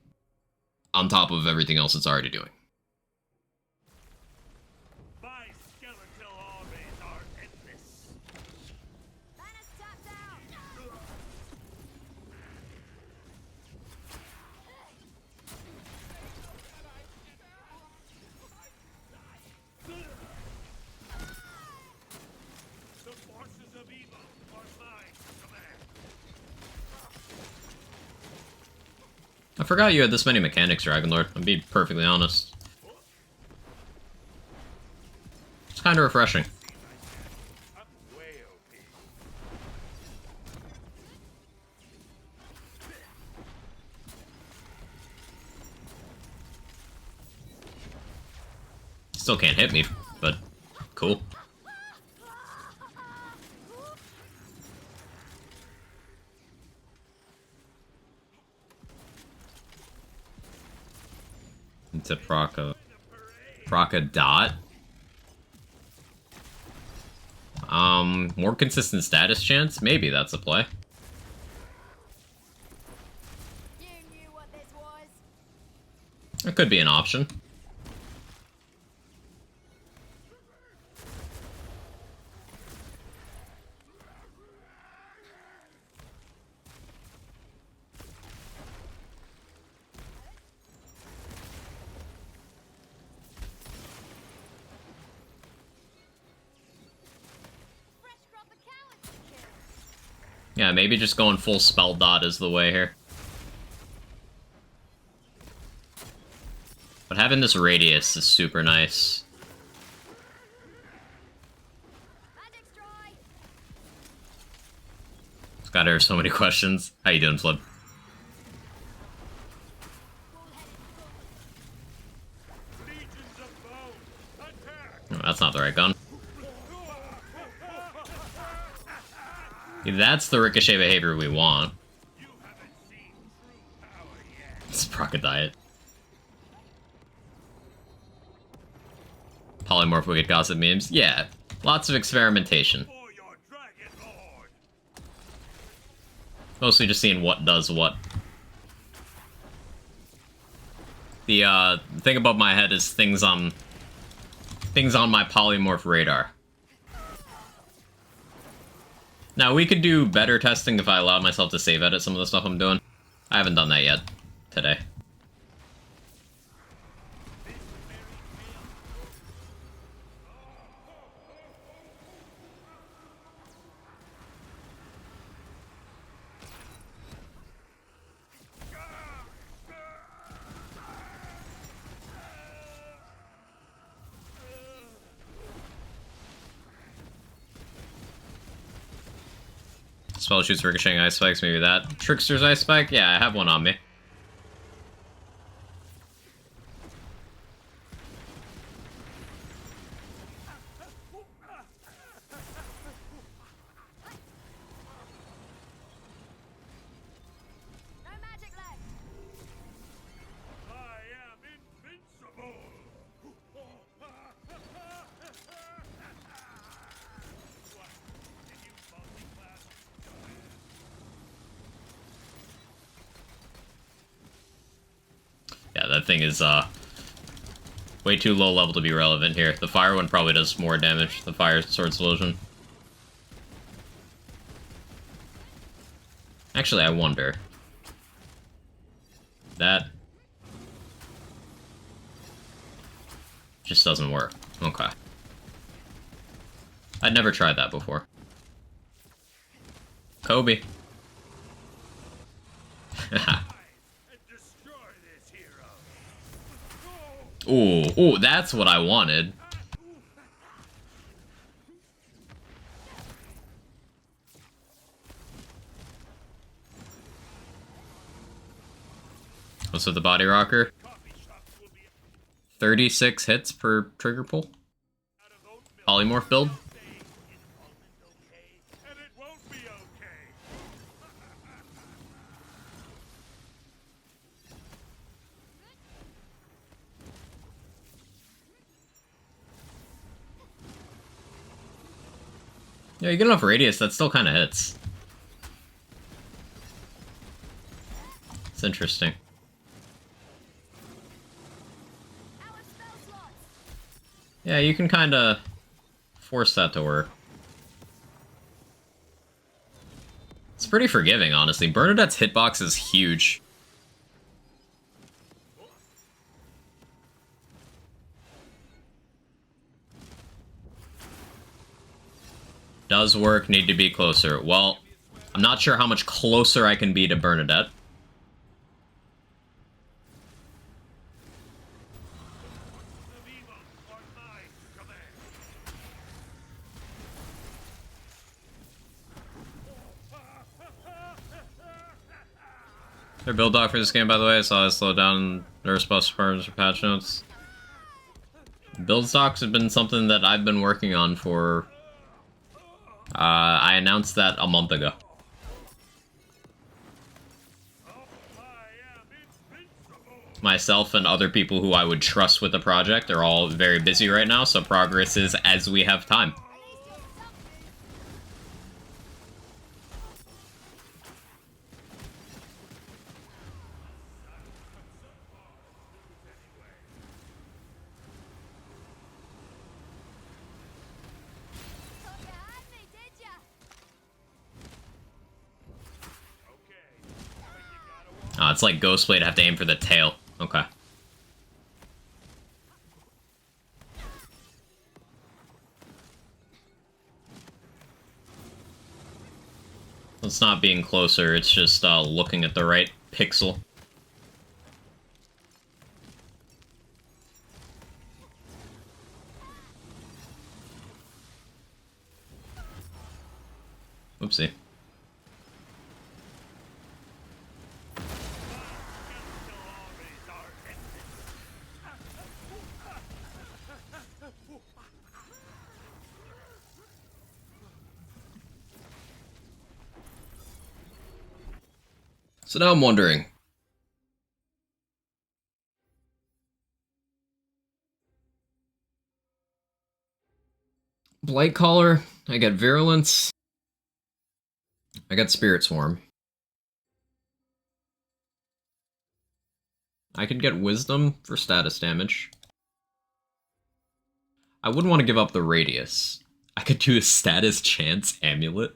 top of everything else it's already doing. My skeletal armies are endless. Banner's tapped out. The forces of evil are mine to command. I forgot you had this many mechanics, Dragonlord. I'll be perfectly honest. It's kind of refreshing. I'm way OP. Still can't hit me, but cool. Into proc a dot. More consistent status chance? Maybe that's a play. You knew what this was. It could be an option. Fresh crop of cowards to kill. Yeah, maybe just going full spell dot is the way here. But having this radius is super nice. Magic's dry. Scott, there are so many questions. How you doing, Flip? Legions of bone. Attack. Oh, that's not the right gun. That's the ricochet behavior we want. You haven't seen true power yet. It's proc a diet. Polymorph wicked gossip memes. Yeah, lots of experimentation. For your dragon lord. Mostly just seeing what does what. The thing above my head is things on my polymorph radar. Now, we could do better testing if I allowed myself to save edit some of the stuff I'm doing. I haven't done that yet today. Spell shoots ricocheting ice spikes, maybe that. Trickster's ice spike? Yeah, I have one on me. No magic left. I am invincible. What? Did you multi-class? Yeah, that thing is, way too low level to be relevant here. The fire one probably does more damage, the fire sword explosion. Actually, I wonder. That just doesn't work. Okay. I'd never tried that before. Kobe. And destroy this hero. Ooh, that's what I wanted. What's with the body rocker? Coffee shops will be 36 hits per trigger pull. out of oat milk. Polymorph build. Say, is almond okay? And it won't be okay. Yeah, you get enough radius, that still kind of hits. It's interesting. Out of spell slots. Yeah, you can kind of force that to work. It's pretty forgiving, honestly. Bernadette's hitbox is huge. Does work, need to be closer. Well, I'm not sure how much closer I can be to Bernadette. Of evil on my command. Their build doc for this game, by the way, I saw it slow down their response for patch notes. Build stocks have been something that I've been working on for... I announced that a month ago. I am invincible. Myself and other people who I would trust with the project are all very busy right now, so progress is as we have time. At least you're something. Thought you had me, did ya? Okay. But you gotta walk. It's like Ghostblade, I have to aim for the tail. Okay. It's not being closer, it's just looking at the right pixel. Oopsie. So now I'm wondering. Blight Caller, I get Virulence. I got Spirit Swarm. I could get Wisdom for status damage. I wouldn't want to give up the Radius. I could do a status chance amulet.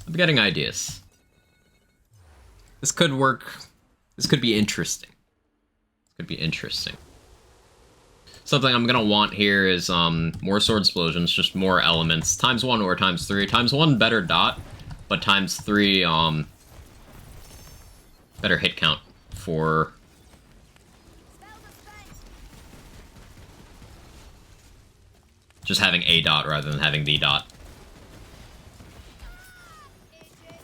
I'm getting ideas. This could work. This could be interesting. Could be interesting. Something I'm gonna want here is more sword explosions, just more elements. ×1 or ×3. ×1 better dot, but ×3 better hit count for Spells are spent. just having a dot rather than having the dot. Idiot.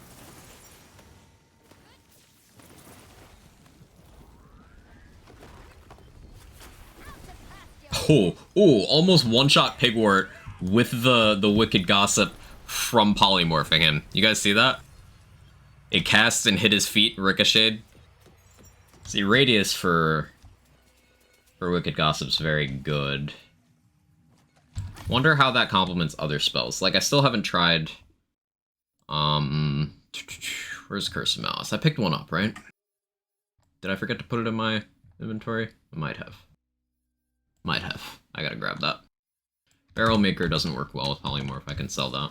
Out to pasture. Almost one-shot Pigwort with the Wicked Gossip from polymorphing him. You guys see that? It cast and hit his feet, ricocheted. See, radius for Wicked Gossip's very good. Wonder how that complements other spells. Like, I still haven't tried... Where's Curse of Malice? I picked one up, right? Did I forget to put it in my inventory? I might have. Might have. I gotta grab that. Barrel Maker doesn't work well with Polymorph. I can sell that.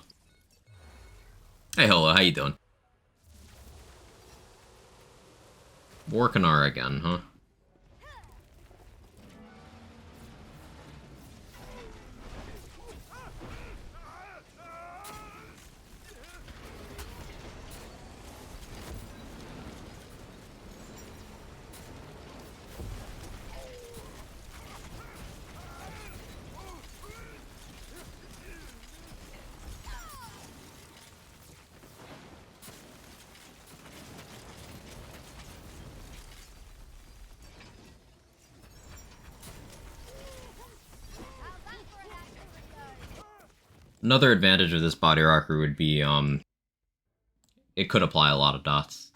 Hey, hello, how you doing? Warkanar again, huh? How's that for an action return? Another advantage of this body rocker would be, it could apply a lot of dots.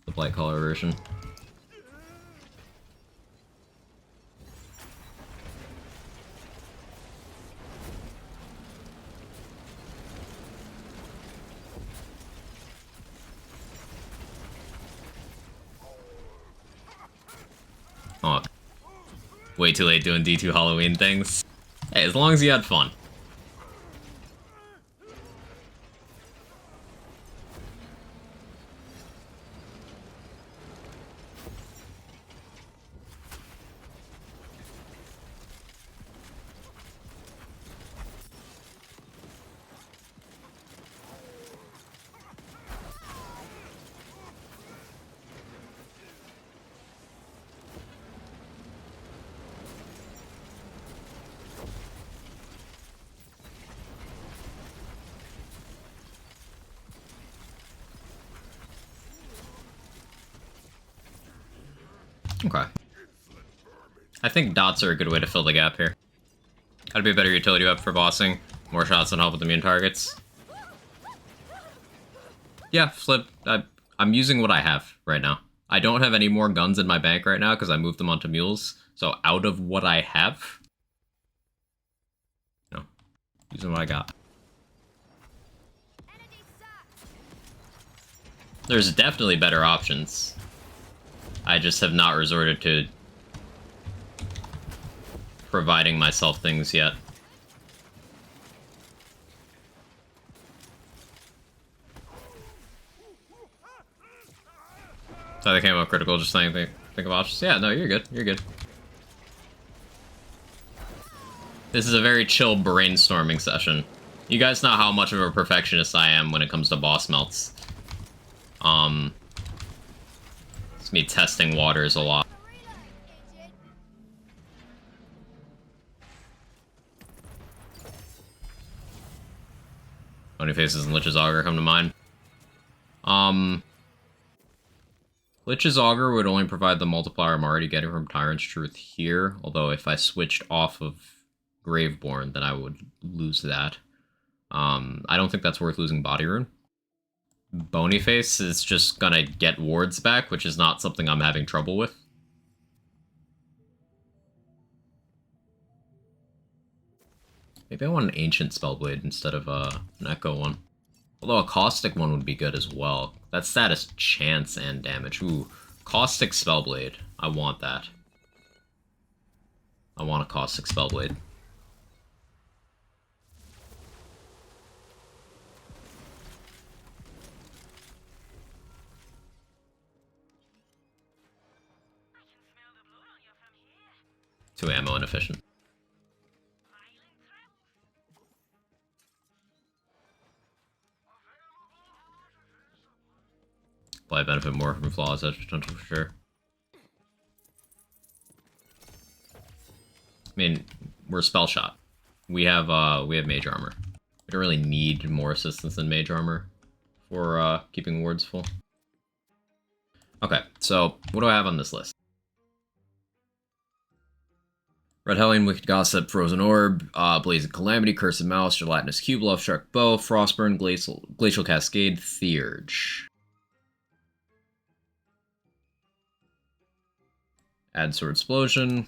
The Blight Color version. Oh, way too late doing D2 Halloween things. Hey, as long as you had fun. Okay. I think dots are a good way to fill the gap here. Gotta be a better utility up for bossing. More shots and help with immune targets. Yeah, flip. I'm using what I have right now. I don't have any more guns in my bank right now because I moved them onto mules. So out of what I have, you know, using what I got. Energy sapped. There's definitely better options. I just have not resorted to providing myself things yet. So they came up critical, just saying think of options. Yeah, no, you're good. You're good. This is a very chill brainstorming session. You guys know how much of a perfectionist I am when it comes to boss melts. It's me testing waters a lot. Reload, idiot. Funny Faces and Lich's Augur come to mind. Lich's Augur would only provide the multiplier I'm already getting from Tyrant's Truth here, although if I switched off of Graveborn, then I would lose that. I don't think that's worth losing Body Rune. Bonyface is just gonna get wards back, which is not something I'm having trouble with. Maybe I want an Ancient Spellblade instead of an Echo one. Although a Caustic one would be good as well. That's status chance and damage. Ooh, Caustic Spellblade. I want that. I want a Caustic Spellblade. Too ammo inefficient. Probably benefit more from Flawless Edge potential for sure. I mean, we're Spell Shot. We have Mage Armor. We don't really need more assistance than Mage Armor for keeping wards full. Okay, so what do I have on this list? Red Hellion, Wicked Gossip, Frozen Orb, Blazing Calamity, Cursed Mouse, Gelatinous Cube, Love Shark Bow, Frostburn, Glacial Cascade, Theurge. Add Sword Explosion.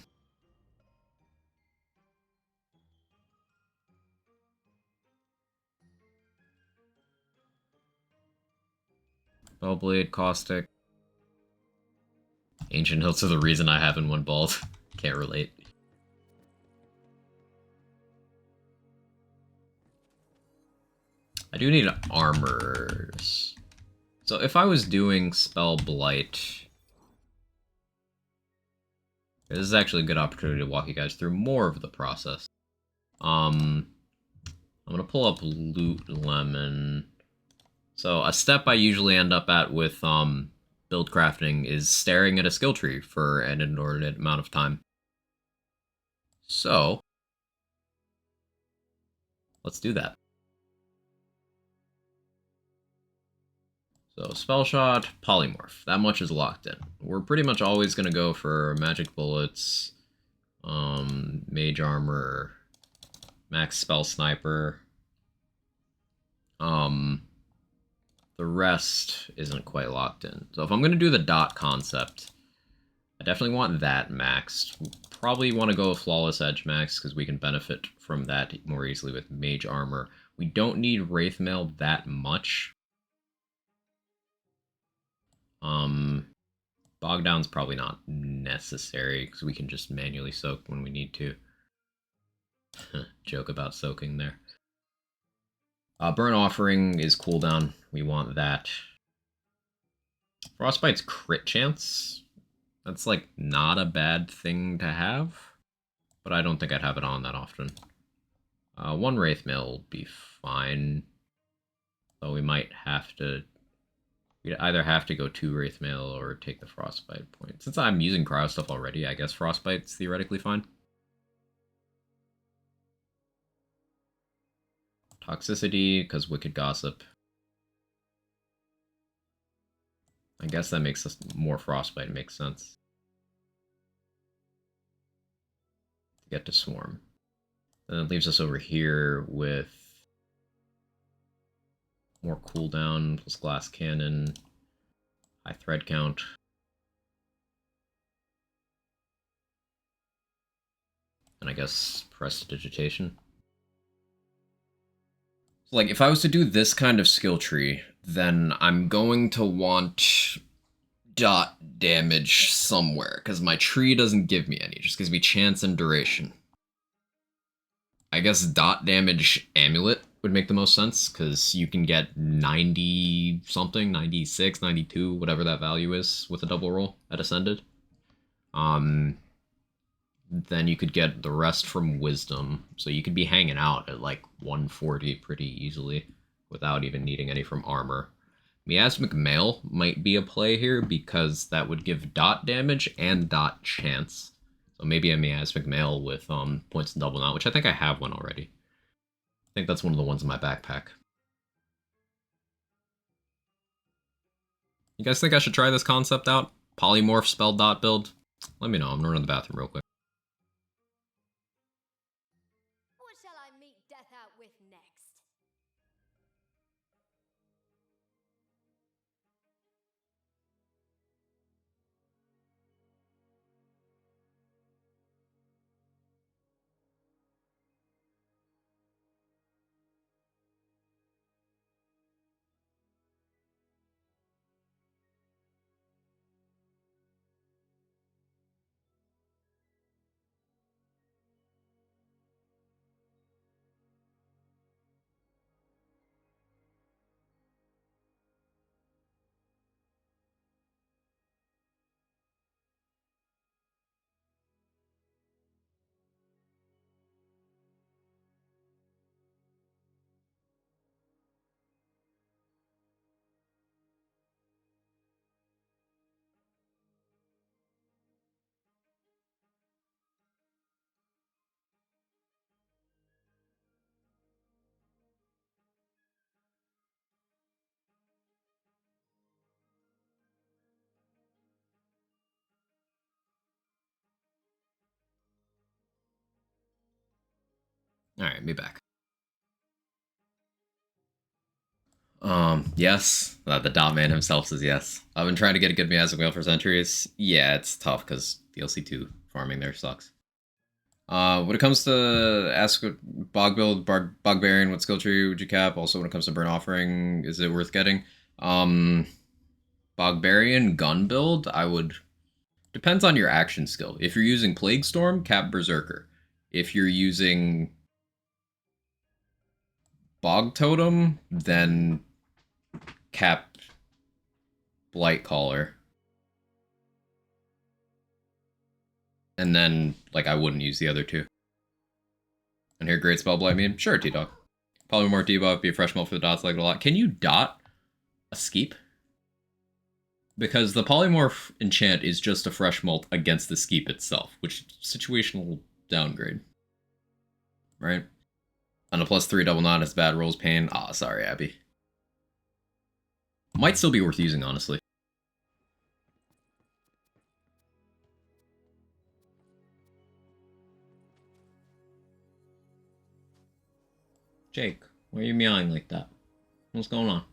Bellblade, Caustic. Ancient Hilts are the reason I haven't won balls. Can't relate. I do need armors. So if I was doing Spell Blight, this is actually a good opportunity to walk you guys through more of the process. I'm gonna pull up Loot Lemon. So a step I usually end up at with build crafting is staring at a skill tree for an inordinate amount of time. So let's do that. So Spell Shot, Polymorph. That much is locked in. We're pretty much always going to go for Magic Bullets, Mage Armor, Max Spell Sniper. The rest isn't quite locked in. So if I'm going to do the dot concept, I definitely want that maxed. Probably want to go with Flawless Edge max because we can benefit from that more easily with Mage Armor. We don't need Wraithmail that much. Bogdown's probably not necessary because we can just manually soak when we need to. Joke about soaking there. Burnt Offering is cooldown. We want that. Frostbite's crit chance. That's like not a bad thing to have, but I don't think I'd have it on that often. One Wraithmail will be fine, though we might have to. We'd either have to go 2 Wraithmail or take the Frostbite point. Since I'm using cryo stuff already, I guess Frostbite's theoretically fine. Toxicity, because Wicked Gossip. I guess that makes us more Frostbite, makes sense. To get to Swarm. Then it leaves us over here with more cooldown, plus Glass Cannon, high thread count. And I guess Prestidigitation. So like, if I was to do this kind of skill tree, then I'm going to want dot damage somewhere, because my tree doesn't give me any, it just gives me chance and duration. I guess dot damage amulet would make the most sense, because you can get 90 something, 96, 92, whatever that value is with a double roll at Ascended. Then you could get the rest from Wisdom, so you could be hanging out at like 140 pretty easily without even needing any from Armor. Miasmic Mail might be a play here because that would give dot damage and dot chance. So maybe a Miasmic Mail with points and double knot, which I think I have one already. I think that's one of the ones in my backpack. You guys think I should try this concept out? Polymorph spell dot build? Let me know, I'm gonna run to the bathroom real quick. What shall I meet death out with next? Alright, me back. Yes. The dot man himself says yes. I've been trying to get a good miasma whale for centuries. Yeah, it's tough because DLC2 farming there sucks. When it comes to ask bog build, Bogbarian, what skill tree would you cap? Also, when it comes to burn offering, is it worth getting? Bogbarian gun build, I would. Depends on your action skill. If you're using Plague Storm, cap Berserker. If you're using Bog Totem, then cap Blight Caller. And then, like, I wouldn't use the other two. And here, Great Spell Blight mean? Sure, T-Dog. Polymorph debuff, be a fresh melt for the dots, like it a lot. Can you dot a Skeep? Because the Polymorph enchant is just a fresh mult against the Skeep itself, which is situational downgrade. Right? On a +3 double knot is bad rolls pain. Ah, sorry, Abby. Might still be worth using, honestly. Jake, why are you meowing like that? What's going on?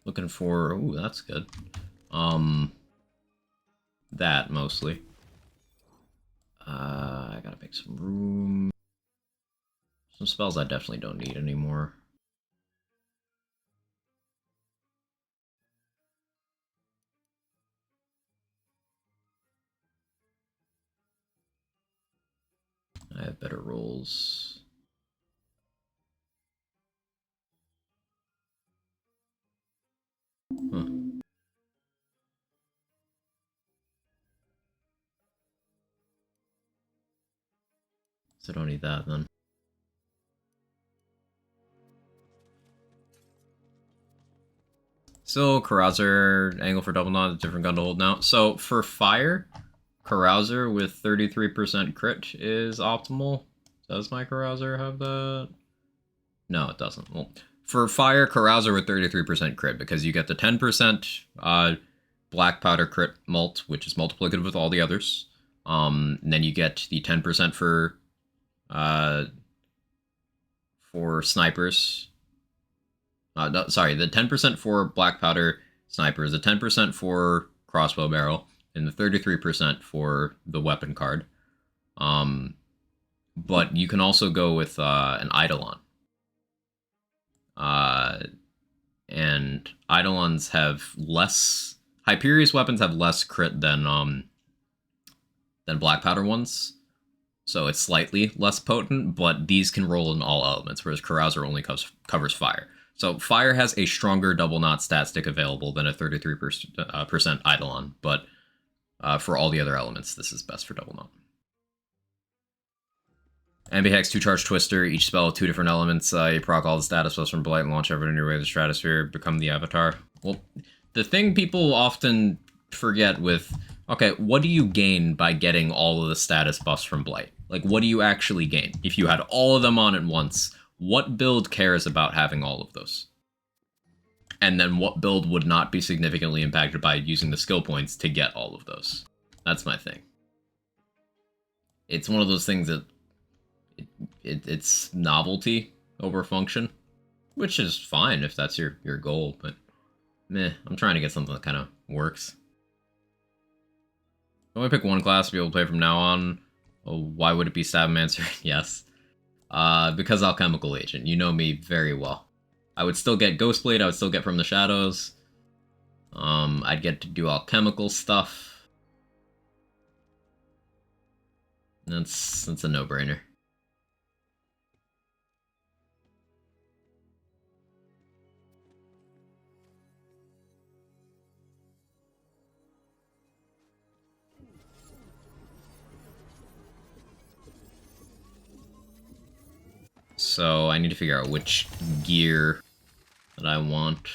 Looking for... Ooh, that's good. That, mostly. I gotta make some room. Some spells I definitely don't need anymore. I have better rolls. Huh. So I don't need that then. So Carouser, angle for double knot, different gun to hold now. So for fire, Carouser with 33% crit is optimal. Does my Carouser have that? No, it doesn't. Well, for fire, Carouser with 33% crit, because you get the 10% black powder crit mult, which is multiplicative with all the others. And then you get the 10% for snipers. No, sorry, the 10% for black powder snipers, the 10% for crossbow barrel, and the 33% for the weapon card. But you can also go with an Eidolon. And Eidolons have less... Hyperius weapons have less crit than black powder ones. So it's slightly less potent, but these can roll in all elements, whereas Carouser only covers fire. So fire has a stronger double knot stat stick available than a 33% Eidolon, but for all the other elements, this is best for double knot. Ambihex 2-charge Twister, each spell with 2 different elements. You proc all the status plus from Blight and launch everyone in your way to the stratosphere, become the avatar. Well, the thing people often forget with, okay, what do you gain by getting all of the status buffs from Blight? Like, what do you actually gain? If you had all of them on at once, what build cares about having all of those? And then what build would not be significantly impacted by using the skill points to get all of those? That's my thing. It's one of those things that it's novelty over function, which is fine if that's your goal, but meh, I'm trying to get something that kind of works. I only pick one class to be able to play from now on. Oh, why would it be Stabmancer? Yes. Because Alchemical Agent. You know me very well. I would still get Ghostblade, I would still get From the Shadows. I'd get to do alchemical stuff. That's a no-brainer. So I need to figure out which gear that I want.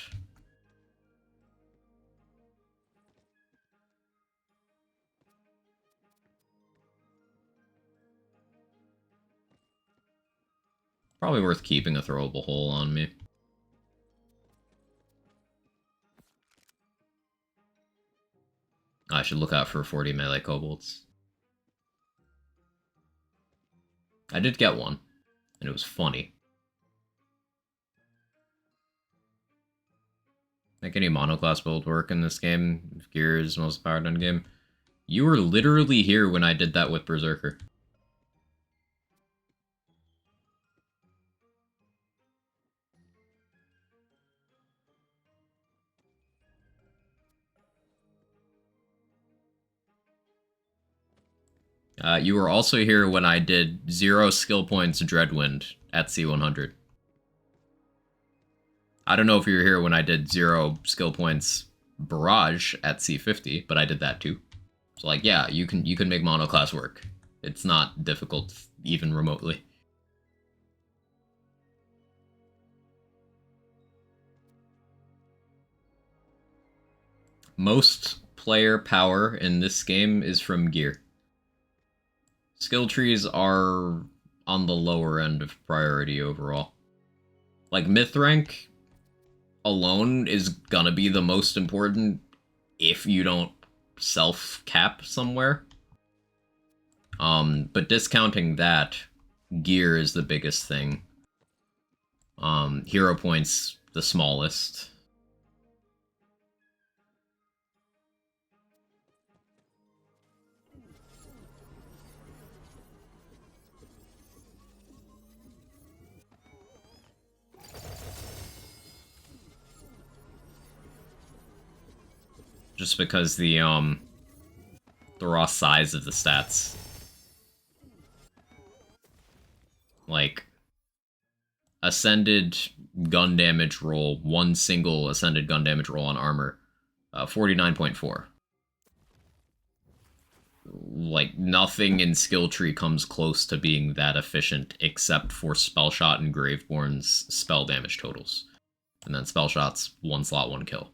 Probably worth keeping a throwable hole on me. I should look out for 40 melee kobolds. I did get one, and it was funny. Make any monoclass build work in this game? If gear is most powered on game. You were literally here when I did that with Berserker. You were also here when I did 0 skill points Dreadwind at C100. I don't know if you were here when I did 0 skill points Barrage at C50, but I did that too. So like, yeah, you can make monoclass work. It's not difficult, even remotely. Most player power in this game is from gear. Skill trees are on the lower end of priority overall. Like, myth rank alone is gonna be the most important if you don't self-cap somewhere. But discounting that, gear is the biggest thing. Hero points the smallest. Just because the raw size of the stats. Like, ascended gun damage roll, one single ascended gun damage roll on armor, 49.4. Like, nothing in skill tree comes close to being that efficient except for Spellshot and Graveborn's spell damage totals. And then Spellshot's 1 slot, 1 kill.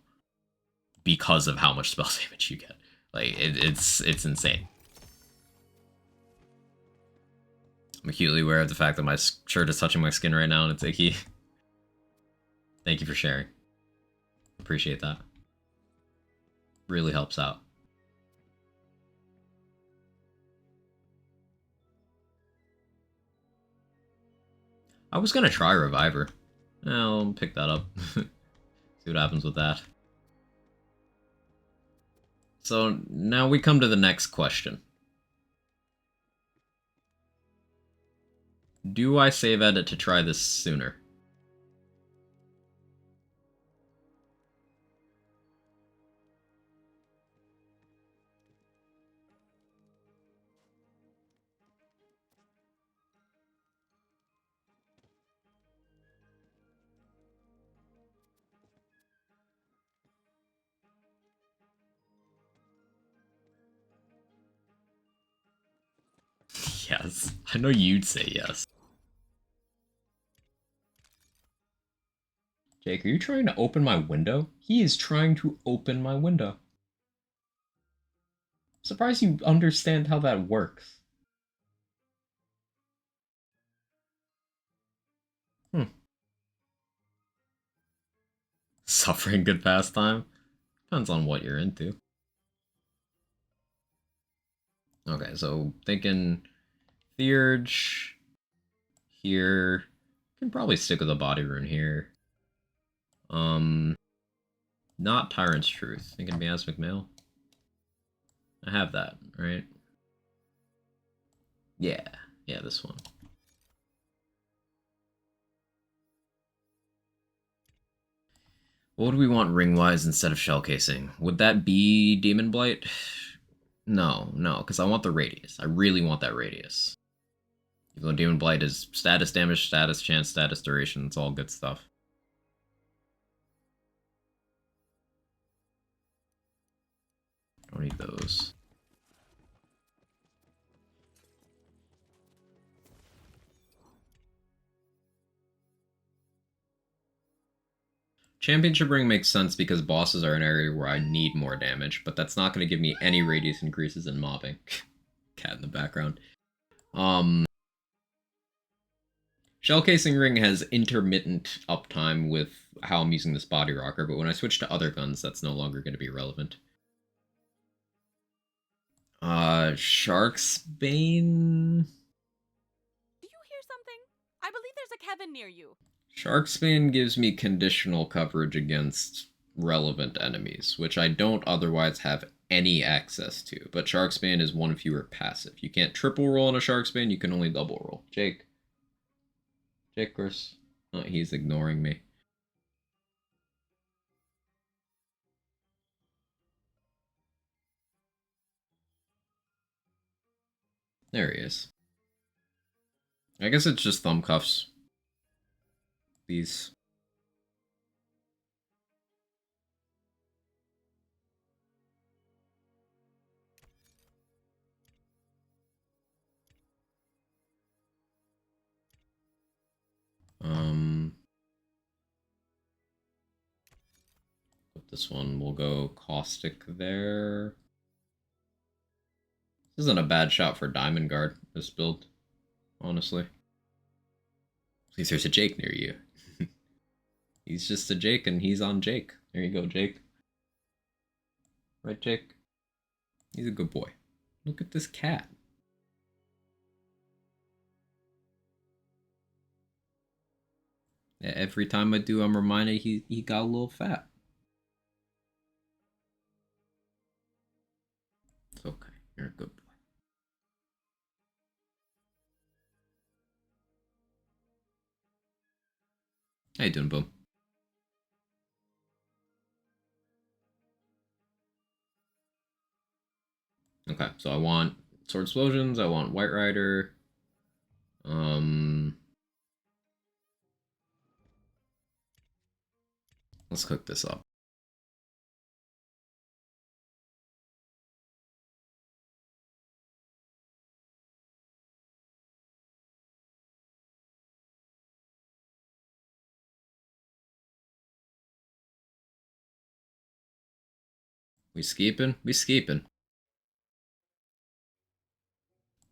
Because of how much spell damage you get. Like, it's insane. I'm acutely aware of the fact that my shirt is touching my skin right now and it's icky. Thank you for sharing. Appreciate that. Really helps out. I was gonna try Reviver. I'll pick that up. See what happens with that. So now we come to the next question. Do I save edit to try this sooner? Yes. I know you'd say yes. Jake, are you trying to open my window? He is trying to open my window. Surprised you understand how that works. Suffering good pastime? Depends on what you're into. Okay, so thinking Theurge here. Can probably stick with a body rune here. Not Tyrant's Truth. Thinking Miasmic Mail. I have that, right? Yeah, this one. What would we want ring-wise instead of shell casing? Would that be Demon Blight? No, because I want the radius. I really want that radius. Even though Demon Blight is status damage, status chance, status duration, it's all good stuff. Don't need those. Championship ring makes sense because bosses are an area where I need more damage, but that's not going to give me any radius increases in mobbing. Cat in the background. Shell Casing Ring has intermittent uptime with how I'm using this body rocker, but when I switch to other guns, that's no longer going to be relevant. Shark's Bane... Do you hear something? I believe there's a Kevin near you. Shark's Bane gives me conditional coverage against relevant enemies, which I don't otherwise have any access to. But Shark's Bane is one fewer passive. You can't triple roll on a Shark's Bane, you can only double roll. Jake. Jake, Chris. Oh, he's ignoring me. There he is. I guess it's just thumb cuffs. These. Put this one, we'll go Caustic there. This isn't a bad shot for Diamond Guard, this build, honestly. Please, there's a Jake near you. He's just a Jake and he's on Jake. There you go, Jake. Right, Jake? He's a good boy. Look at this cat. Every time I do, I'm reminded he got a little fat. It's okay. You're a good boy. How you doing, Boom? Okay, so I want Sword Explosions, I want White Rider. Let's cook this up. We skeeping? We skeeping.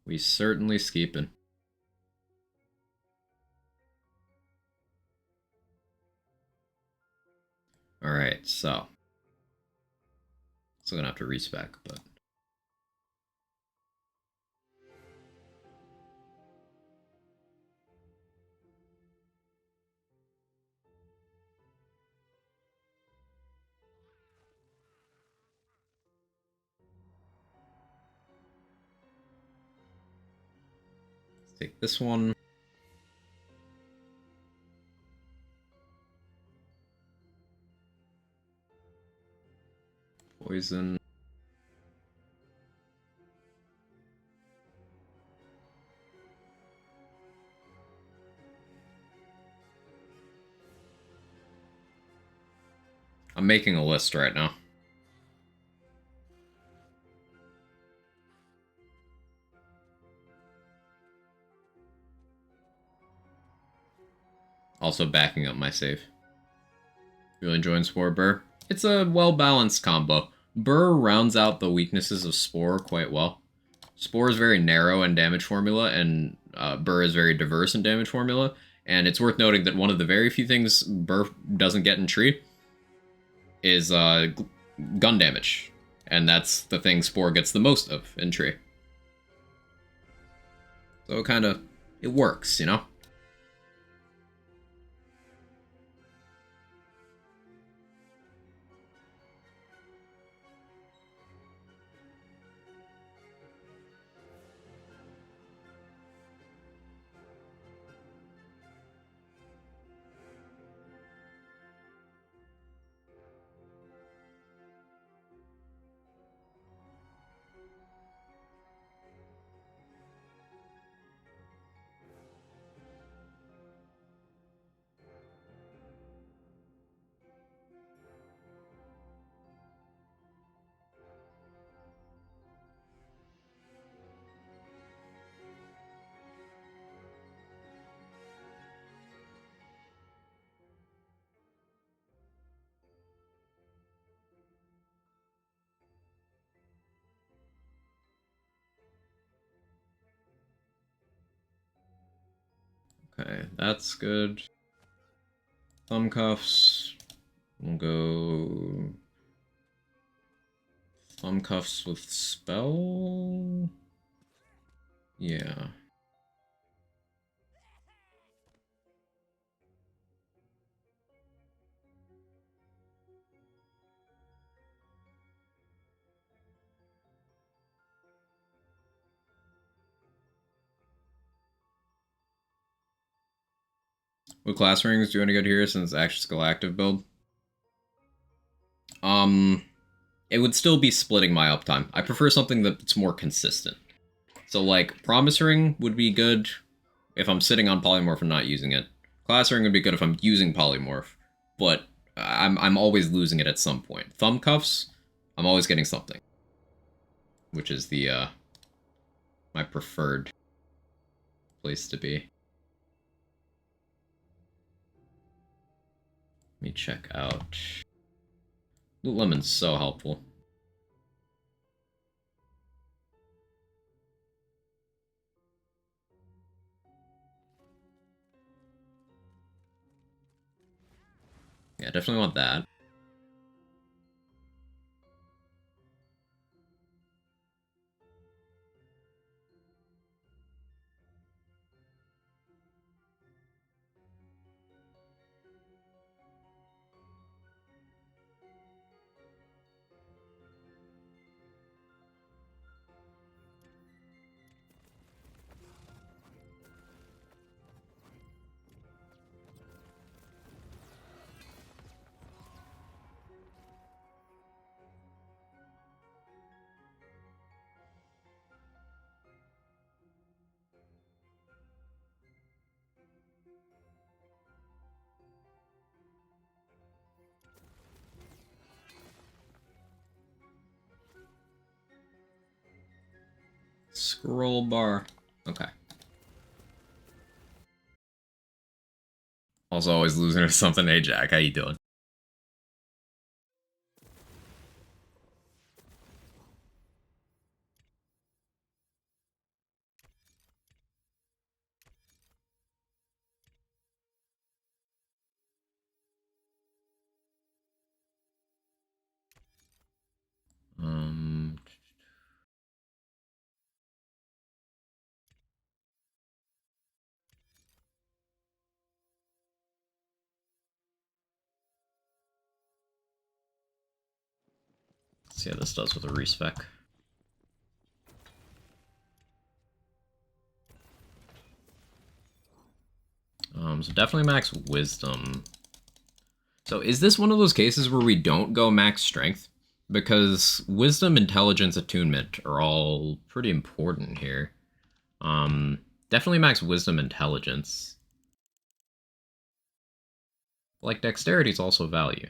We certainly skeeping. Alright, so. Still gonna have to respec, but. Let's take this one. Poison. I'm making a list right now. Also backing up my save. Really enjoying Spore Burr. It's a well-balanced combo. Burr rounds out the weaknesses of Spore quite well. Spore is very narrow in damage formula, and Burr is very diverse in damage formula. And it's worth noting that one of the very few things Burr doesn't get in Tree is gun damage. And that's the thing Spore gets the most of in Tree. So it works, you know? Okay, that's good. Thumb cuffs. We'll go thumb cuffs with spell. Yeah. What class rings do you want to go to here since it's actually skill active build? It would still be splitting my uptime. I prefer something that's more consistent. So like, Promise Ring would be good if I'm sitting on Polymorph and not using it. Class Ring would be good if I'm using Polymorph, but I'm always losing it at some point. Thumb Cuffs, I'm always getting something. Which is the, my preferred place to be. Let me check out. Loot Lemon's so helpful. Yeah, definitely want that. Scroll bar. Okay. Also always losing or something. Hey Jack, how you doing? Um, let's see how this does with a respec. So definitely max wisdom. So is this one of those cases where we don't go max strength? Because wisdom, intelligence, attunement are all pretty important here. Definitely max wisdom, intelligence. Like dexterity is also value.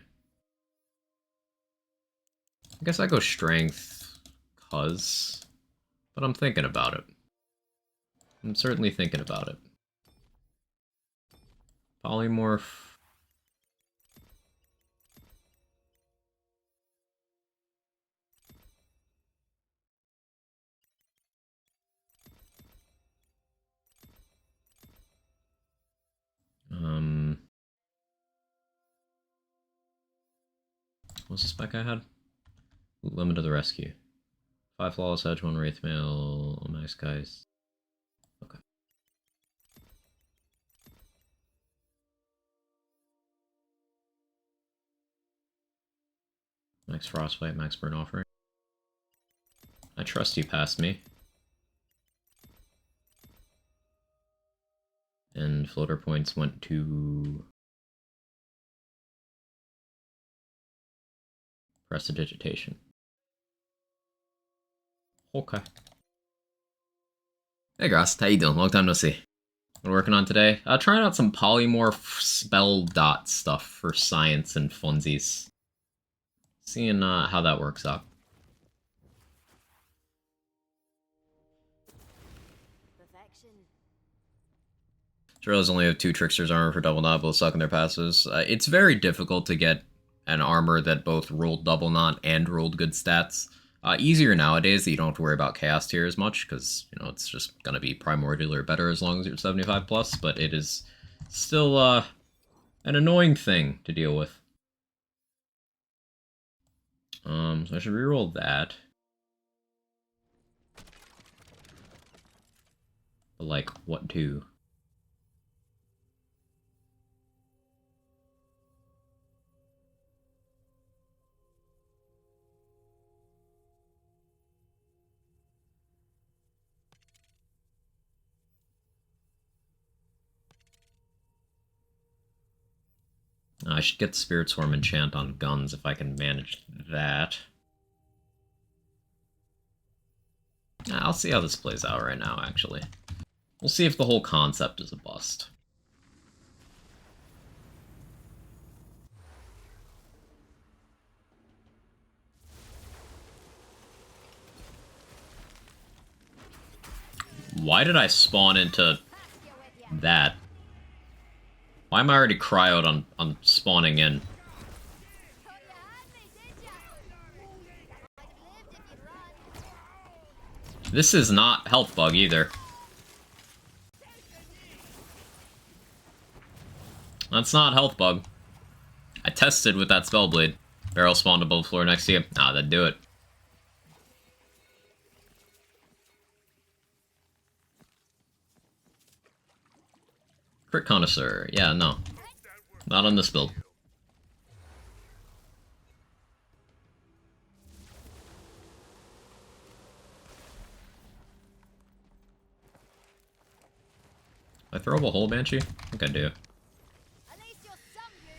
I guess I go strength, but I'm thinking about it. I'm certainly thinking about it. Polymorph. What's the spec I had? Limit to the rescue. 5 flawless edge, 1 wraith mail, max guys. Okay. Max frostbite, max burn offering. I trust you past me. And floater points went to prestidigitation. Okay. Hey Gross, how you doing? Long time no see. What we're working on today? Trying out some polymorph spell dot stuff for science and funsies. Seeing how that works out. Perfection. Trailers only have 2 Trickster's armor for double knot, both suck in their passes. It's very difficult to get an armor that both rolled double knot and rolled good stats. Easier nowadays that you don't have to worry about chaos tier as much, because, you know, it's just going to be primordial or better as long as you're 75 plus, but it is still an annoying thing to deal with. So I should reroll that. But, like, what to? I should get Spirit Swarm enchant on guns if I can manage that. I'll see how this plays out right now, actually. We'll see if the whole concept is a bust. Why did I spawn into that? Why am I already cryoed on spawning in? Thought you had me, did ya? Might have lived if you'd run. This is not health bug either. That's not health bug. I tested with that Spellblade. Barrel spawned above the floor next to you. Ah, that'd do it. Crit Connoisseur. Yeah, no. Not on this build. I throw up a hole, Banshee? I think I do. At least you're some use.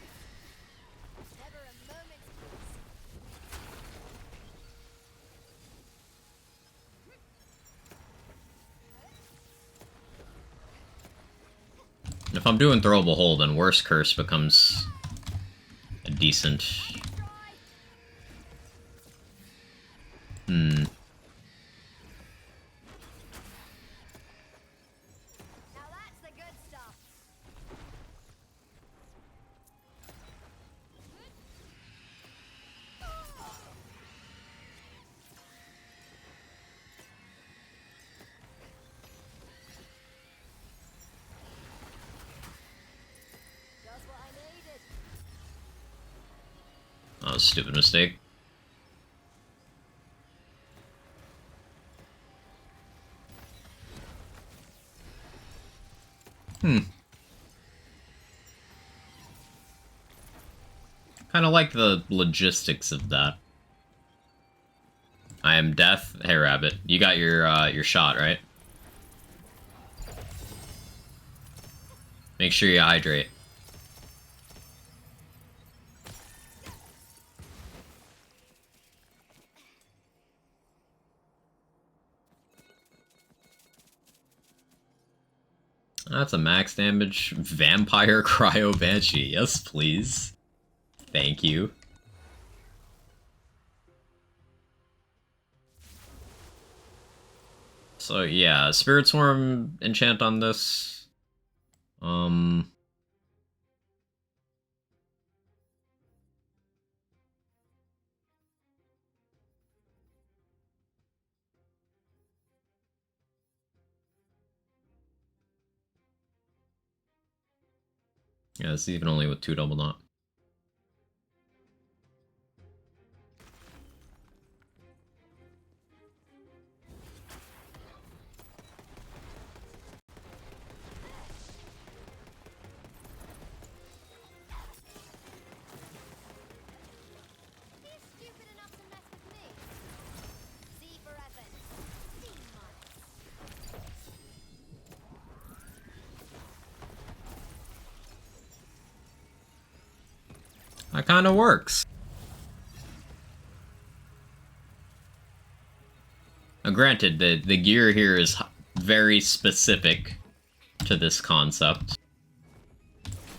Never a moment's If I'm doing throwable hole, then Worst Curse becomes a decent... Now that's the good stuff. Just what I needed. That was a stupid mistake. Kind of like the logistics of that. I am death. Hey, Rabbit, you got your shot, right? Make sure you hydrate. That's a max damage vampire cryo banshee. Yes, please. Thank you. So yeah, Spirit Swarm enchant on this. Yeah, it's even only with 2 double knot. He's stupid enough to mess with me. C forever. C-minus. That kind of works. Now, granted, the gear here is very specific to this concept.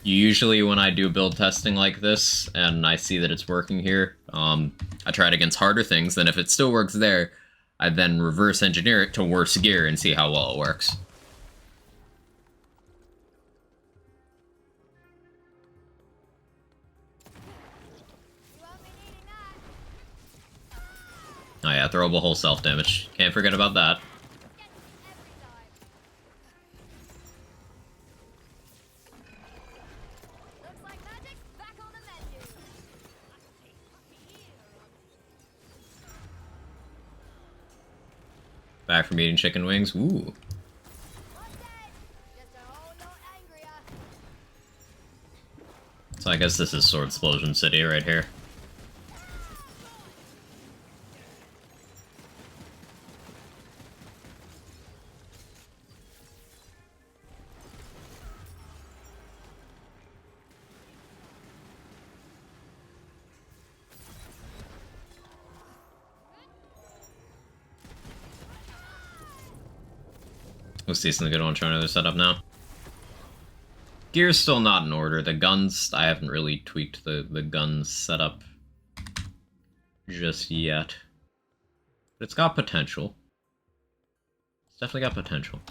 Usually when I do build testing like this, and I see that it's working here, I try it against harder things, then if it still works there, I then reverse engineer it to worse gear and see how well it works. You won't be needing that. Oh yeah, got throwable whole self damage. Can't forget about that. Looks like magic's back on the menu. Back from eating chicken wings. Ooh. Not dead, just a whole lot angrier. So I guess this is Sword Explosion City right here. Looks decently good on trying to set up now. Gear's still not in order. The guns, I haven't really tweaked the guns setup just yet. But it's got potential. It's definitely got potential.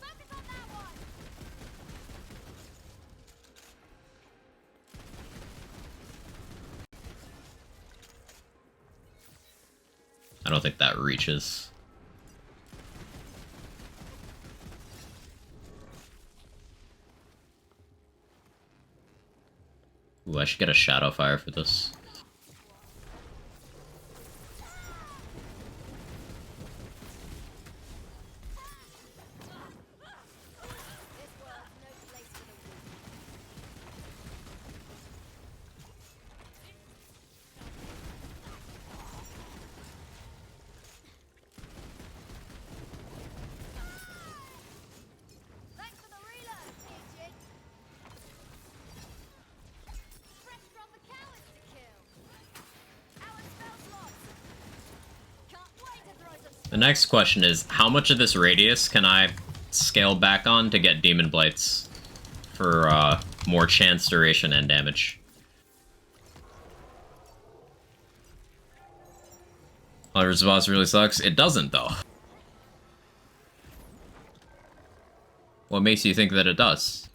Focus on that one. I don't think that reaches. Ooh, I should get a Shadow Fire for this. This world's no place for the weak. Thanks for the reload, idiot. Fresh drop of cowards to kill. Our spell slots. Can't wait to throw some. The next question is, how much of this radius can I scale back on to get Demon Blights for more chance, duration, and damage? Hunter's Boss really sucks. It doesn't, though. What makes you think that it does?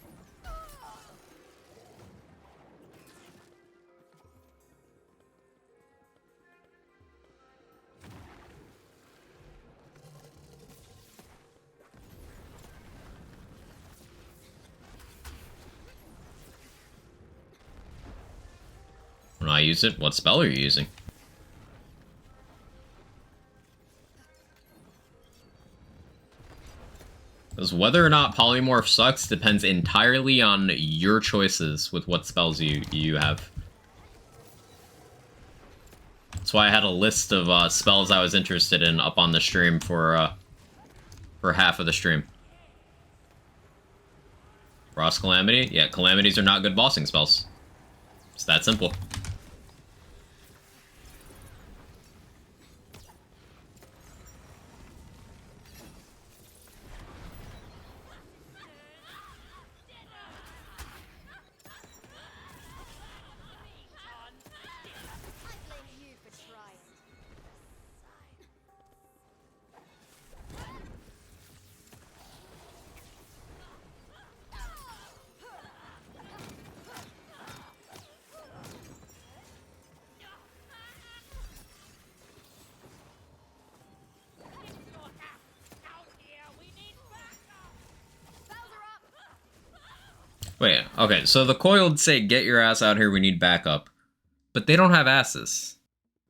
When I use it, what spell are you using? Because whether or not Polymorph sucks depends entirely on your choices with what spells you have. That's why I had a list of spells I was interested in up on the stream for half of the stream. Frost Calamity? Yeah, Calamities are not good bossing spells. It's that simple. I blame you for trying. Spells are up. Wait, okay, so the coiled say, get your ass out here, we need backup. But they don't have asses.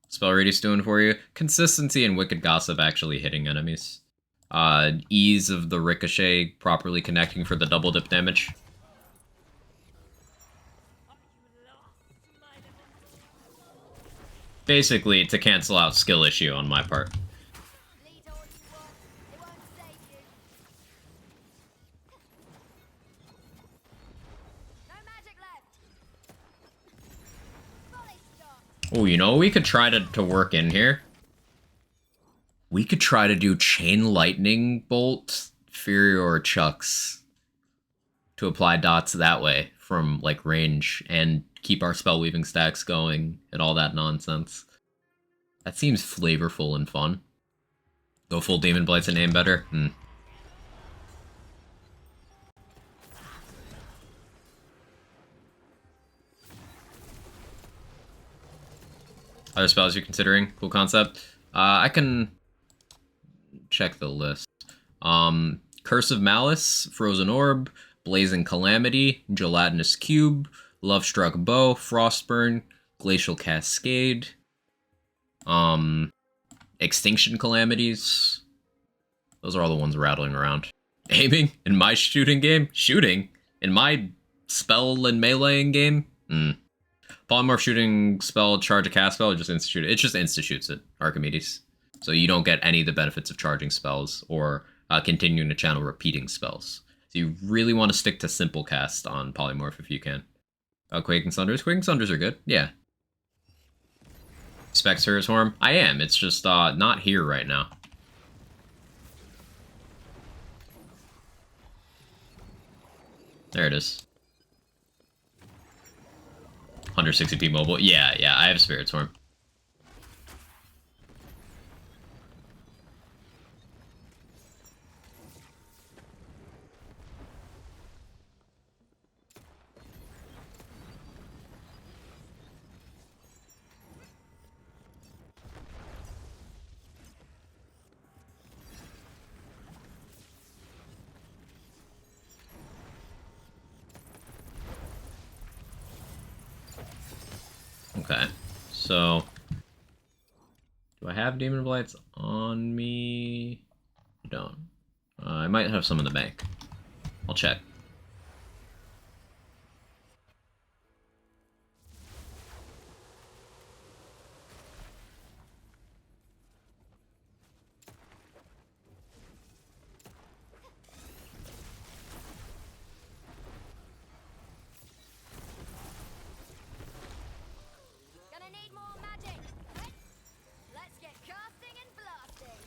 Spell radius doing for you. Consistency and Wicked Gossip actually hitting enemies. Ease of the ricochet properly connecting for the double dip damage. Basically, to cancel out skill issue on my part. Bleed all you want. It won't save you. No magic left. Volley stop. Oh, you know what we could try to work in here? We could try to do Chain Lightning Bolt, Furior Chucks. To apply dots that way from, like, range and keep our spell weaving stacks going and all that nonsense. That seems flavorful and fun. Go full Demon Blights and aim better? Other spells you're considering? Cool concept. I can check the list. Curse of Malice, Frozen Orb, Blazing Calamity, Gelatinous Cube, Love-Struck Bow, Frostburn, Glacial Cascade, Extinction Calamities. Those are all the ones rattling around. Aiming in my shooting game? Shooting? In my spell and meleeing game? Polymorph shooting spell, charge a cast spell, or just insta-shoot it? It just insta-shoots it, Archimedes. So you don't get any of the benefits of charging spells or continuing to channel repeating spells. So you really want to stick to simple cast on Polymorph if you can. Quaking Sunders? Quaking Sunders are good, yeah. Spectre Swarm? I am, it's just not here right now. There it is. 160p mobile. Yeah, I have Spirit Swarm. Okay, so do I have Demon Blights on me? I don't. I might have some in the bank. I'll check. Gonna need more magic. Let's get casting and blasting.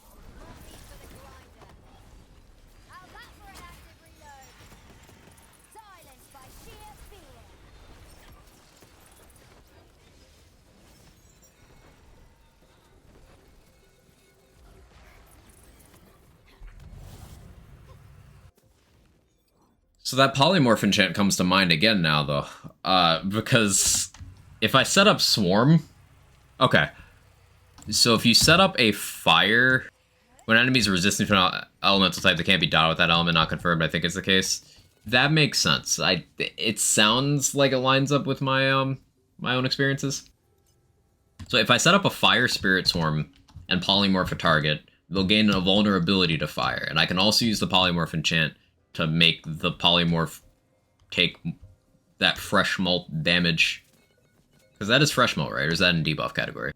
More meat for the grinder. How's that for an active reload? Silenced by sheer fear. So that Polymorph enchant comes to mind again now, though. Because if I set up Swarm... Okay. So if you set up a fire... When enemies are resistant to an elemental type, they can't be dotted with that element, not confirmed, I think is the case. That makes sense. It sounds like it lines up with my my own experiences. So if I set up a Fire Spirit Swarm and Polymorph a target, they'll gain a vulnerability to fire. And I can also use the Polymorph enchant to make the Polymorph take that fresh mult damage. Because that is fresh mult, right? Or is that in debuff category?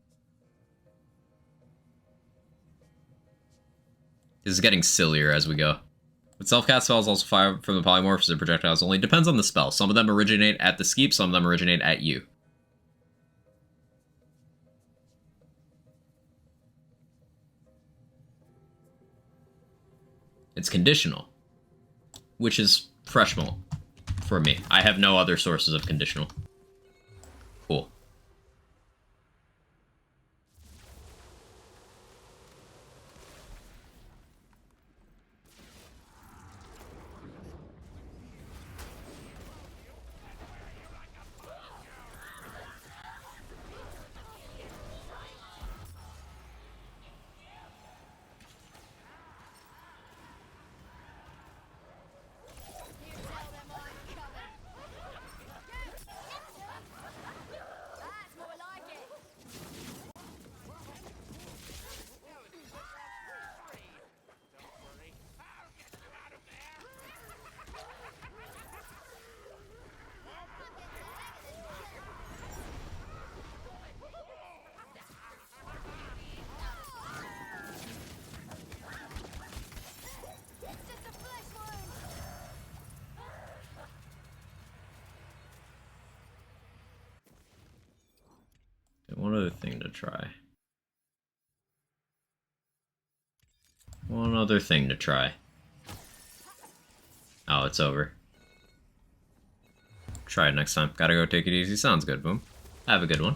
This is getting sillier as we go. But self-cast spells also fire from the Polymorphs and projectiles only. Depends on the spell. Some of them originate at the skeep, some of them originate at you. It's conditional, which is fresh mult for me. I have no other sources of conditional. Cool. You tell them I'm coming. That's more like it. Don't worry, I'll get you out of there. It's just a flesh wound. One other thing to try. One other thing to try. Oh, it's over. Try it next time. Gotta go take it easy. Sounds good, Boom. Have a good one.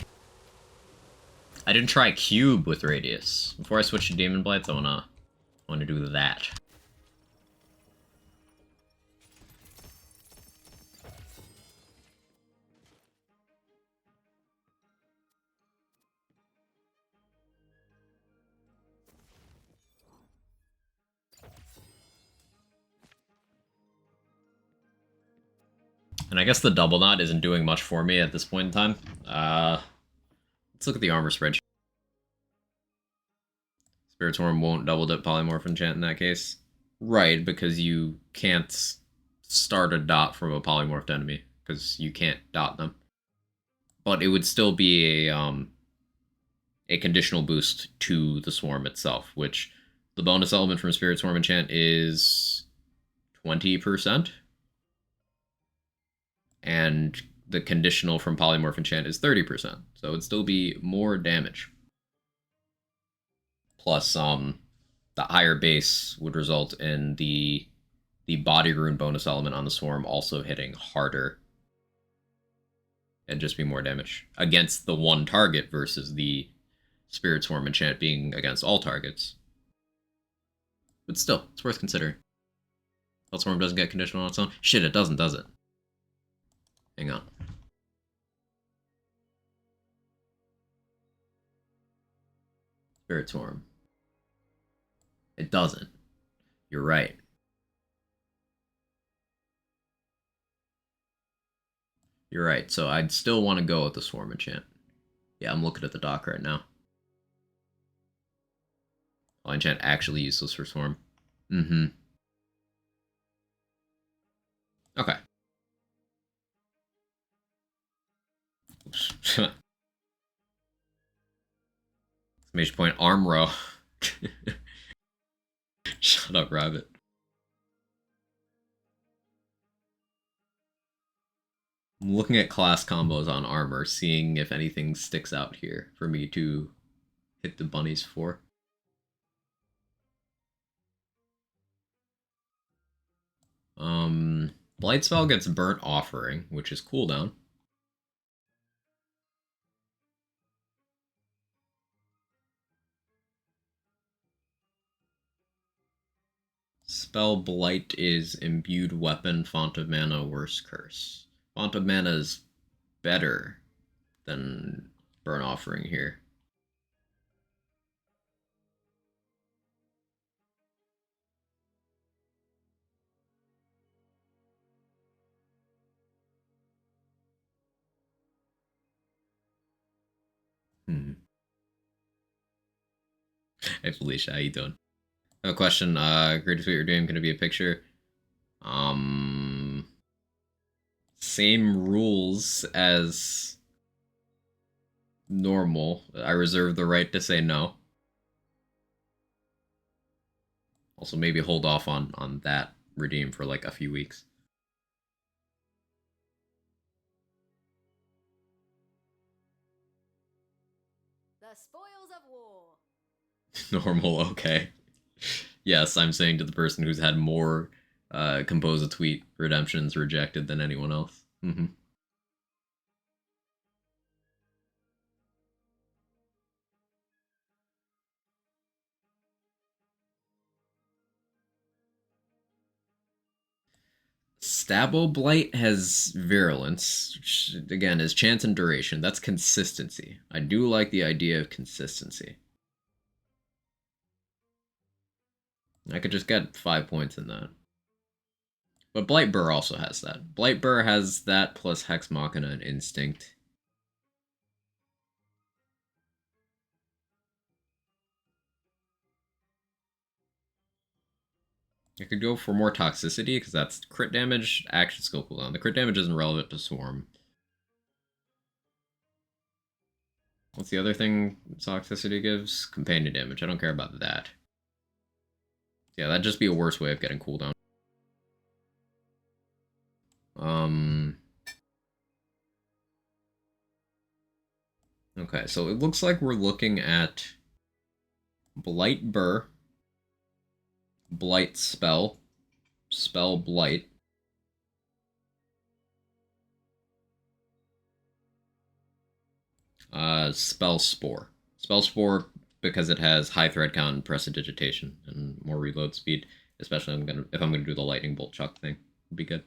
I didn't try Cube with Radius. Before I switch to Demon Blights, I wanna do that. And I guess the double knot isn't doing much for me at this point in time. Let's look at the armor spreadsheet. Spirit Swarm won't double dip Polymorph enchant in that case. Right, because you can't start a dot from a polymorphed enemy, because you can't dot them. But it would still be a conditional boost to the Swarm itself, which the bonus element from Spirit Swarm enchant is 20%. And the conditional from Polymorph enchant is 30%. So it'd still be more damage. Plus, the higher base would result in the body rune bonus element on the Swarm also hitting harder. And just be more damage against the one target versus the Spirit Swarm enchant being against all targets. But still, it's worth considering. Spell Swarm doesn't get conditional on its own. Shit, it doesn't, does it? Hang on. Spirit Swarm. It doesn't. You're right. You're right, so I'd still want to go with the Swarm enchant. Yeah, I'm looking at the doc right now. Poly enchant actually useless for Swarm. Mm-hmm. Okay. Oops. Exclamation point, arm row. Shut up, rabbit. I'm looking at class combos on armor, seeing if anything sticks out here for me to hit the bunnies for. Blight Spell gets Burnt Offering, which is cooldown. Spell Blight is Imbued Weapon, Font of Mana, Worse Curse. Font of Mana is better than Burnt Offering here. Hey Felicia, how you doing? I have a question. Greatest what you're doing, gonna be a picture. Same rules as normal. I reserve the right to say no. Also, maybe hold off on that redeem for like a few weeks. The spoils of war. Normal, okay. Yes, I'm saying to the person who's had more compose a tweet redemptions rejected than anyone else. Mm-hmm. Stabo Blight has Virulence, which again is chance and duration. That's consistency. I do like the idea of consistency. I could just get 5 points in that. But Blight Burr also has that. Blight Burr has that plus Hex Machina and Instinct. I could go for more toxicity, because that's crit damage, action skill cooldown. The crit damage isn't relevant to Swarm. What's the other thing toxicity gives? Companion damage. I don't care about that. Yeah, that'd just be a worse way of getting cooldown. Okay, so it looks like we're looking at Blight Burr, Blight Spell, Spell Blight, Spell Spore. Spell Spore because it has high thread count and prestidigitation and more reload speed, especially if I'm gonna do the lightning bolt chuck thing. Would be good.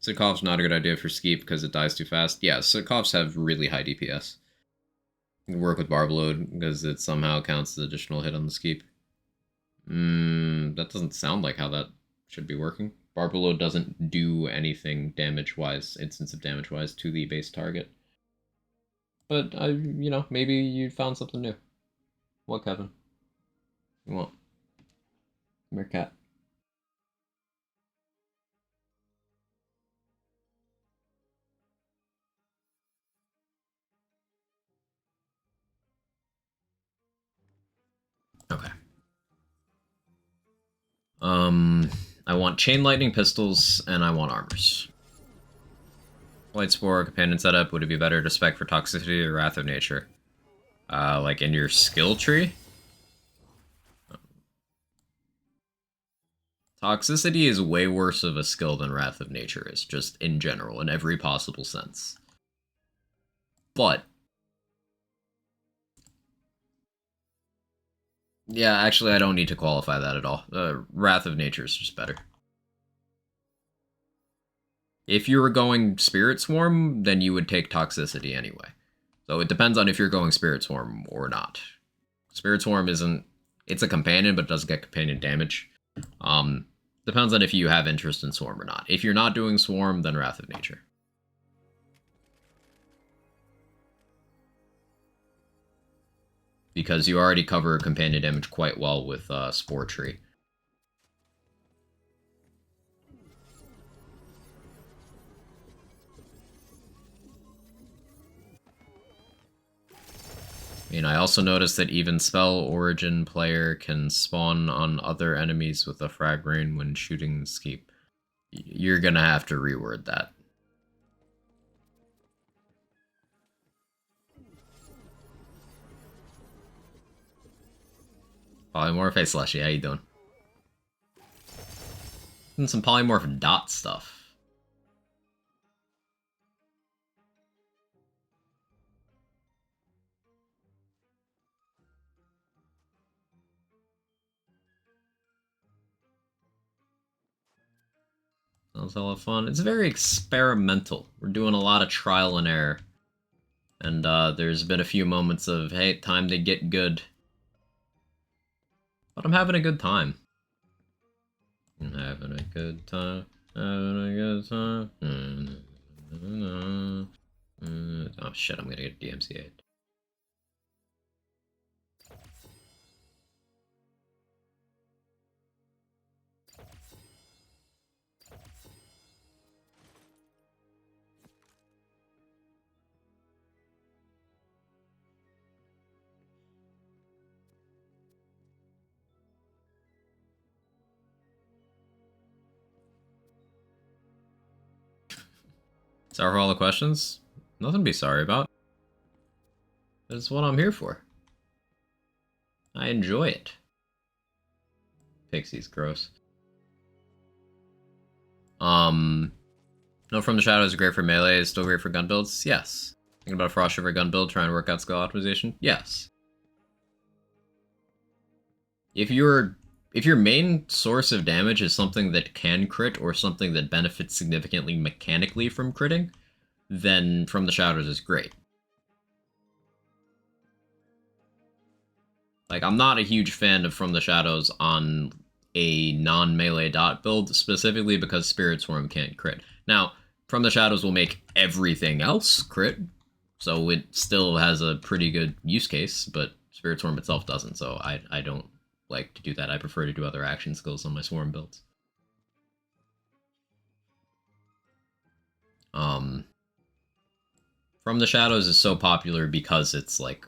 Sikov's not a good idea for Skeep because it dies too fast. Yeah, Sikovs have really high DPS. You can work with Barb Load because it somehow counts as additional hit on the Skeep. That doesn't sound like how that should be working. Barbalo doesn't do anything damage-wise, instance of damage-wise, to the base target. But, you know, maybe you found something new. What, Kevin? You want? Come here, cat. Okay. I want chain lightning pistols, and I want armors. Light Spore, companion setup, would it be better to spec for toxicity or Wrath of Nature? Like in your skill tree? Toxicity is way worse of a skill than Wrath of Nature is, just in general, in every possible sense. But yeah, actually, I don't need to qualify that at all. Wrath of Nature is just better. If you were going Spirit Swarm, then you would take Toxicity anyway. So it depends on if you're going Spirit Swarm or not. Spirit Swarm isn't... It's a companion, but it doesn't get companion damage. Depends on if you have interest in Swarm or not. If you're not doing Swarm, then Wrath of Nature. Because you already cover companion damage quite well with Spore Tree. And I also noticed that even Spell Origin player can spawn on other enemies with a frag rain when shooting Skeep. You're gonna have to reword that. Polymorph, hey Slushy, how you doing? And some Polymorph dot stuff. Sounds hella fun. It's very experimental. We're doing a lot of trial and error. And there's been a few moments of, hey, time to get good. But I'm having a good time. I'm having a good time. Having a good time. Oh shit, I'm gonna get DMCA'd. Sorry for all the questions. Nothing to be sorry about. That's what I'm here for. I enjoy it. Pixie's gross. No From the Shadows is great for melee, is still great for gun builds? Yes. Thinking about a Frost Shiver gun build, trying to work out skill optimization? Yes. If your main source of damage is something that can crit or something that benefits significantly mechanically from critting, then From the Shadows is great. Like, I'm not a huge fan of From the Shadows on a non-melee dot build, specifically because Spirit Swarm can't crit. Now, From the Shadows will make everything else crit, so it still has a pretty good use case, but Spirit Swarm itself doesn't, so I don't like to do that. I prefer to do other action skills on my Swarm builds. From the Shadows is so popular because it's, like,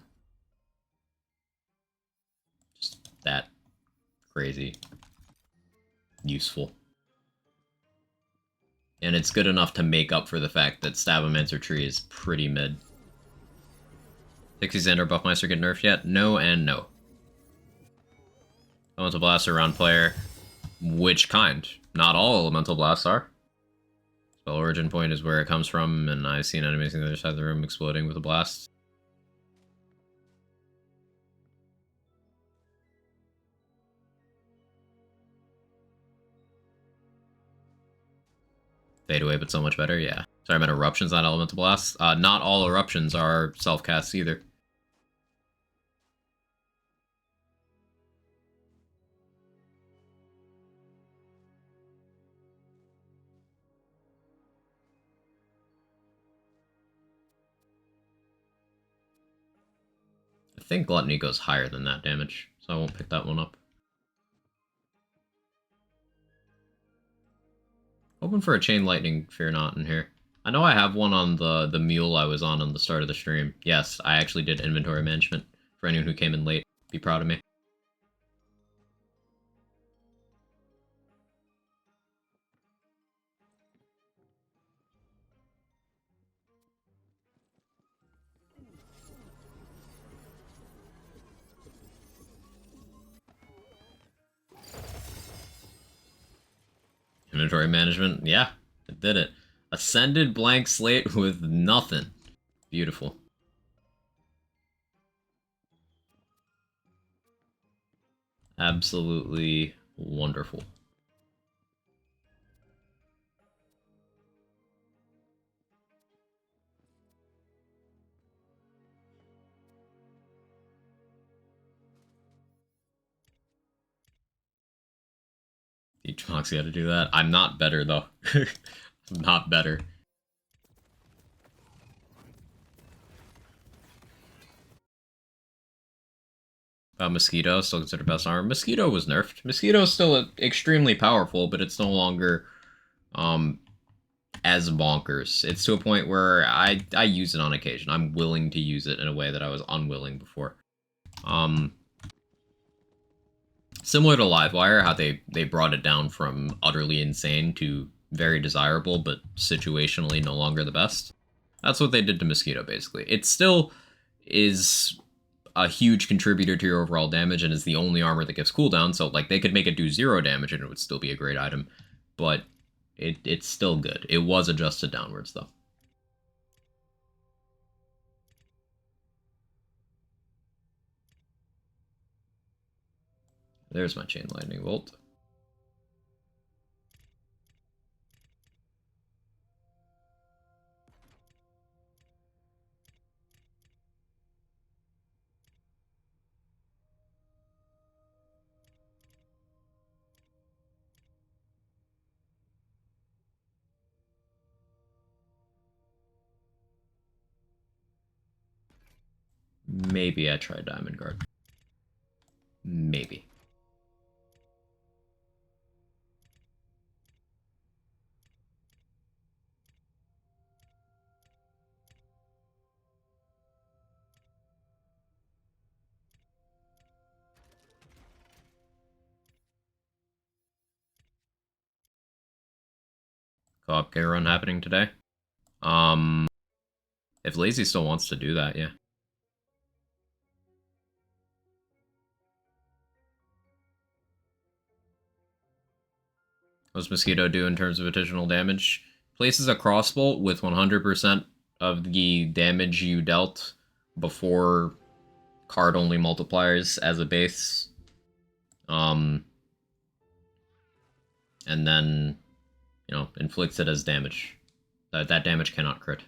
just that crazy useful. And it's good enough to make up for the fact that Stabomancer Tree is pretty mid. Pixie Xander Buffmeister get nerfed yet? No and no. Elemental Blasts are round player. Which kind? Not all Elemental Blasts are. Spell Origin Point is where it comes from, and I've seen enemies on the other side of the room exploding with a blast. Fade away, but so much better, yeah. Sorry, I meant eruptions, not elemental blasts. Not all eruptions are self-casts either. think Gluttony goes higher than that damage, so I won't pick that one up. Hoping for a Chain Lightning Fear Not in here. I know I have one on the mule I was on the start of the stream. Yes, I actually did inventory management. For anyone who came in late, be proud of me. Inventory management, yeah, it did it. Ascended blank slate with nothing. Beautiful. Absolutely wonderful. Teach Moxie how to do that. I'm not better, though. I'm not better. Mosquito, still considered best armor. Mosquito was nerfed. Mosquito is still extremely powerful, but it's no longer as bonkers. It's to a point where I use it on occasion. I'm willing to use it in a way that I was unwilling before. Similar to Livewire, how they brought it down from utterly insane to very desirable, but situationally no longer the best. That's what they did to Mosquito, basically. It still is a huge contributor to your overall damage and is the only armor that gives cooldown, so like they could make it do 0 damage and it would still be a great item, but it's still good. It was adjusted downwards, though. There's my Chain Lightning Bolt. Maybe I tried Diamond Guard. Maybe. Co-op K run happening today. If Lazy still wants to do that, yeah. What does Mosquito do in terms of additional damage? Places a crossbolt with 100% of the damage you dealt before card-only multipliers as a base. And then, you know, inflicts it as damage. That damage cannot crit.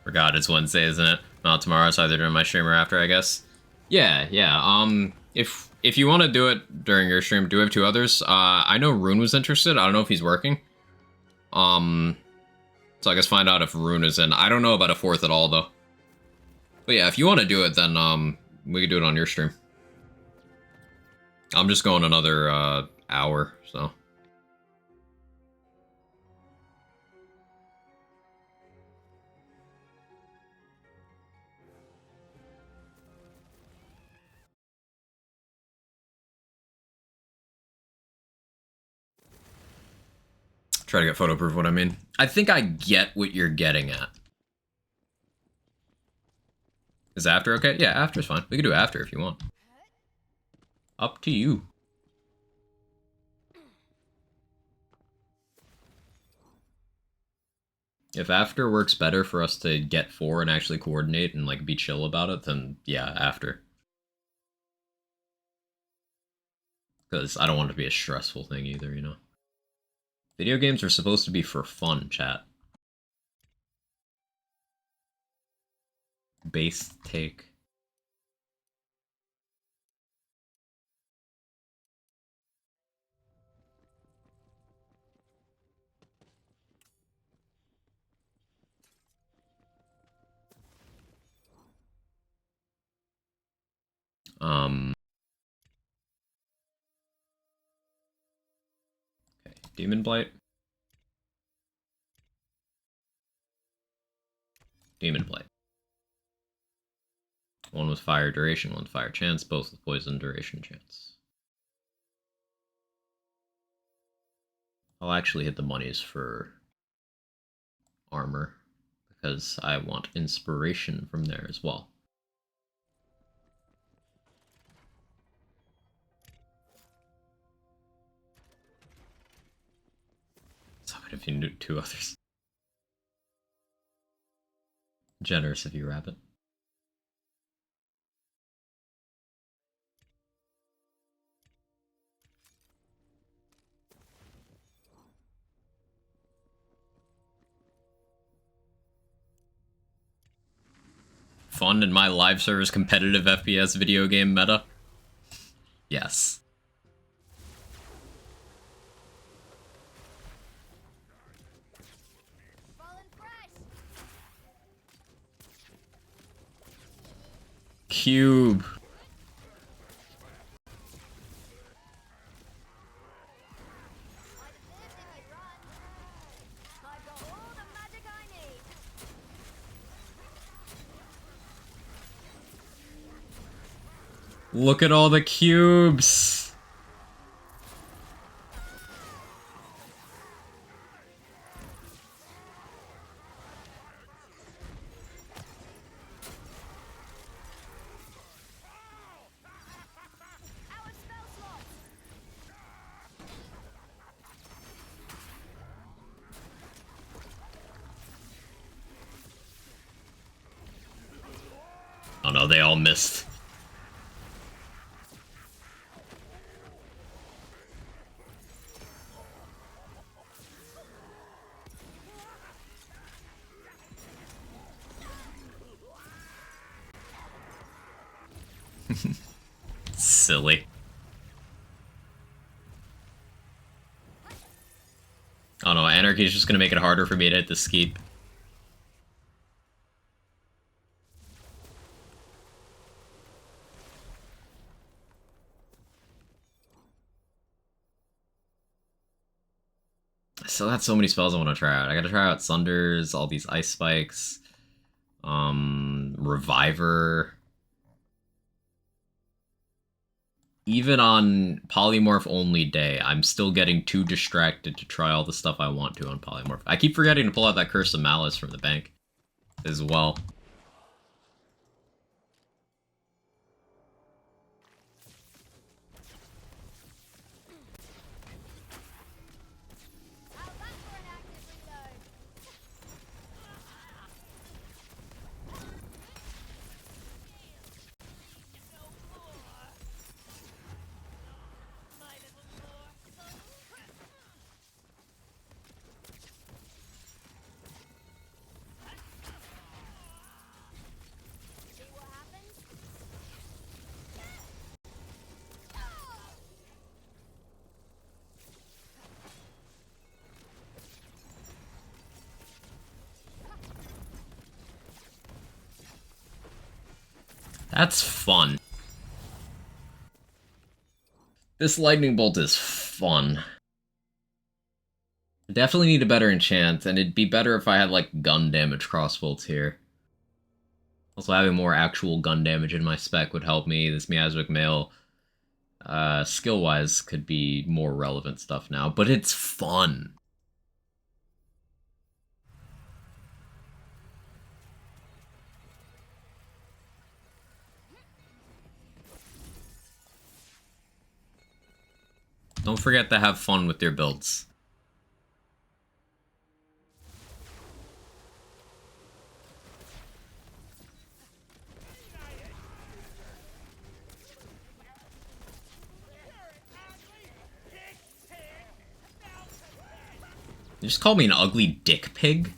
Forgot it's Wednesday, isn't it? Not tomorrow, it's either during my stream or after, I guess. Yeah. If you want to do it during your stream, do we have 2 others? I know Rune was interested. I don't know if he's working. So I guess find out if Rune is in. I don't know about a 4th at all, though. But yeah, if you want to do it, then we could do it on your stream. I'm just going another hour, so. Try to get photo proof what I mean. I think I get what you're getting at. Is after okay? Yeah, after's fine. We can do after if you want. Up to you. If after works better for us to get 4 and actually coordinate and like be chill about it, then yeah, after. Because I don't want it to be a stressful thing either, you know? Video games are supposed to be for fun, chat. Base take. Okay, Demon Blight. Demon Blight. One with fire duration, one with fire chance, both with poison duration chance. I'll actually hit the monies for armor, because I want inspiration from there as well. So if you knew 2 others. Generous of you, Rabbit. Fun in my live service competitive FPS video game meta? Yes. Fallen fresh. Cube. I deserved if you'd run. I've got all the magic I need. Look at all the cubes. Our spell slots. Oh no, they all missed. Silly. Oh no, Anarchy is just gonna make it harder for me to hit the skeep. So that's so many spells I want to try out. I gotta try out Sunders, all these Ice Spikes, Reviver. Even on Polymorph only day, I'm still getting too distracted to try all the stuff I want to on Polymorph. I keep forgetting to pull out that Curse of Malice from the bank as well. How's that for an active reload? See what happens? That's fun. This lightning bolt is fun. I definitely need a better enchant, and it'd be better if I had like gun damage crossbolts here. Also, having more actual gun damage in my spec would help me. This Miasmic Mail, skill-wise, could be more relevant stuff now, but it's fun. Don't forget to have fun with your builds. You just call me an ugly dick pig?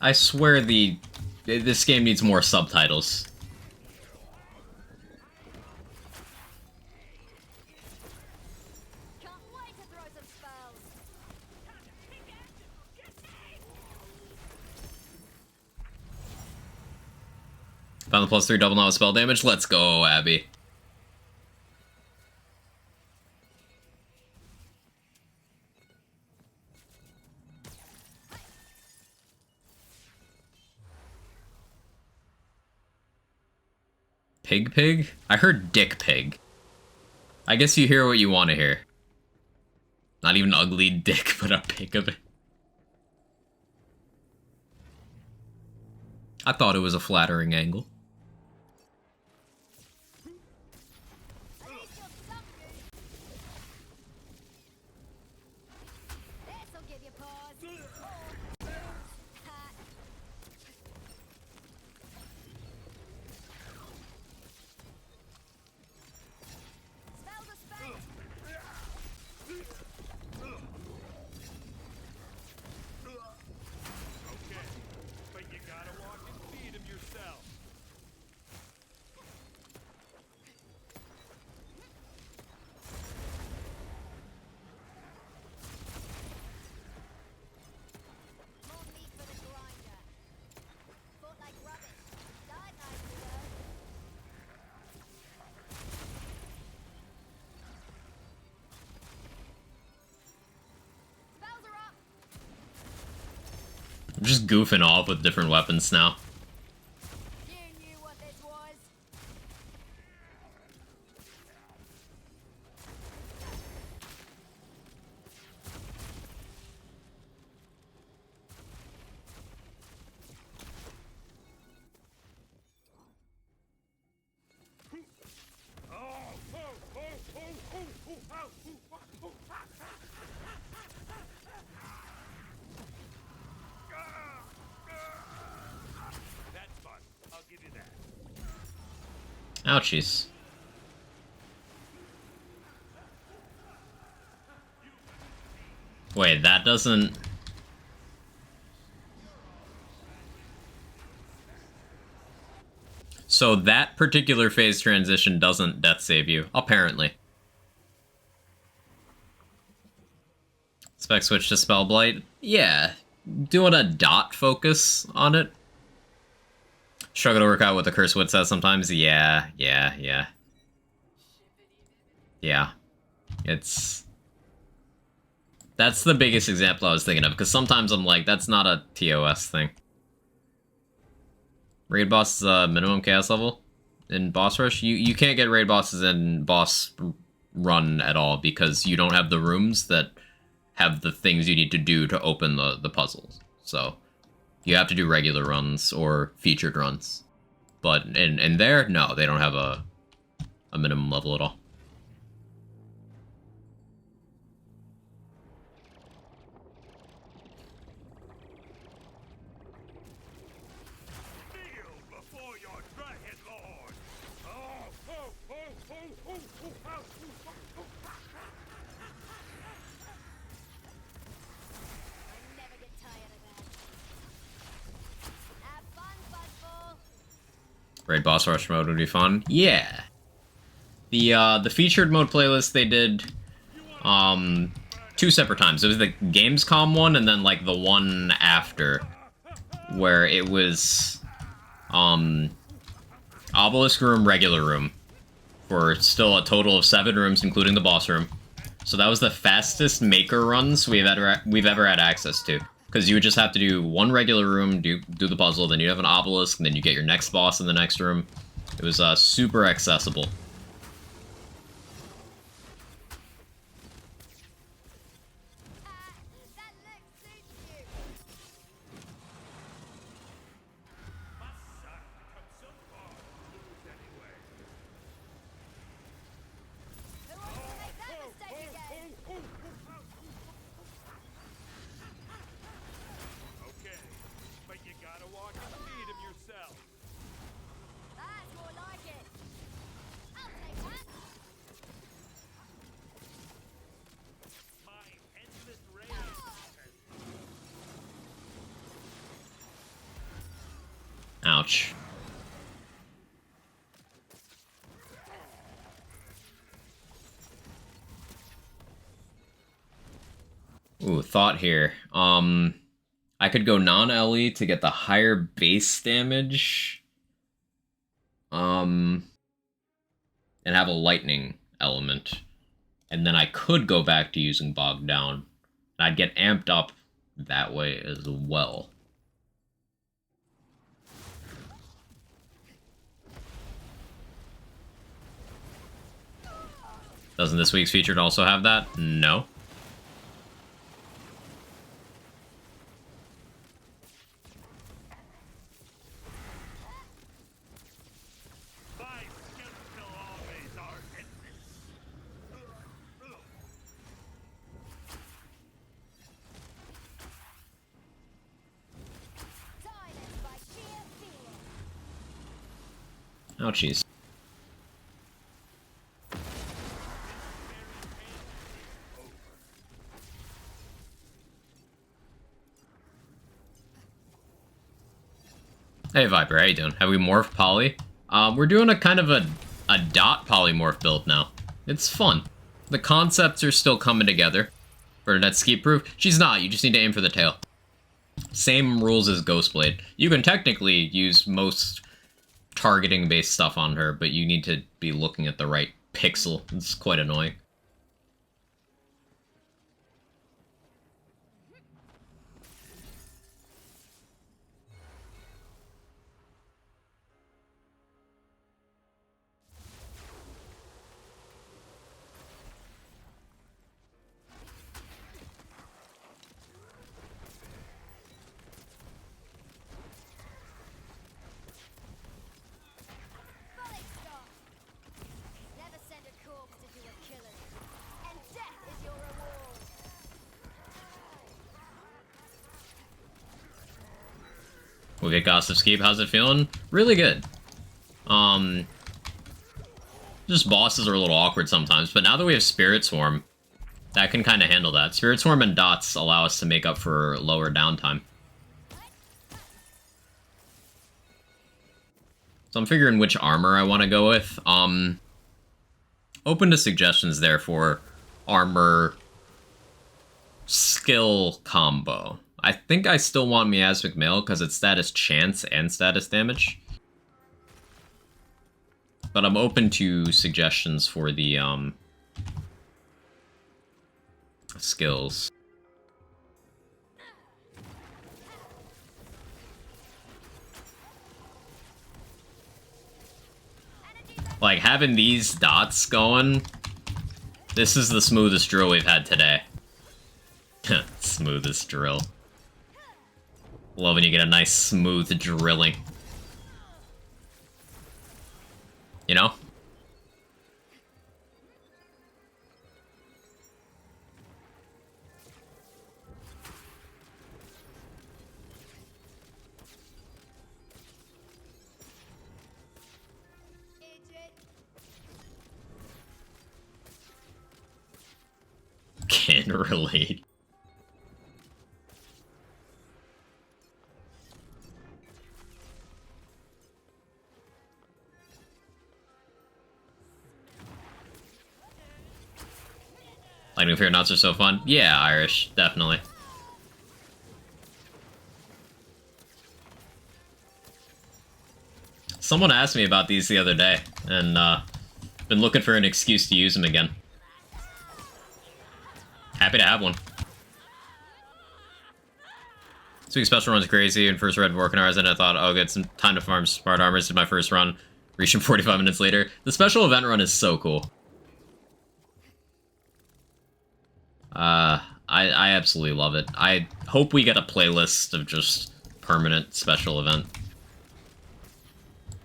I swear this game needs more subtitles. Can't wait to throw some spells. Found the +3 double now with spell damage. Let's go, Abby. Pig pig? I heard dick pig. I guess you hear what you want to hear. Not even ugly dick, but a pig of it. I thought it was a flattering angle. At least you're some use. This'll give you pause. Ha. Spells are spent. Okay, but you gotta walk and feed him yourself. More meat for the grinder. Fought like rubbish. Died nicely though. Spells are up. I'm just goofing off with different weapons now. You knew what this was. Oh, oh, oh, oh, oh, oh, oh, oh, oh. That's fun. I'll give you that. Ouchies. Wait, that doesn't... So that particular phase transition doesn't death save you, apparently. Spec switch to Spell Blight? Yeah. Doing a dot focus on it. Struggle to work out what the Curse Wit says sometimes. Yeah. Yeah. It's... That's the biggest example I was thinking of, because sometimes I'm like, that's not a TOS thing. Raid boss is minimum chaos level in boss rush. You can't get raid bosses in boss run at all, because you don't have the rooms that have the things you need to do to open the puzzles. So you have to do regular runs or featured runs. But in there, no, they don't have a minimum level at all. Kneel before your dragon lord. Oh, oh, oh, oh, oh, oh, oh, oh. I never get tired of that. Have fun, Fuzzball. Raid boss rush mode would be fun. Yeah. The featured mode playlist they did 2 separate times. It was the Gamescom one and then like the one after, where it was Obelisk room, regular room, for still a total of 7 rooms, including the boss room. So that was the fastest maker runs we've ever had access to. Because you would just have to do one regular room, do the puzzle, then you have an obelisk, and then you get your next boss in the next room. It was super accessible. That look suits you. Must suck to come so far to lose anyway. Ouch. Ooh, thought here. I could go non-LE to get the higher base damage. And have a lightning element. And then I could go back to using Bogged Down. And I'd get amped up that way as well. Doesn't this week's featured also have that? No. My skeletal armies are endless. Silenced by sheer fear. Ouchies. Hey Viper, how you doing? Have we morphed Poly? We're doing a kind of a dot polymorph build now. It's fun. The concepts are still coming together. Bernadette's skeet proof? She's not, you just need to aim for the tail. Same rules as Ghostblade. You can technically use most targeting based stuff on her, but you need to be looking at the right pixel. It's quite annoying. Fully stopped. Never send a corpse to do a killing. And death is your reward. We'll get Gossip Skeep. How's it feeling? Really good. Just bosses are a little awkward sometimes, but now that we have Spirit Swarm, that can kind of handle that. Spirit Swarm and dots allow us to make up for lower downtime. So I'm figuring which armor I want to go with. Open to suggestions there for armor skill combo. I think I still want Miasmic Mail because it's status chance and status damage. But I'm open to suggestions for the skills. Like, having these dots going, this is the smoothest drill we've had today. Smoothest drill. Love when you get a nice smooth drilling. You know? Idiot. Can't relate. Lightning Fear knots are so fun. Yeah, Irish, definitely. Someone asked me about these the other day, and been looking for an excuse to use them again. Happy to have one. This week's special run's crazy, and first read Vorkanars, and I thought, oh good, some time to farm smart armors, did my first run. Reached him 45 minutes later. The special event run is so cool. I absolutely love it. I hope we get a playlist of just permanent special event.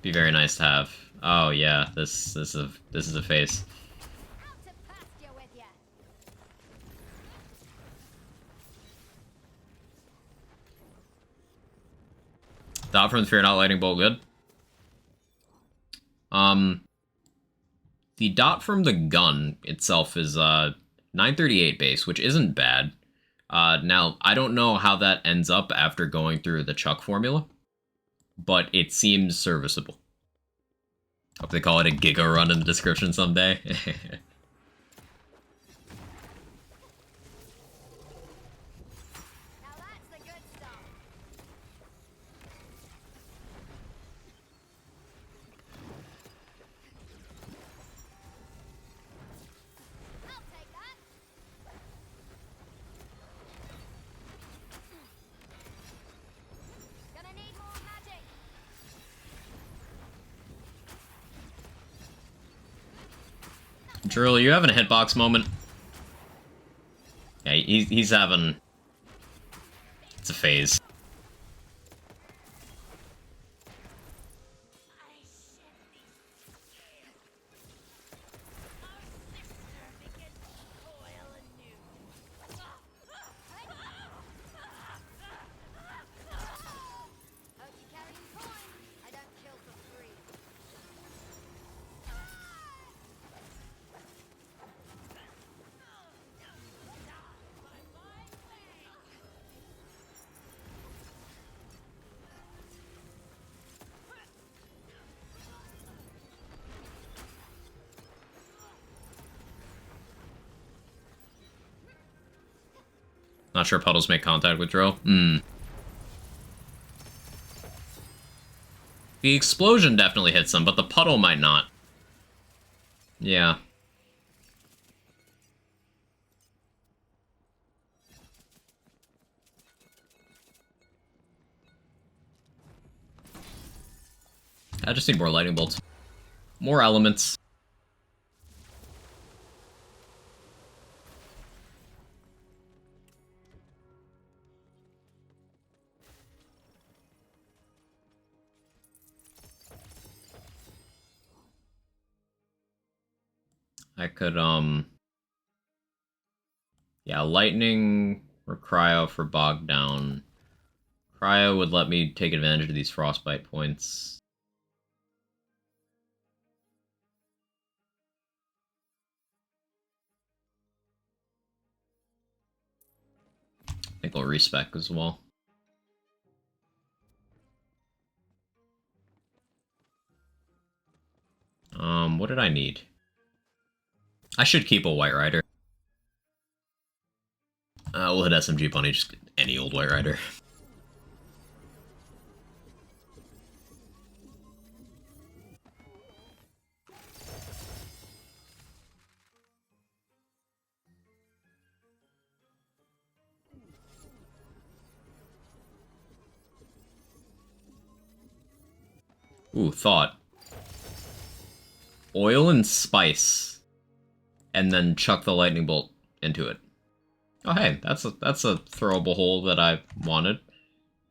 Be very nice to have. Oh yeah, this is a face. Out to pasture with ya. Dot from the Fear Not Lightning Bolt good. The dot from the gun itself is 938 base, which isn't bad. Now, I don't know how that ends up after going through the Chuck formula. but it seems serviceable. Hope they call it a Giga Run in the description someday. Now that's the good stuff. I'll take that. Gonna need more magic. Drill, you having a hitbox moment? Yeah, he's having... It's a phase. I shed these scales. Our sister begins to toil anew. Hope you're carrying coin. I don't kill for free. Not sure puddles make contact with drill. The explosion definitely hits them, but the puddle might not. Yeah. I just need more lightning bolts. More elements. I could, yeah, lightning or cryo for bog down. Cryo would let me take advantage of these frostbite points. I think I'll respec as well. What did I need? I should keep a White Rider. We'll hit SMG Bunny, just any old White Rider. Ooh, thought. Oil and spice. And then chuck the lightning bolt into it. Oh hey, that's a throwable hole that I wanted.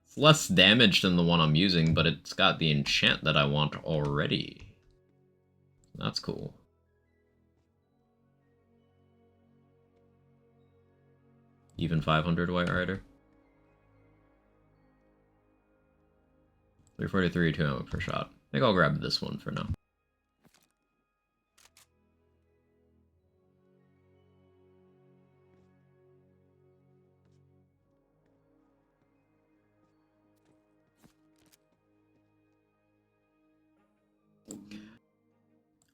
It's less damage than the one I'm using, but it's got the enchant that I want already. That's cool. Even 500 White Rider. 343, 2 ammo per shot. I think I'll grab this one for now.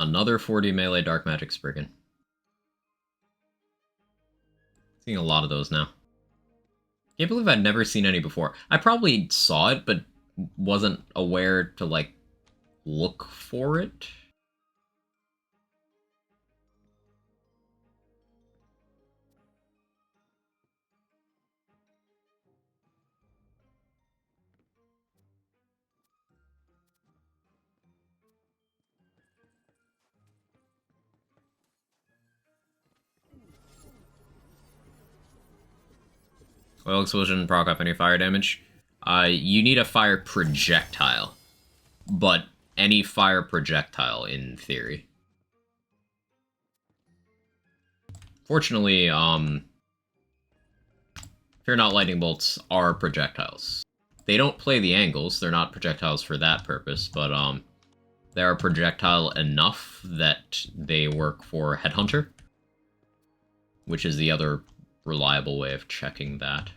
Another 40 melee dark magic Spriggan. Seeing a lot of those now. Can't believe I'd never seen any before. I probably saw it, but wasn't aware to, like, look for it. Oil explosion, proc up any fire damage. You need a fire projectile. But any fire projectile, in theory. Fortunately, Fear Not lightning bolts are projectiles. They don't play the angles, they're not projectiles for that purpose, but they are projectile enough that they work for Headhunter, which is the other reliable way of checking that.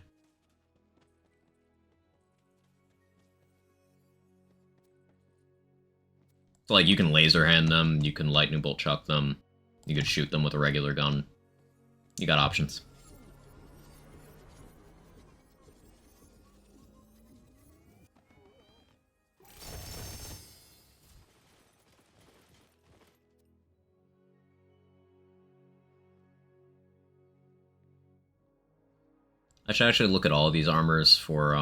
So, like, you can laser hand them, you can lightning bolt chuck them, you could shoot them with a regular gun. You got options. I should actually look at all of these armors for,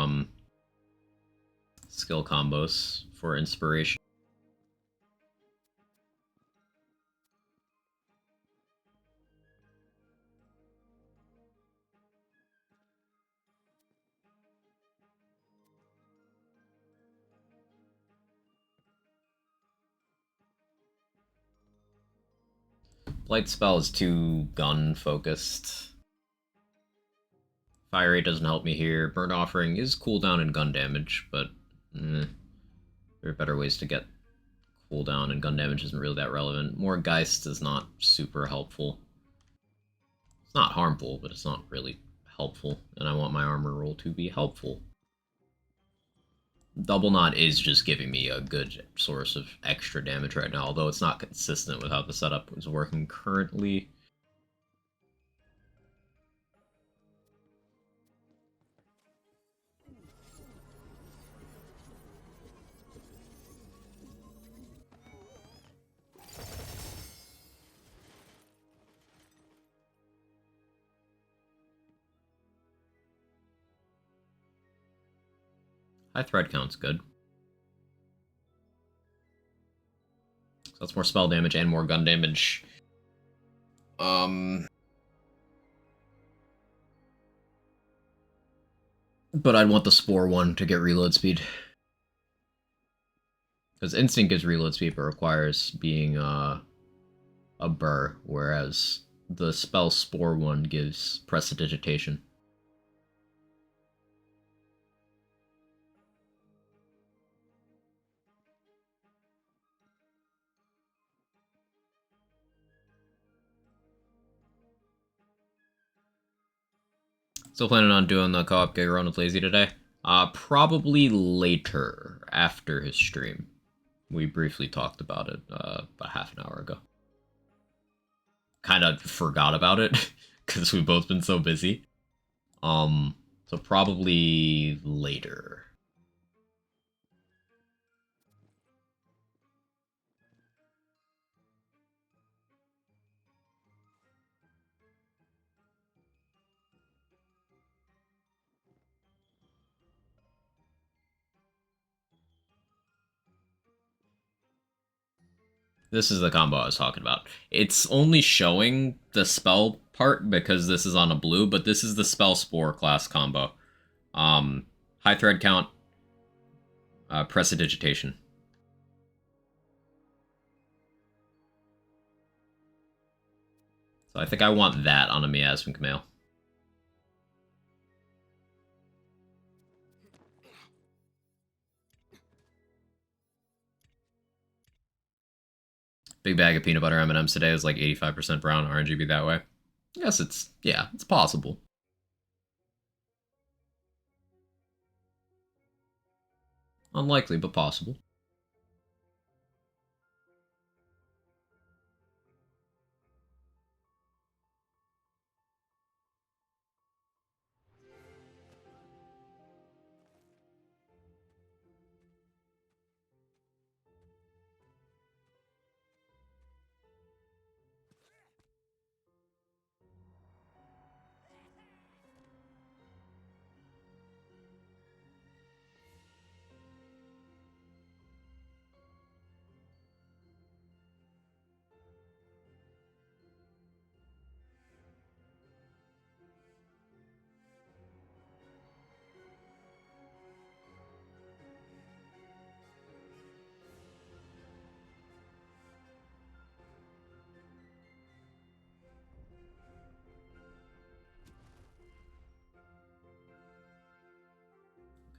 skill combos for inspiration. Blight spell is too gun focused. Fire rate doesn't help me here. Burnt offering is cooldown and gun damage, but there are better ways to get cooldown, and gun damage isn't really that relevant. More Geist is not super helpful. It's not harmful, but it's not really helpful, and I want my armor roll to be helpful. Double Knot is just giving me a good source of extra damage right now, although it's not consistent with how the setup is working currently. High thread count's good. So that's more spell damage and more gun damage. But I'd want the Spore one to get reload speed. Because Instinct gives reload speed, but requires being a burr, whereas the spell Spore one gives Prestidigitation. Still planning on doing the co-op gig run with Lazy today? Probably later, after his stream. We briefly talked about it about half an hour ago. Kind of forgot about it, because we've both been so busy. So probably later. This is the combo I was talking about. It's only showing the spell part because this is on a blue, but this is the spell Spore class combo. High thread count, Prestidigitation. So I think I want that on a Miasmic Mail. Big bag of peanut butter M&Ms today is like 85% brown. RNGB that way. Yes, it's possible. Unlikely, but possible.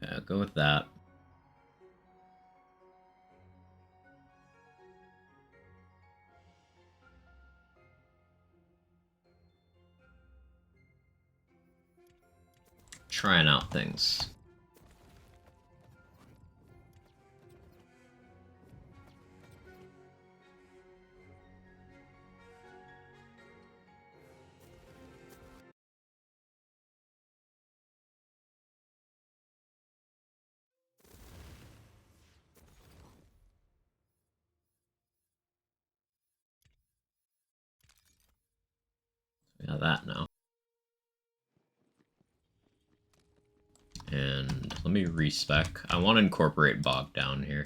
Okay, I'll go with that. Trying out things. at that now. And let me respec. I want to incorporate bog down here.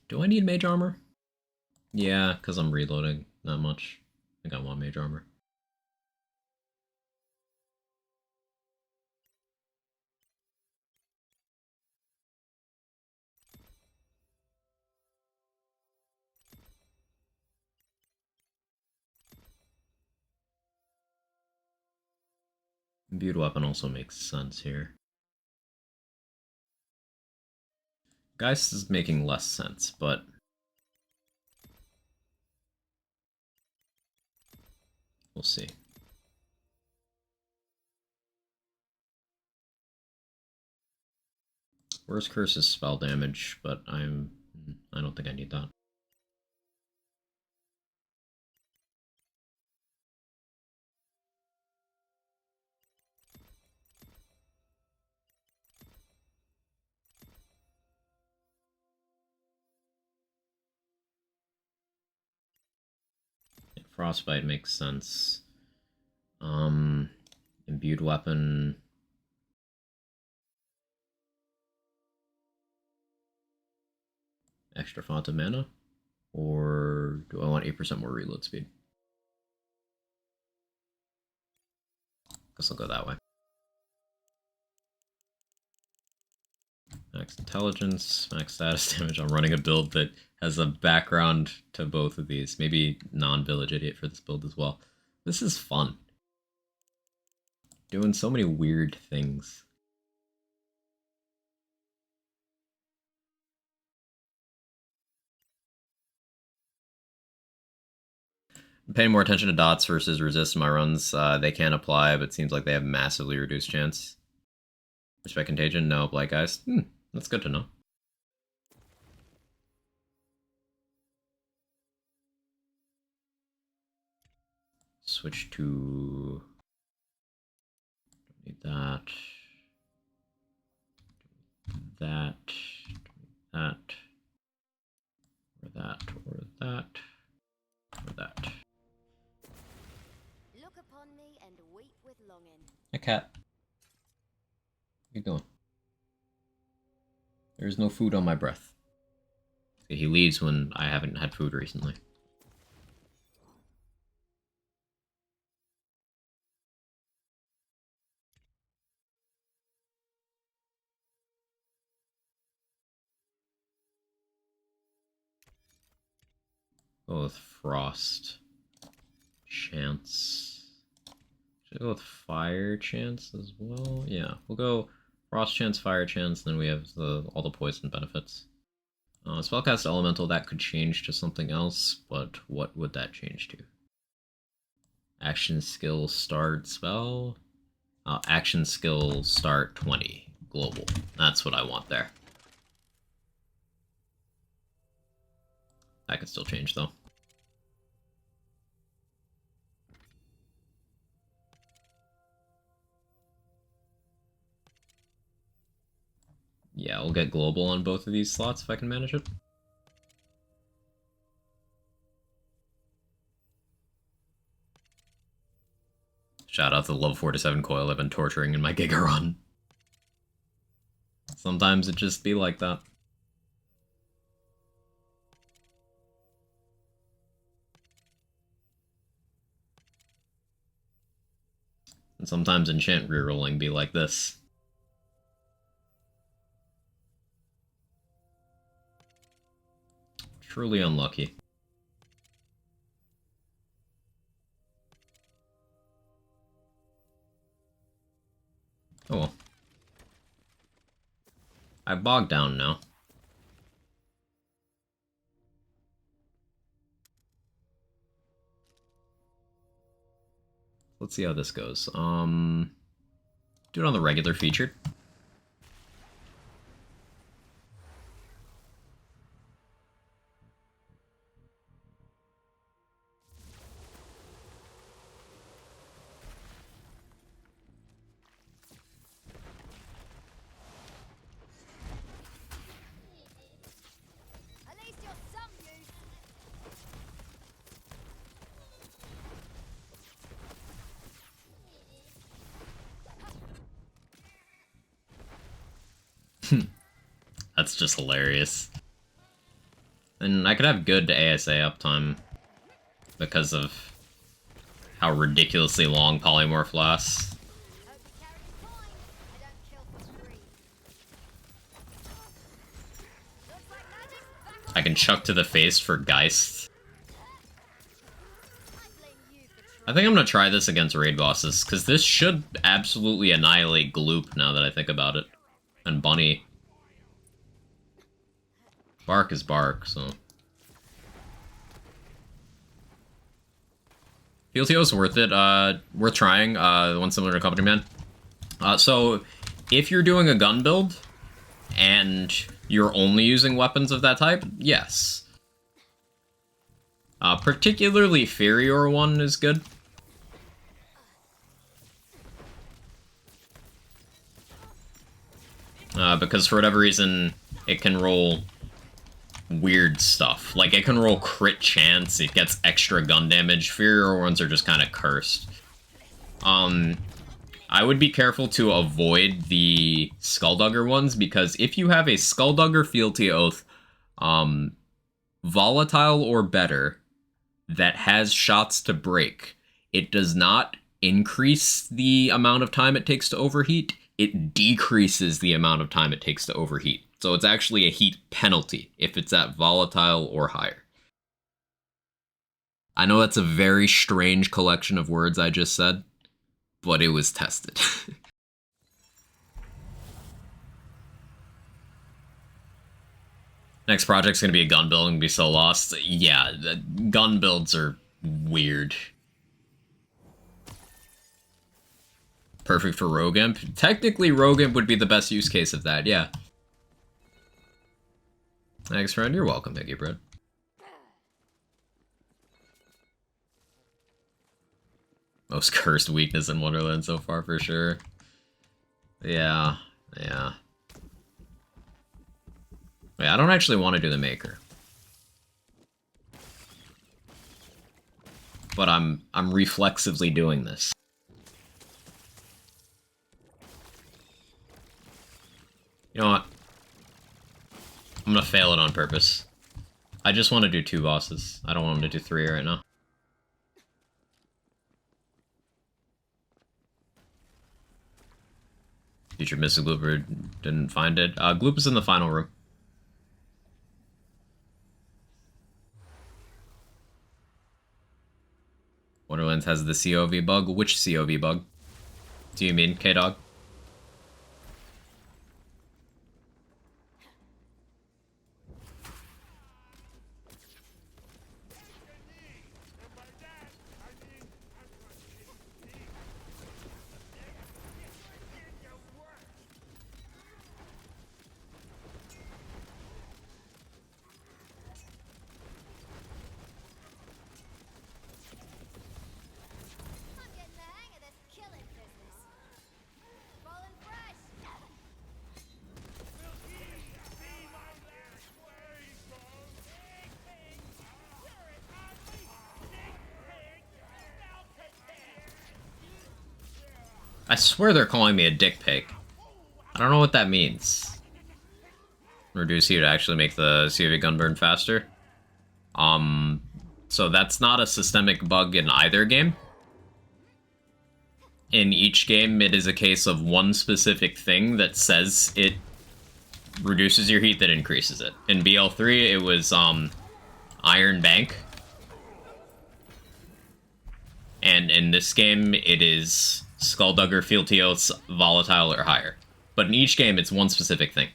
Do I need mage armor? Yeah, because I'm reloading that much. I think I want mage armor. Imbued weapon also makes sense here. Geist is making less sense, but we'll see. Worst curse is spell damage, but I don't think I need that. Frostbite makes sense. Imbued weapon. Extra font of mana? Or do I want 8% more reload speed? Guess I'll go that way. Max intelligence, max status damage. I'm running a build that has a background to both of these. Maybe non-village idiot for this build as well. This is fun. Doing so many weird things. I'm paying more attention to dots versus resist in my runs. They can apply, but it seems like they have massively reduced chance. Respect contagion? No. Blight Geist? That's good to know. Switch to... Don't need that. That. That. Or that. Or that. Or that. Look upon me and weep with longing. Hey, cat. What are you doing? There's no food on my breath. He leaves when I haven't had food recently. Go with frost. Chance. Should I go with fire chance as well? Yeah, we'll go frost chance, fire chance, then we have all the poison benefits. Spellcast elemental, that could change to something else, but what would that change to? Action skill start spell? Action skill start 20 global. That's what I want there. That could still change though. Yeah, we'll get global on both of these slots if I can manage it. Shout out to the level 47 coil I've been torturing in my Giga run. Sometimes it just be like that. And sometimes enchant rerolling be like this. Truly unlucky. Oh well. I bogged down now. Let's see how this goes. Do it on the regular featured. That's just hilarious. And I could have good ASA uptime because of how ridiculously long Polymorph lasts. Hope you carry the coin. I don't kill for free. Looks like magic's back on. I can chuck to the face for Geist. I blame you for I think I'm gonna try this against raid bosses, because this should absolutely annihilate Gloop now that I think about it. And Bunny. Bark is bark, so... PLTO's worth it, worth trying, one similar to Company Man. So, if you're doing a gun build, and you're only using weapons of that type, yes. Particularly Furior one is good. Because for whatever reason, it can roll weird stuff. Like, it can roll crit chance, it gets extra gun damage. Furior ones are just kind of cursed. I would be careful to avoid the Skulldugger ones, because if you have a Skulldugger Fealty Oath, volatile or better, that has shots to break, it does not increase the amount of time it takes to overheat, it decreases the amount of time it takes to overheat. So it's actually a heat penalty if it's at volatile or higher. I know that's a very strange collection of words I just said, but it was tested. Next project's gonna be a gun build and be so lost. Yeah, the gun builds are weird. Perfect for Rogue Imp. Technically, Rogue Imp would be the best use case of that, yeah. Thanks, friend. You're welcome, Mickey Bread. Most cursed weakness in Wonderland so far, for sure. Yeah, yeah. Wait, I don't actually want to do the Maker. But I'm reflexively doing this. You know what? I'm gonna fail it on purpose. I just want to do 2 bosses. I don't want them to do 3 right now. Future Mystic Glooper didn't find it. Gloop is in the final room. Wonderlands has the COV bug. Which COV bug do you mean, K-Dog? I'm getting the hang of this killing business. Rolling fresh. I swear they're calling me a dick pic. I don't know what that means. Reduce heat to actually make the COV gun burn faster. So that's not a systemic bug in either game. In each game, it is a case of one specific thing that says it reduces your heat that increases it. In BL3, it was, Iron Bank. And in this game, it is Skulldugger, Fealty Oaths, Volatile, or higher. But in each game, it's one specific thing.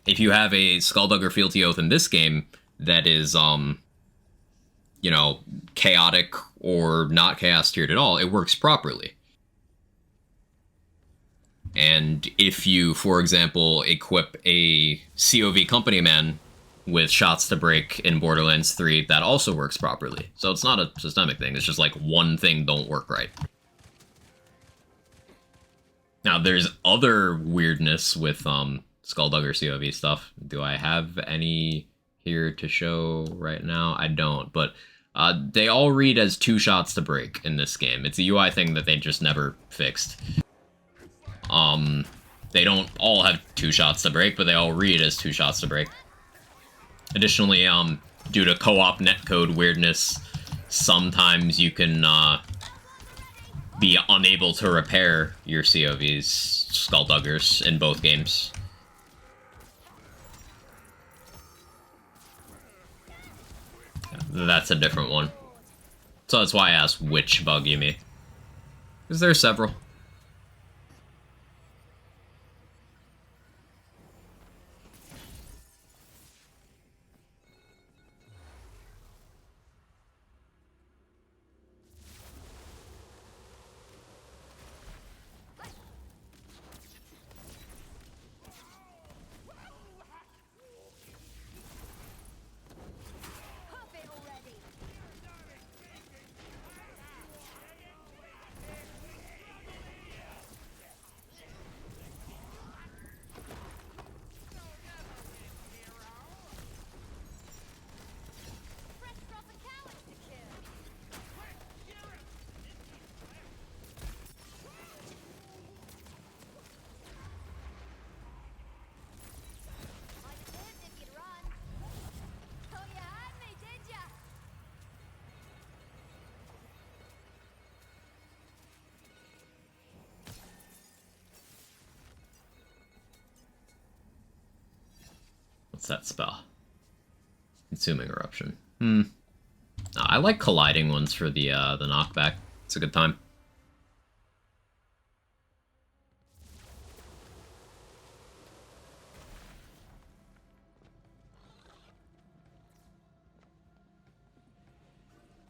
If you have a Skulldugger Fealty Oath in this game that is, you know, chaotic or not chaos tiered at all, it works properly. And if you, for example, equip a COV Company Man with shots to break in Borderlands 3, that also works properly. So it's not a systemic thing, it's just like one thing don't work right. Now, there's other weirdness with Skulldugger COV stuff. Do I have any here to show right now? I don't, but they all read as 2 shots to break in this game. It's a UI thing that they just never fixed. They don't all have 2 shots to break, but they all read as 2 shots to break. Additionally, due to co-op netcode weirdness, sometimes you can be unable to repair your COV's Skullduggers in both games. That's a different one. So that's why I asked which bug you mean. Because there are several. Pop it already. Fresh crop of cowards to kill. I'd have lived if you'd run. Oh, you had me, did ya? What's that spell? Consuming Eruption. No, I like colliding ones for the knockback. It's a good time.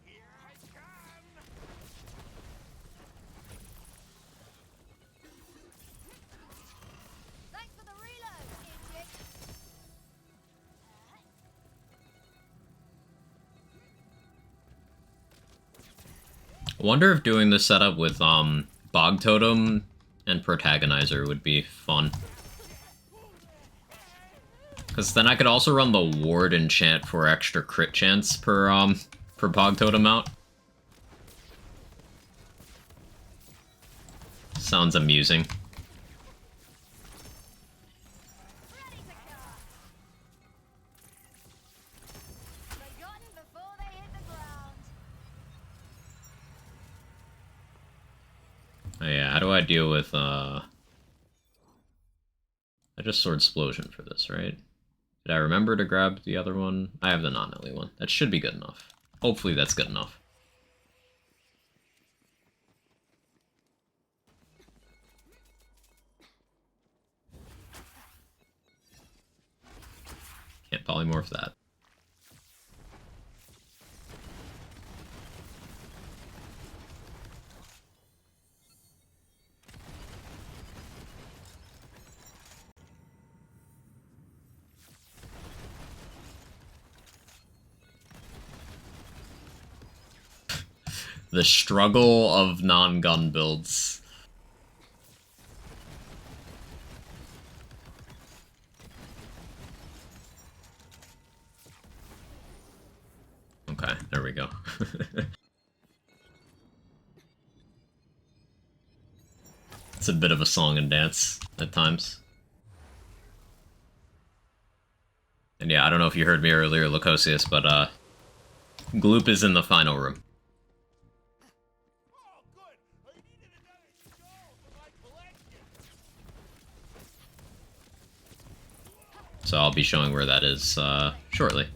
Here I come! Thanks for the reload, idiot. I wonder if doing this setup with Bog Totem and Protagonizer would be fun. Because then I could also run the Ward enchant for extra crit chance per Bog Totem out. Sounds amusing. Ready to go. Forgotten before they hit the ground. Oh yeah, how do I deal with I just Sword Explosion for this, right? Did I remember to grab the other one? I have the non-Ellie one. That should be good enough. Hopefully that's good enough. Can't polymorph that. The struggle of non-gun builds. Okay, there we go. It's a bit of a song and dance at times. And yeah, I don't know if you heard me earlier, Lacosius, but Gloop is in the final room. Oh, good! I needed another skull for my collection! So I'll be showing where that is shortly.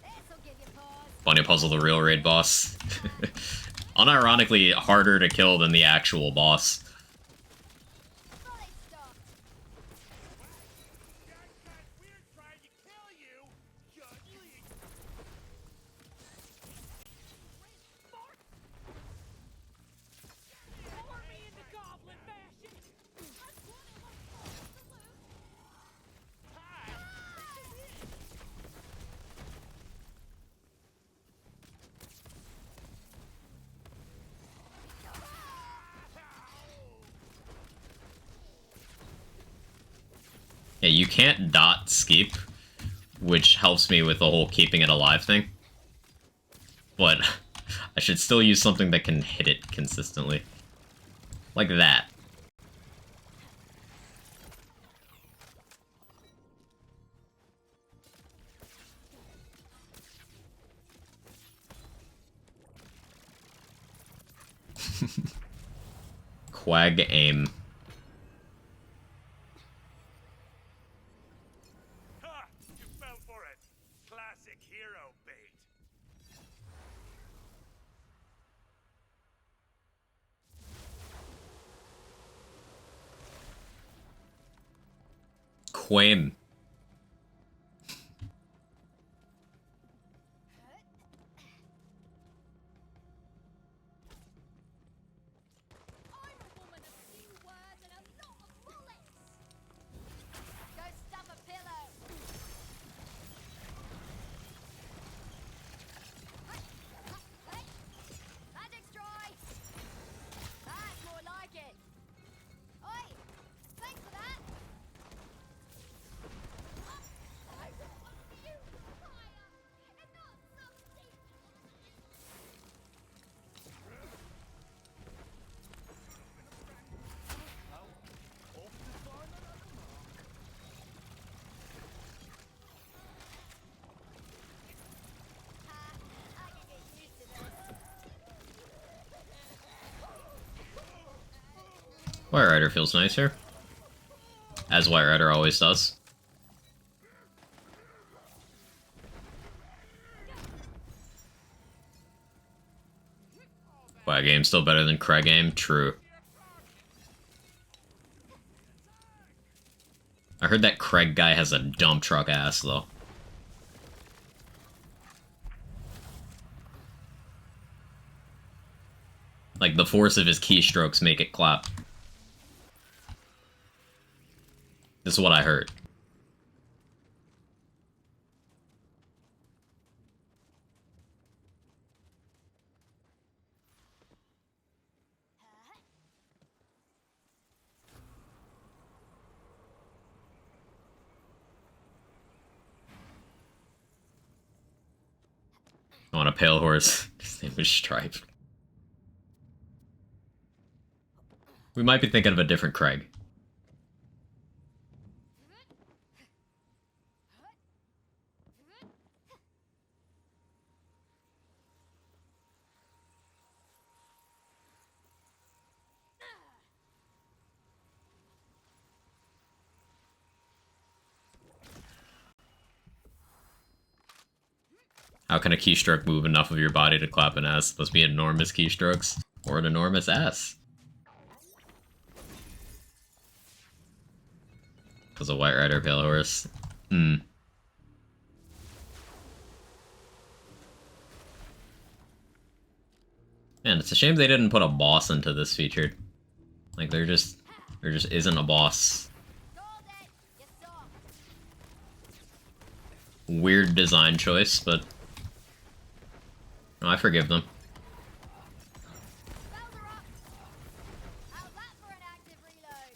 This'll give you pause. Bunny Puzzle, the real raid boss. Unironically harder to kill than the actual boss. Solid stop. Jack got weird trying to kill you! Judley! Pour me into goblin fashion! Hi! Yeah, you can't dot Skeep, which helps me with the whole keeping it alive thing. But I should still use something that can hit it consistently. Like that. Quag aim. Ha! You fell for it. Classic hero bait. Quaim. I'm a woman of few words and a lot of bullets. Go stuff a pillow. Hey, magic's dry. That's more like it. Oi, thanks for that. I want you to fire and not something. I can get used to this. White Rider feels nice here. As White Rider always does. Quag aim still better than Craig aim? True. I heard that Craig guy has a dump truck ass, though. Like, the force of his keystrokes make it clap. This is what I heard. I want a pale horse. His name was Stripe. We might be thinking of a different Craig. How can a keystroke move enough of your body to clap an ass? Must be enormous keystrokes. Or an enormous ass. Because a White Rider Pale Horse. Man, it's a shame they didn't put a boss into this feature. Like, there just isn't a boss. Weird design choice, but no, I forgive them. Bells are up. How's that for an active reload?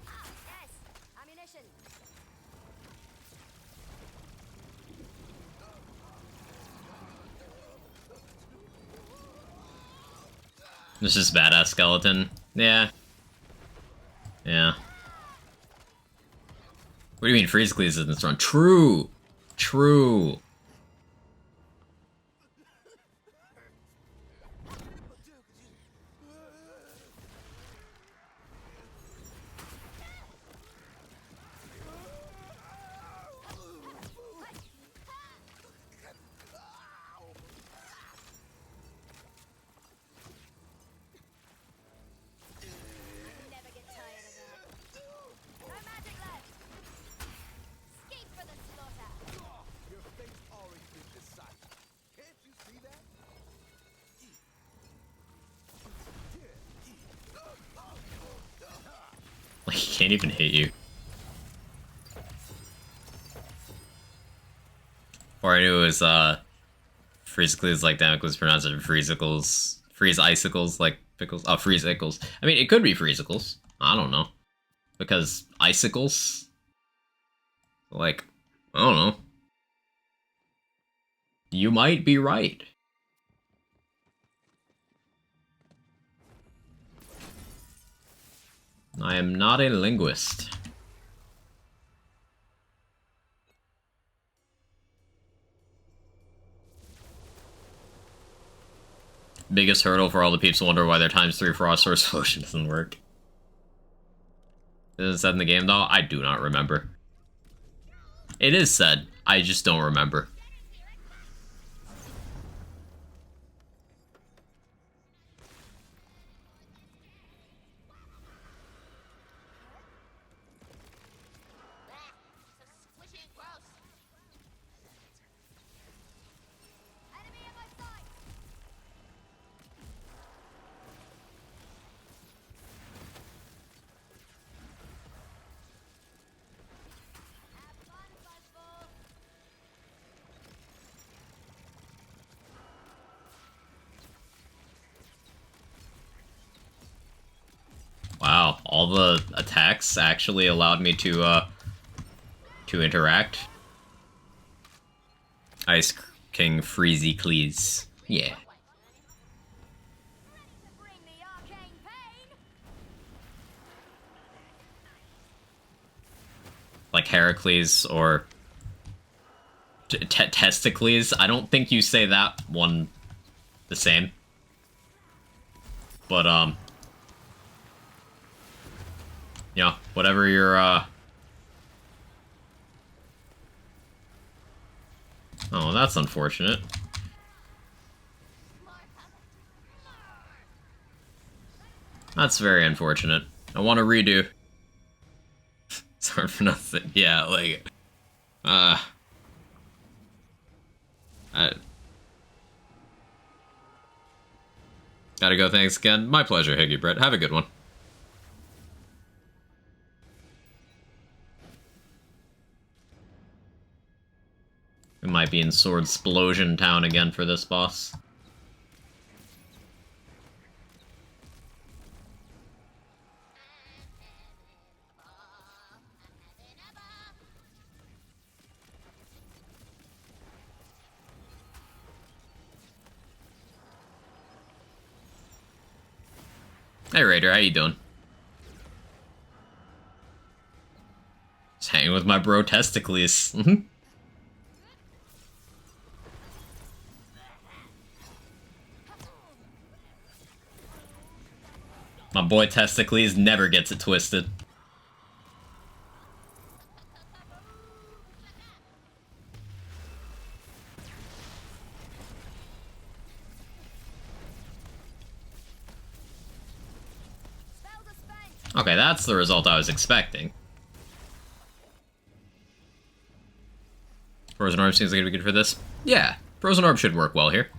Ah, yes, ammunition. This is badass skeleton. Yeah. Yeah. What do you mean Freezecles isn't this run? True! True! Never get tired of that. No magic left. Escape for the slaughter. Your fate's already been decided. Can't you see that? Like, he can't even hit you. Or I knew it was, Freezecles, like Damek was pronounced as Freezecles. Freeze icicles, like pickles. Oh, Freezecles. I mean, it could be Freezecles. I don't know. Because icicles? Like, I don't know. You might be right. I am not a linguist. Biggest hurdle for all the peeps who wonder why their ×3 frost source potion doesn't work. Is it said in the game though? I do not remember. It is said, I just don't remember. Enemy in my sight. Have fun, Fuzzball. Wow, all the attacks actually allowed me to interact. Ice King Freezy Cleese. Yeah. Ready to bring the arcane pain. Like Heracles or Testicles. I don't think you say that one the same. But, yeah, whatever your, Oh, that's unfortunate. That's very unfortunate. I want to redo. Sorry for nothing. Yeah, like... I gotta go, thanks again. My pleasure, Higgy Brett. Have a good one. We might be in Sword Splosion Town again for this boss. Hey Raider, how you doing? Just hanging with my bro Testicles. My boy Testicles never gets it twisted. Spells are spent. Okay, that's the result I was expecting. Frozen Orb seems like it'd be good for this. Yeah, Frozen Orb should work well here.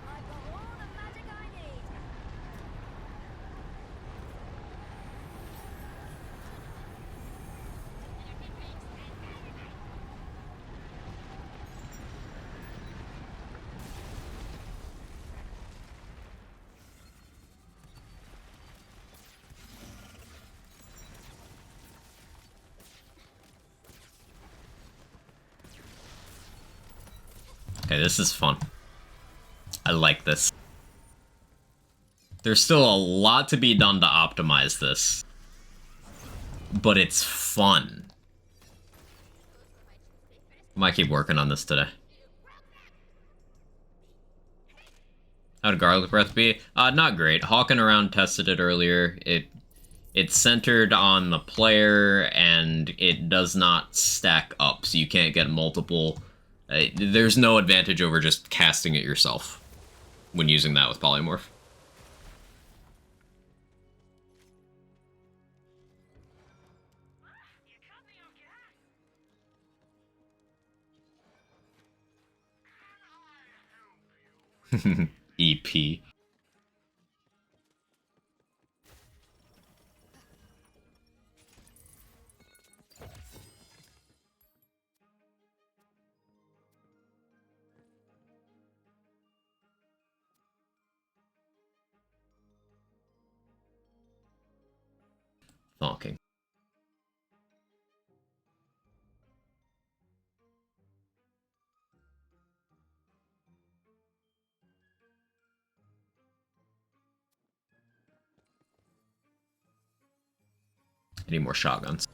I've got all the magic I need. Okay, this is fun. I like this. There's still a lot to be done to optimize this. But it's fun. Might keep working on this today. How did Garlic Breath be? Not great. Hawking Around tested it earlier. It's centered on the player, and it does not stack up, so you can't get multiple... there's no advantage over just casting it yourself when using that with Polymorph. EP. Thonking. I need more shotguns.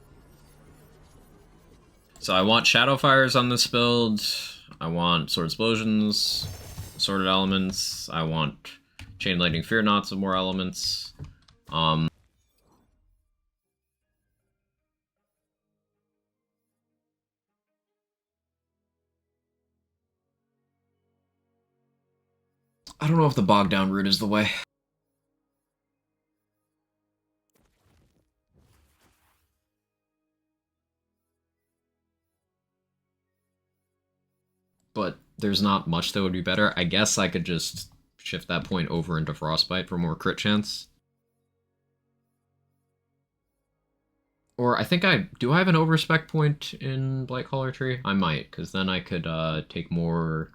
So I want Shadow Fires on this build. I want Sword Explosions, Sorted Elements. I want Chain Lightning Fear Knots with more elements. I don't know if the Bog Down route is the way. But there's not much that would be better. I guess I could just shift that point over into Frostbite for more crit chance. Or I think do I have an overspec point in Blightcaller Tree? I might, because then I could take more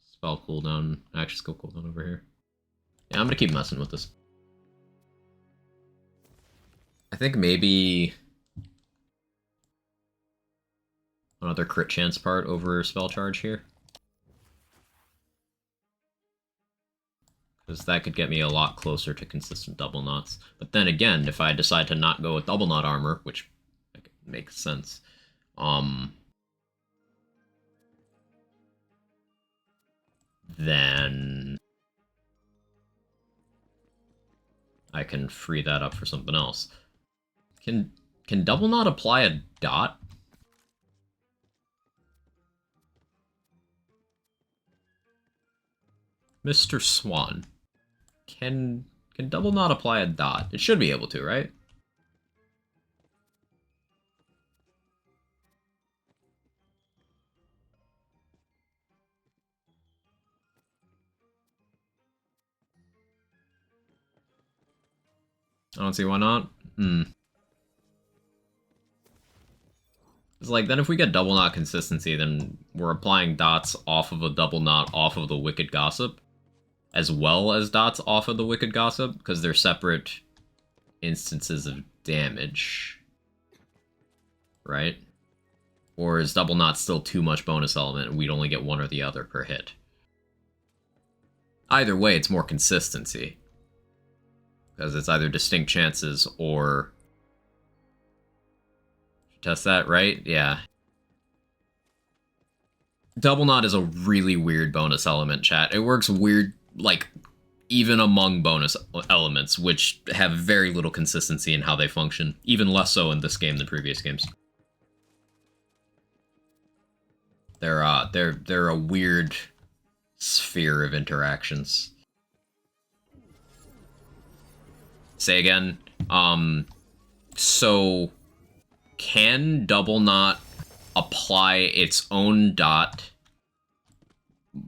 spell cooldown, action skill cooldown over here. Yeah, I'm gonna keep messing with this. I think maybe another crit chance part over spell charge here. Because that could get me a lot closer to consistent double knots. But then again, if I decide to not go with double knot armor, which makes sense, then I can free that up for something else. Can double knot apply a dot? Mr. Swan. Can double knot apply a dot? It should be able to, right? I don't see why not. It's like, then if we get double knot consistency, then we're applying dots off of a double knot off of the Wicked Gossip, as well as dots off of the Wicked Gossip, because they're separate instances of damage. Right? Or is double knot still too much bonus element and we'd only get one or the other per hit? Either way, it's more consistency. Because it's either distinct chances or... Test that, right? Yeah. Double knot is a really weird bonus element, chat. It works weird, like, even among bonus elements, which have very little consistency in how they function. Even less so in this game than previous games. They're a weird sphere of interactions. Say again. So can double knot apply its own dot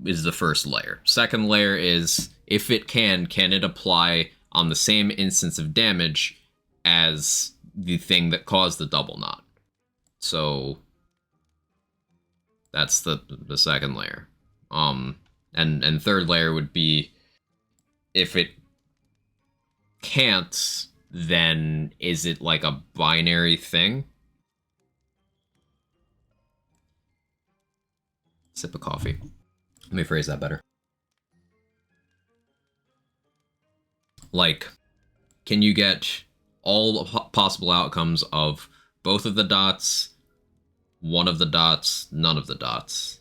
is the first layer. Second layer is, if it can it apply on the same instance of damage as the thing that caused the double knot? So that's the second layer. And third layer would be, if it can't, then is it like a binary thing? Sip of coffee. Let me phrase that better. Like, can you get all possible outcomes of both of the dots, one of the dots, none of the dots?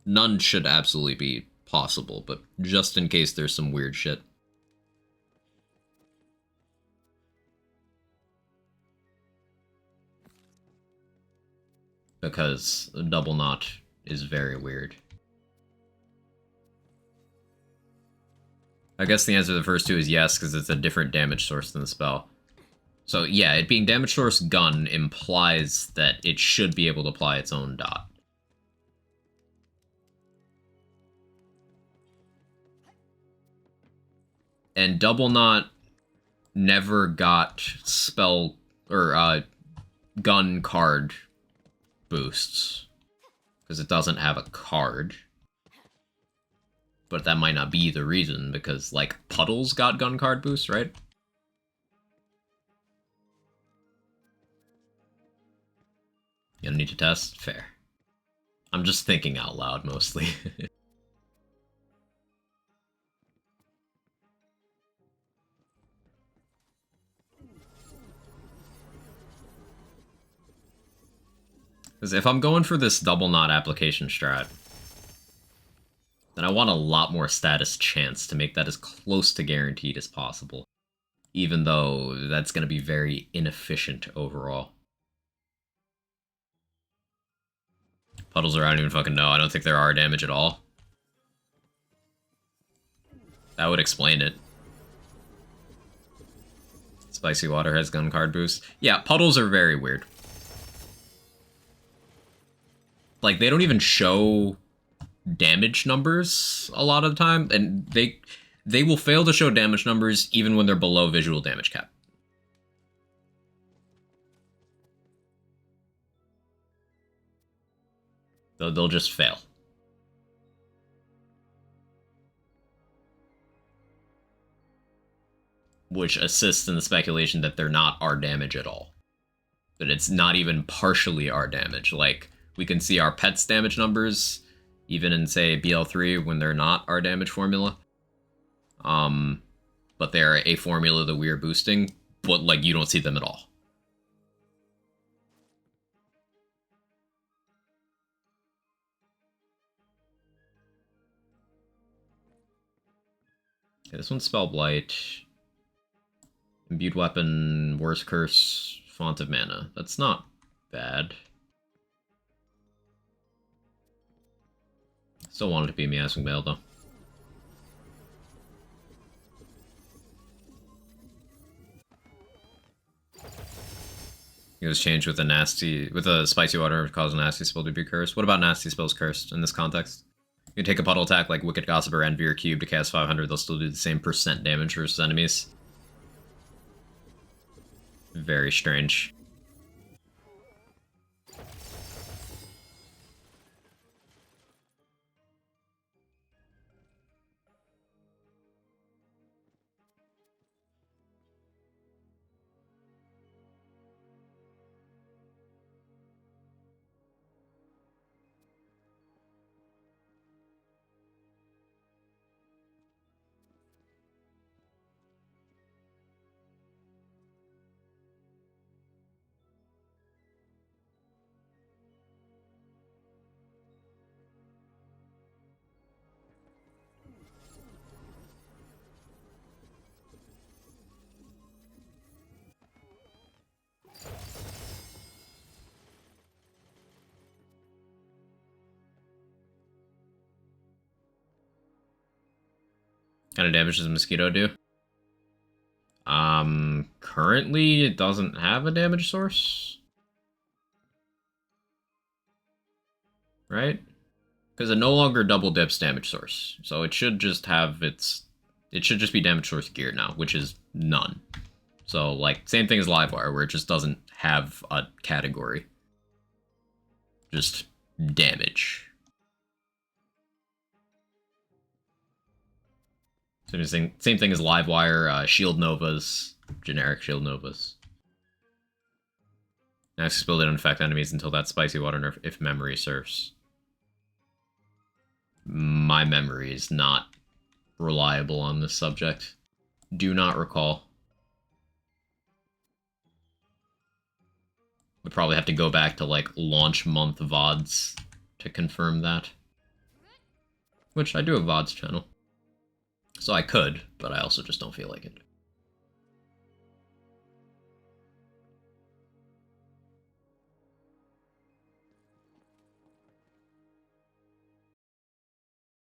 None should absolutely be possible, but just in case there's some weird shit. Because a double knot is very weird. I guess the answer to the first two is yes, because it's a different damage source than the spell. So yeah, it being damage source gun implies that it should be able to apply its own dot. And Double Knot never got spell or gun card boosts because it doesn't have a card. But that might not be the reason, because like Puddles got gun card boosts, right? You don't need to test? Fair. I'm just thinking out loud mostly. Because if I'm going for this double knot application strat, then I want a lot more status chance to make that as close to guaranteed as possible. Even though that's going to be very inefficient overall. Puddles are, I don't even fucking know. I don't think there are damage at all. That would explain it. Spicy Water has gun card boost. Yeah, Puddles are very weird. Like, they don't even show damage numbers a lot of the time, and they will fail to show damage numbers even when they're below visual damage cap. They'll just fail. Which assists in the speculation that they're not our damage at all. That it's not even partially our damage. Like, we can see our pets damage numbers, even in, say, BL3 when they're not our damage formula. But they're a formula that we are boosting, but, like, you don't see them at all. Okay, this one's Spell Blight. Imbued Weapon, Worst Curse, Font of Mana. That's not bad. Still wanted to be Miasmic Mail, though. It was changed with a Spicy Water to cause a nasty spell to be cursed. What about nasty spells cursed in this context? You can take a puddle attack like Wicked Gossip or Envy or Cube to cast 500, they'll still do the same % damage versus enemies. Very strange. Kind of damage does Mosquito do? Currently it doesn't have a damage source. Right? Because it no longer double dips damage source. So it should just have it should just be damage source gear now, which is none. So, like, same thing as Livewire, where it just doesn't have a category. Just damage. Same thing as Livewire, Shield Novas, generic Shield Novas. Next spell didn't affect enemies until that Spicy Water nerf, if memory serves. My memory is not reliable on this subject. Do not recall. Would probably have to go back to, like, launch month VODs to confirm that. Which, I do a VODs channel. So I could, but I also just don't feel like it.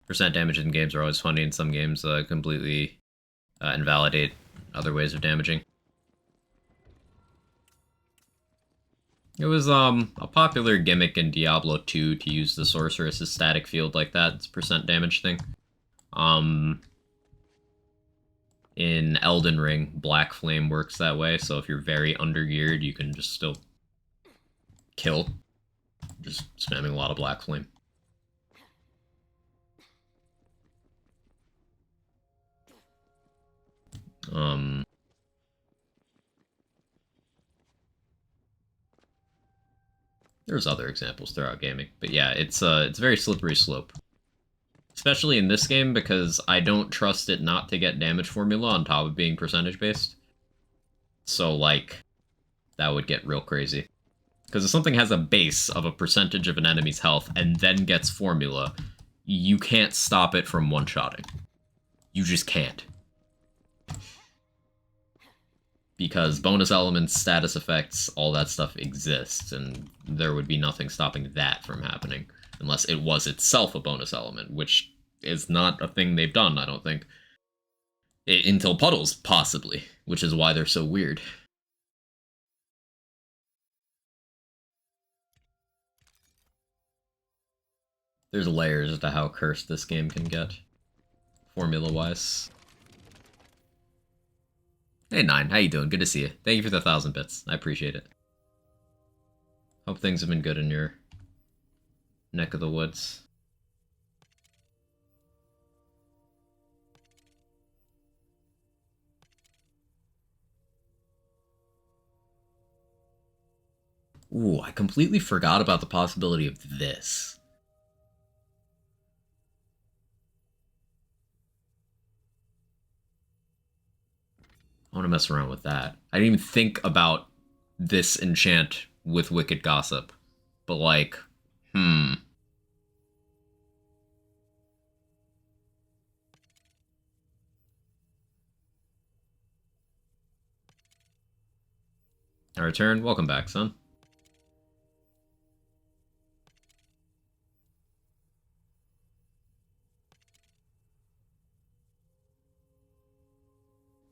Percent damage in games are always funny, and some games completely invalidate other ways of damaging. It was a popular gimmick in Diablo 2 to use the Sorceress's static field like that. It's a percent damage thing. In Elden Ring, Black Flame works that way, so if you're very undergeared, you can just still kill. Just spamming a lot of Black Flame. There's other examples throughout gaming, but yeah, it's a very slippery slope. Especially in this game, because I don't trust it not to get damage formula on top of being percentage-based. So, like, that would get real crazy. Because if something has a base of a percentage of an enemy's health and then gets formula, you can't stop it from one-shotting. You just can't. Because bonus elements, status effects, all that stuff exists, and there would be nothing stopping that from happening. Unless it was itself a bonus element, which is not a thing they've done, I don't think. Until puddles, possibly, which is why they're so weird. There's layers as to how cursed this game can get, formula-wise. Hey, Nine, how you doing? Good to see you. Thank you for the 1,000 bits. I appreciate it. Hope things have been good in your neck of the woods. Ooh, I completely forgot about the possibility of this. I want to mess around with that. I didn't even think about this enchant with Wicked Gossip. But like, I return. Welcome back, son.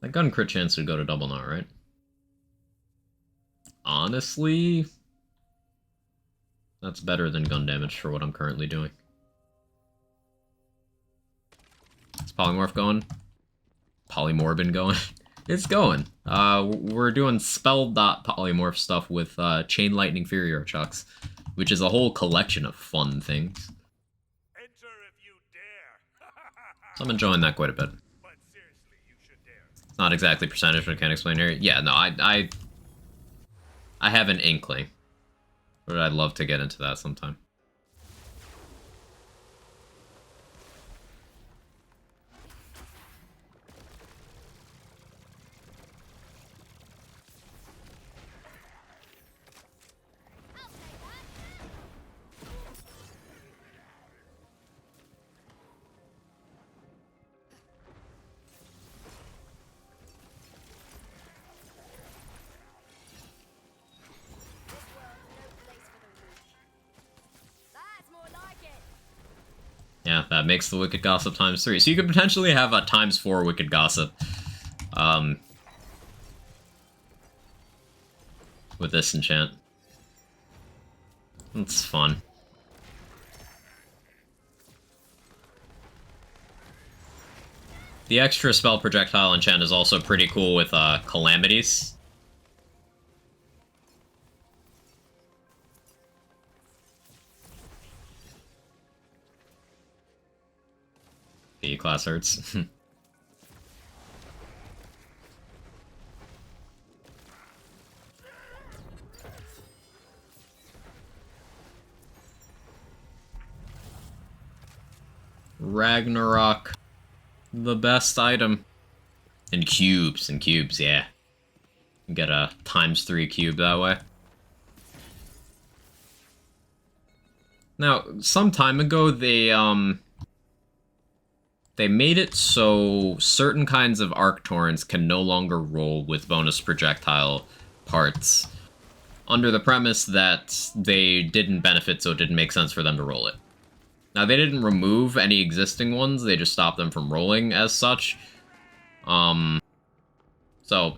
That gun crit chance would go to double now, right? Honestly, that's better than gun damage for what I'm currently doing. Is Polymorph going? Polymorbin going? It's going. We're doing spell.polymorph stuff with Chain Lightning Fury Chucks, which is a whole collection of fun things. Enter if you dare. So I'm enjoying that quite a bit. But seriously, you should dare. It's not exactly percentage, but I can't explain here. Yeah, no, I have an inkling, but I'd love to get into that sometime. Yeah, that makes the Wicked Gossip times 3. So you could potentially have a times 4 Wicked Gossip. With this enchant. It's fun. The extra spell projectile enchant is also pretty cool with calamities. The class hurts. Ragnarok. The best item. And cubes, yeah. Get a times 3 cube that way. Now, some time ago, they made it so certain kinds of Arc Torrents can no longer roll with bonus projectile parts, under the premise that they didn't benefit, so it didn't make sense for them to roll it. Now, they didn't remove any existing ones, they just stopped them from rolling as such. So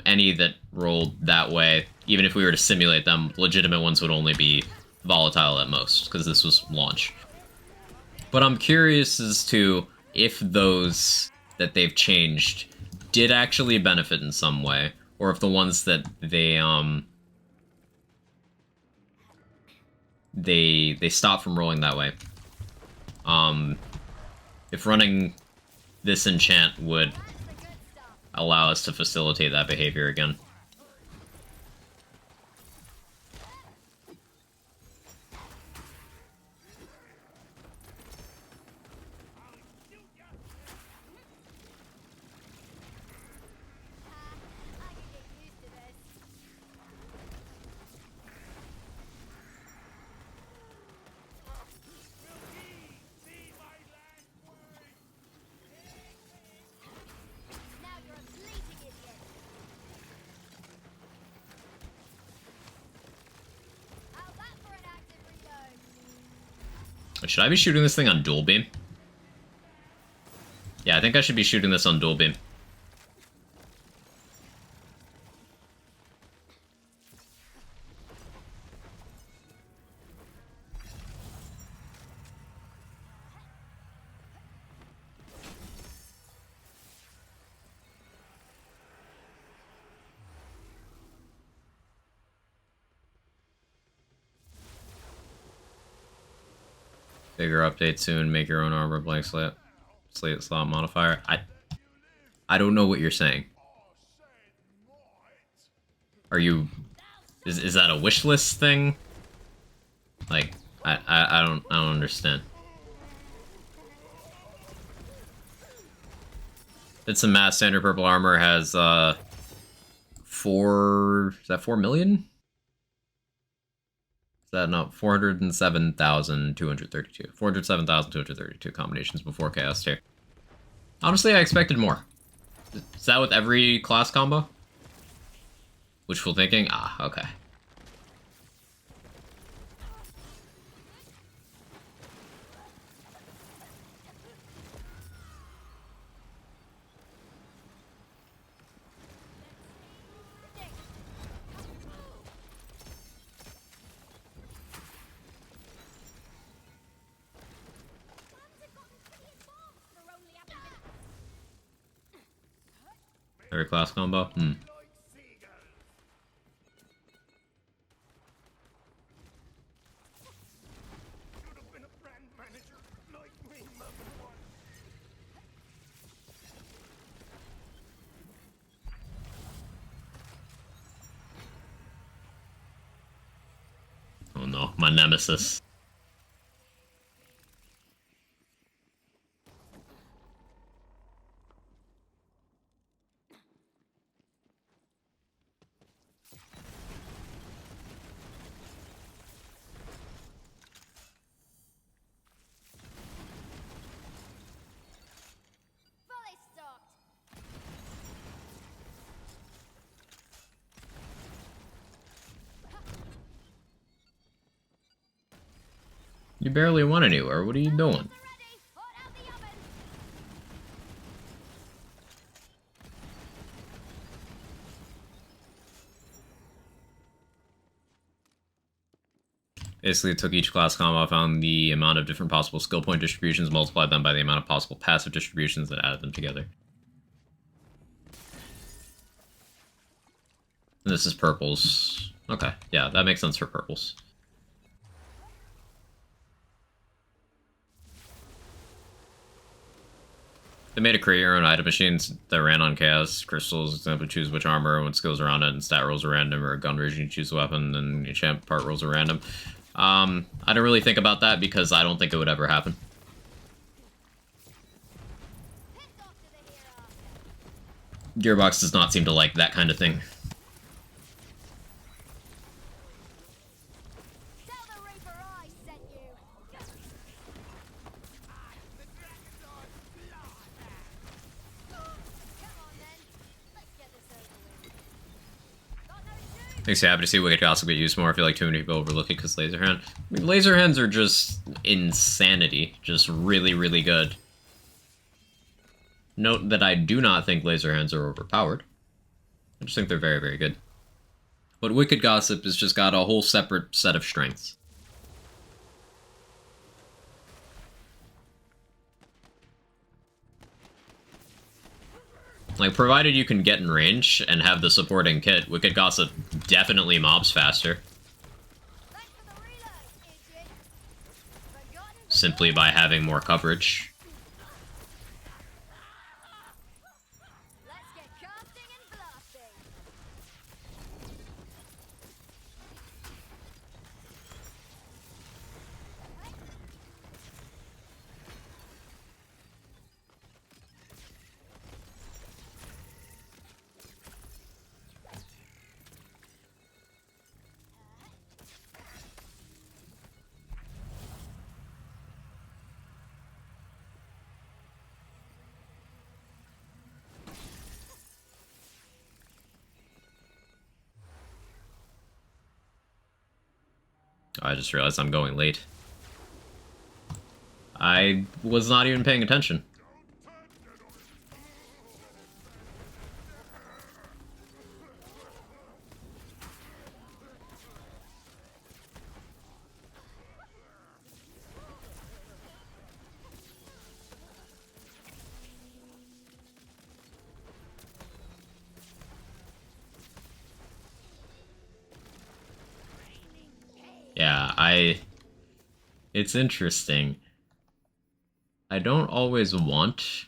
any that rolled that way, even if we were to simulate them, legitimate ones would only be volatile at most, because this was launch. But I'm curious as to if those that they've changed did actually benefit in some way, or if the ones that they stopped from rolling that way. If running this enchant would allow us to facilitate that behavior again. I can get used to this. Now you're a bleating idiot. How's that for an active reload? Should I be shooting this thing on dual beam? Yeah, I think I should be shooting this on dual beam. Bigger update soon. Make your own armor blank slate slot modifier. I don't know what you're saying. Are you? Is that a wish list thing? Like I don't understand. Did some math. Standard purple armor has 4 million? Is that not 407,232? 407,232 combinations before Chaos Tier. Honestly, I expected more. Is that with every class combo? Wishful thinking? Ah, okay. Every class combo? Hmm. Should have been a brand manager like me, number one. Oh no, my nemesis. Fully stocked. You barely went anywhere. What are you doing? Ready? Hot out the oven. Basically, took each class combo, found the amount of different possible skill point distributions, multiplied them by the amount of possible passive distributions, and added them together. And this is purples. Okay, yeah, that makes sense for purples. They made a create your own item machines that ran on chaos crystals. Example, choose which armor, when skills are on it, and stat rolls are random, or a gun version, you choose a weapon, and your champ part rolls are random. I don't really think about that because I don't think it would ever happen. Pissed off to the hero. Gearbox does not seem to like that kind of thing. Tell the Reaper I sent you. Come on then. Let's get this over with. Got no shoes. Makes me happy to see Wicked Gossip get used more. I feel like too many people overlook it because laser hand. I mean, laser hands are just insanity. Just really, really good. Note that I do not think laser hands are overpowered. I just think they're very, very good. But Wicked Gossip has just got a whole separate set of strengths. Like, provided you can get in range and have the supporting kit, Wicked Gossip definitely mobs faster. Thanks for the reload, idiot. Forgotten but Simply by having more coverage. let's get casting and blasting. I just realized I'm going late. I was not even paying attention. Yeah, it's interesting. I don't always want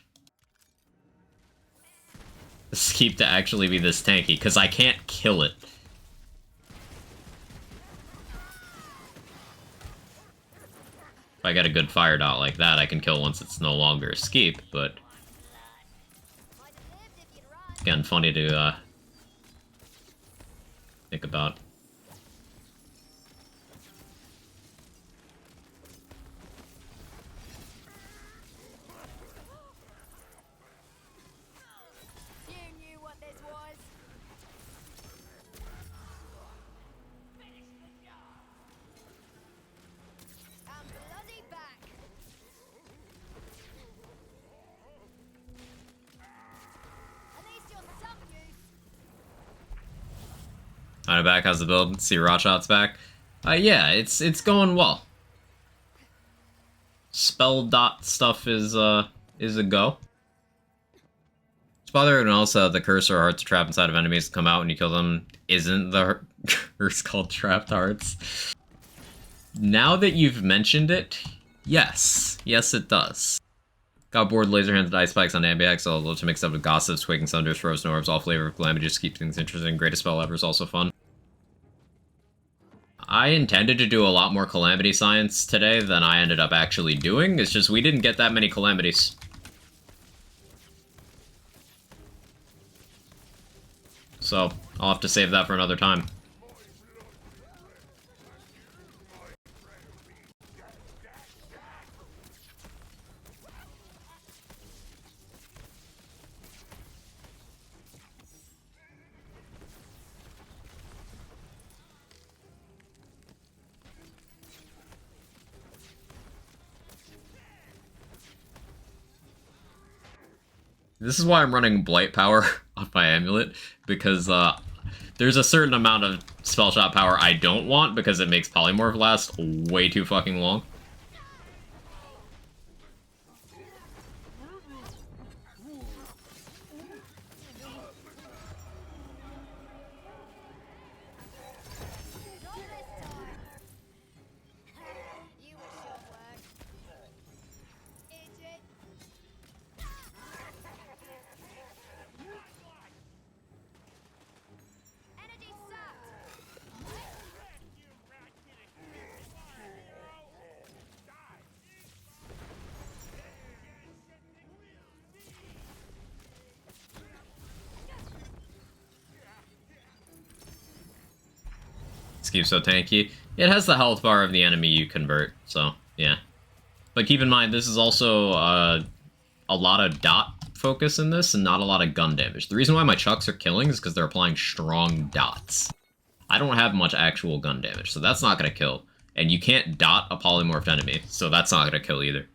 Skeep to actually be this tanky, because I can't kill it. If I get a good fire dot like that, I can kill once it's no longer a Skeep, but Might have lived if you'd run. again, funny to think about. You knew what this was. I'm bloody back. At least you're some use. I'm back, how's the build? See Rotshot's back? Yeah, it's going well. Spell dot stuff is a go. It's bothering also the curse or hearts trapped inside of enemies come out when you kill them isn't the curse called trapped hearts. Now that you've mentioned it, yes. Yes, it does. Got bored laser hands and ice spikes on Ambiax, so I'll love to mix up with gossips, quaking thunders, throws, orbs, all flavor of calamity, just keep things interesting. Greatest spell ever is also fun. I intended to do a lot more calamity science today than I ended up actually doing. It's just we didn't get that many calamities. So, I'll have to save that for another time. This is why I'm running Blight Power on my amulet, because there's a certain amount of spell shot power I don't want because it makes Polymorph last way too fucking long. Not this time. You wish your work. Idiot. Energy sucked. Skeep's so tanky. It has the health bar of the enemy you convert, so yeah. But keep in mind, this is also a lot of dot focus in this and not a lot of gun damage. The reason why my Chucks are killing is because they're applying strong dots. I don't have much actual gun damage, so that's not going to kill. And you can't dot a polymorphed enemy, so that's not going to kill either.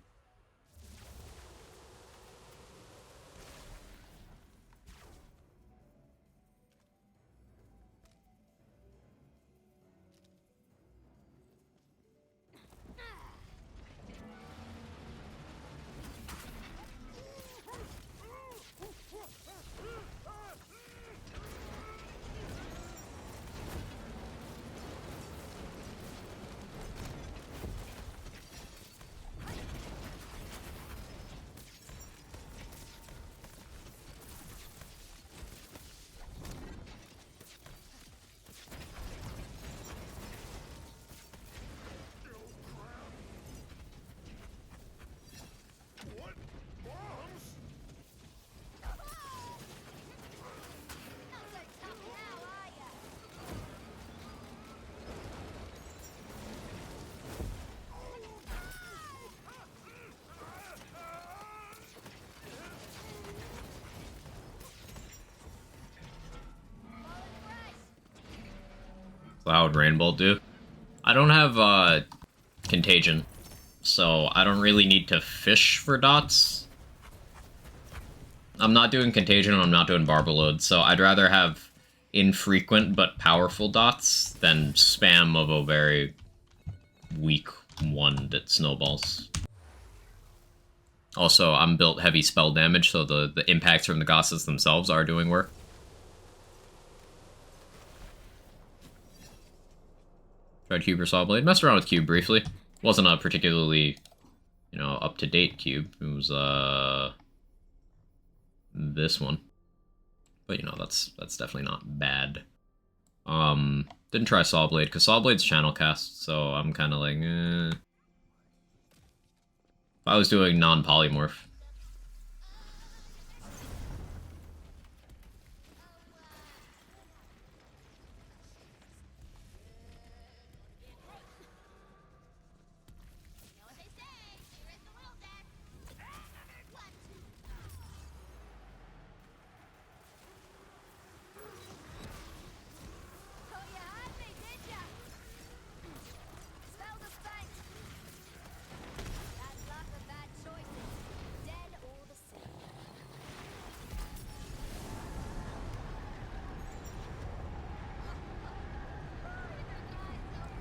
Cloud Rainbow do? I don't have Contagion, so I don't really need to fish for dots. I'm not doing Contagion and I'm not doing Barbalode, so I'd rather have infrequent but powerful dots than spam of a very weak one that snowballs. Also, I'm built heavy spell damage, so the impacts from the Gossets themselves are doing work. Tried Cube or Saw Blade. Messed around with Cube briefly. Wasn't a particularly, you know, up-to-date Cube. It was, this one. But, you know, that's definitely not bad. Didn't try Saw Blade, because Saw Blade's channel cast, so I'm kind of like, eh. If I was doing non-polymorph.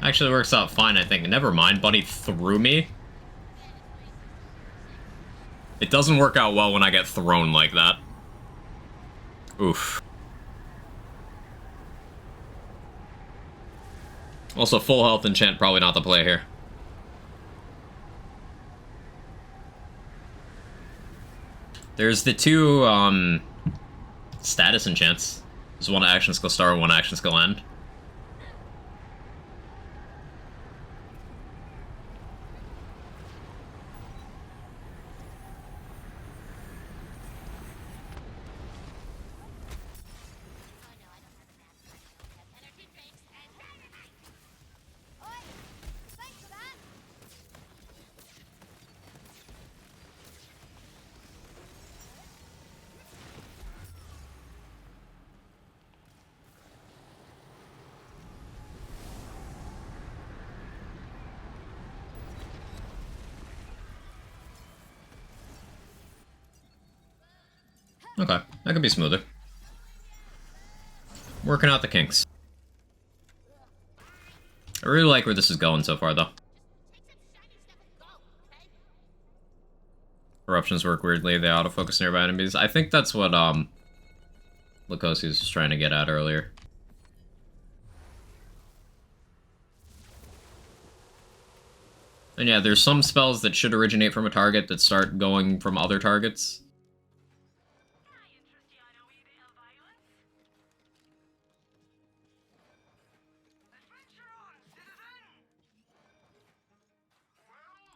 Actually works out fine, I think. Never mind, Bunny threw me. It doesn't work out well when I get thrown like that. Oof. Also, full health enchant, probably not the play here. There's the two, status enchants. There's one action skill start, one action skill end. Okay, that could be smoother. Working out the kinks. I really like where this is going so far, though. Eruptions work weirdly, they autofocus nearby enemies. I think that's what, Lukosius was trying to get at earlier. And yeah, there's some spells that should originate from a target that start going from other targets.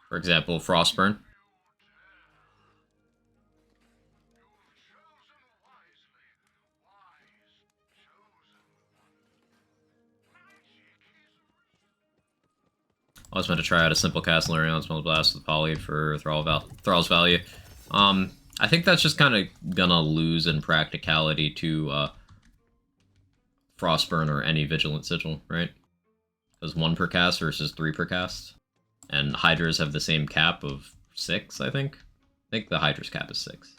For example, Frostburn. I was meant to try out a simple cast Larian Spell Blast with Poly for Thrall's value. I think that's just kind of gonna lose in practicality to Frostburn or any Vigilant Sigil, right? Because 1 per cast versus 3 per cast. And Hydras have the same cap of 6, I think. I think the Hydra's cap is 6.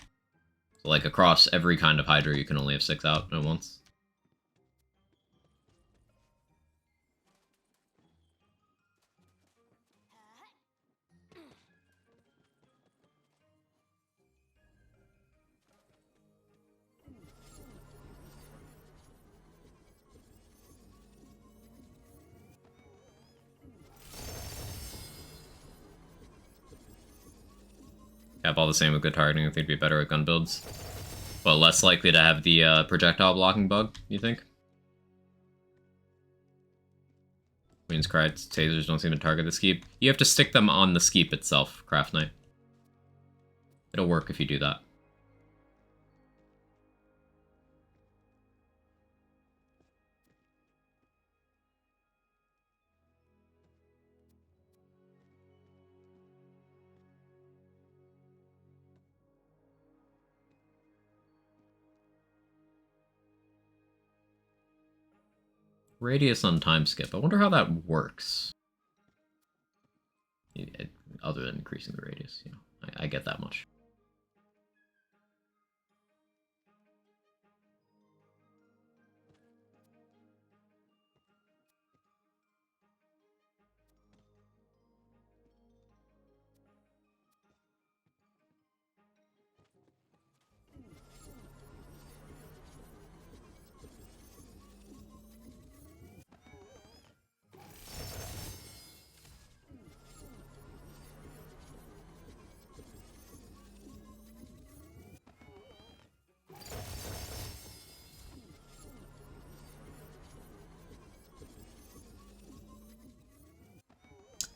So like across every kind of Hydra, you can only have 6 out at once. Have all the same with good targeting, I think they'd be better with gun builds. But less likely to have the projectile blocking bug, you think? Queen's Cry tasers don't seem to target the skeep. You have to stick them on the skeep itself, Craft Knight. It'll work if you do that. Radius on time skip. I wonder how that works. Other than increasing the radius, you know, I get that much.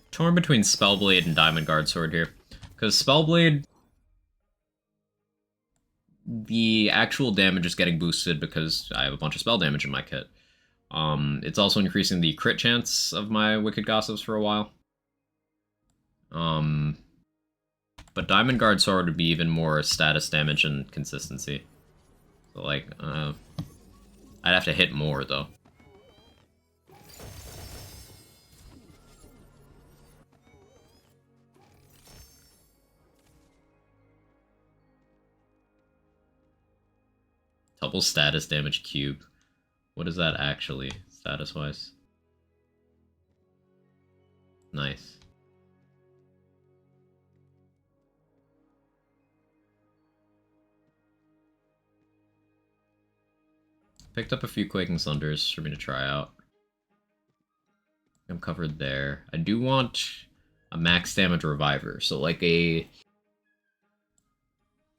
Torn between Spellblade and Diamond Guard Sword here. Because Spellblade, the actual damage is getting boosted because I have a bunch of spell damage in my kit. It's also increasing the crit chance of my Wicked Gossips for a while. But Diamond Guard Sword would be even more status damage and consistency. So, like, I'd have to hit more, though. Double status damage cube. What is that actually, status-wise? Nice. Picked up a few Quaking Thunders for me to try out. I'm covered there. I do want a max damage reviver, so like a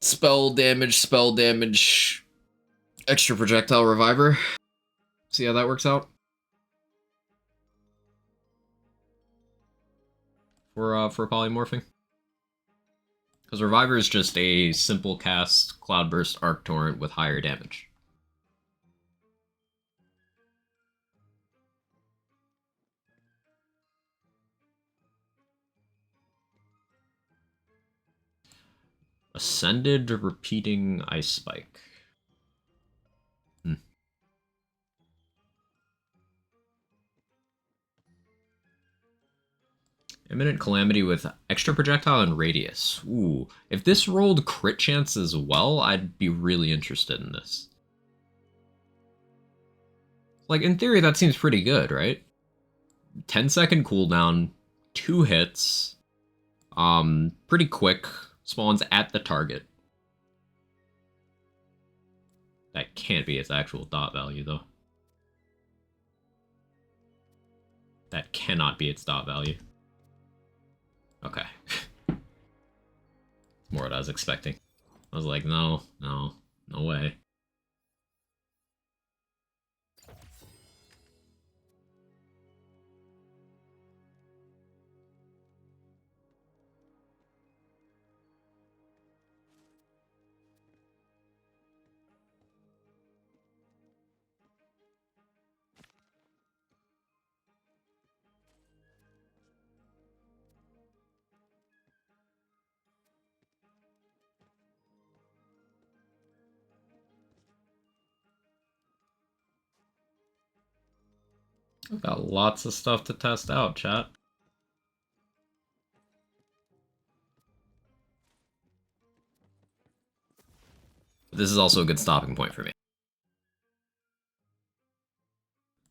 spell damage, extra projectile reviver. See how that works out? For polymorphing. Because reviver is just a simple cast Cloudburst Arc Torrent with higher damage. Ascended Repeating Ice Spike. Imminent Calamity with extra projectile and radius. Ooh, if this rolled crit chance as well, I'd be really interested in this. Like, in theory, that seems pretty good, right? 10-second cooldown, 2 hits, pretty quick, spawns at the target. That can't be its actual dot value, though. That cannot be its dot value. Okay. It's more what I was expecting. I was like, no way. I've got lots of stuff to test out, chat. This is also a good stopping point for me.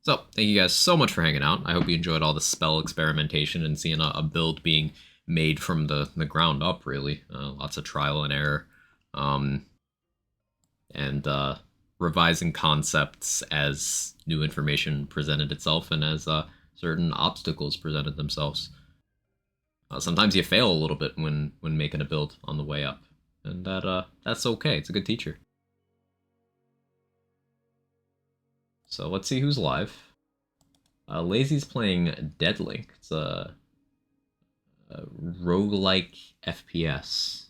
So, thank you guys so much for hanging out. I hope you enjoyed all the spell experimentation and seeing a build being made from the ground up, really. Lots of trial and error. And revising concepts as new information presented itself and as certain obstacles presented themselves. Sometimes you fail a little bit when making a build on the way up, and that's okay. It's a good teacher. So let's see who's live. Lazy's playing Deadlink. It's a roguelike FPS.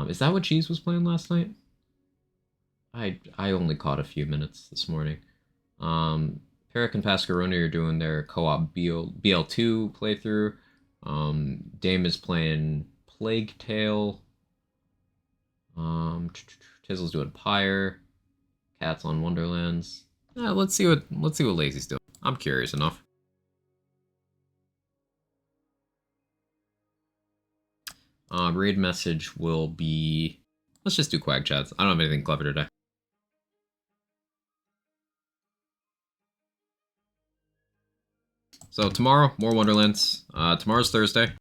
Is that what Cheese was playing last night? I only caught a few minutes this morning. Peric and Pascaroni are doing their co-op BL2 playthrough. Dame is playing Plague Tale. Tizzle's doing Pyre. Cat's on Wonderlands. Let's see what Lazy's doing. I'm curious enough. Raid message will be. Let's just do Quag chats. I don't have anything clever today. So tomorrow, more Wonderlands. Tomorrow's Thursday.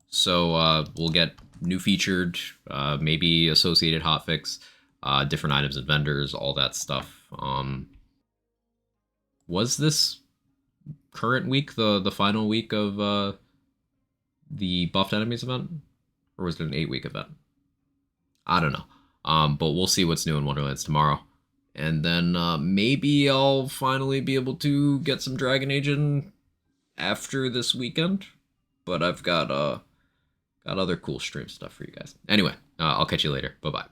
So we'll get new featured, maybe associated hotfix, different items and vendors, all that stuff. Was this current week the final week of the buffed enemies event? Or was it an 8-week event? I don't know. But we'll see what's new in Wonderlands tomorrow. And then maybe I'll finally be able to get some Dragon Age in after this weekend. But I've got other cool stream stuff for you guys. Anyway, I'll catch you later. Bye-bye.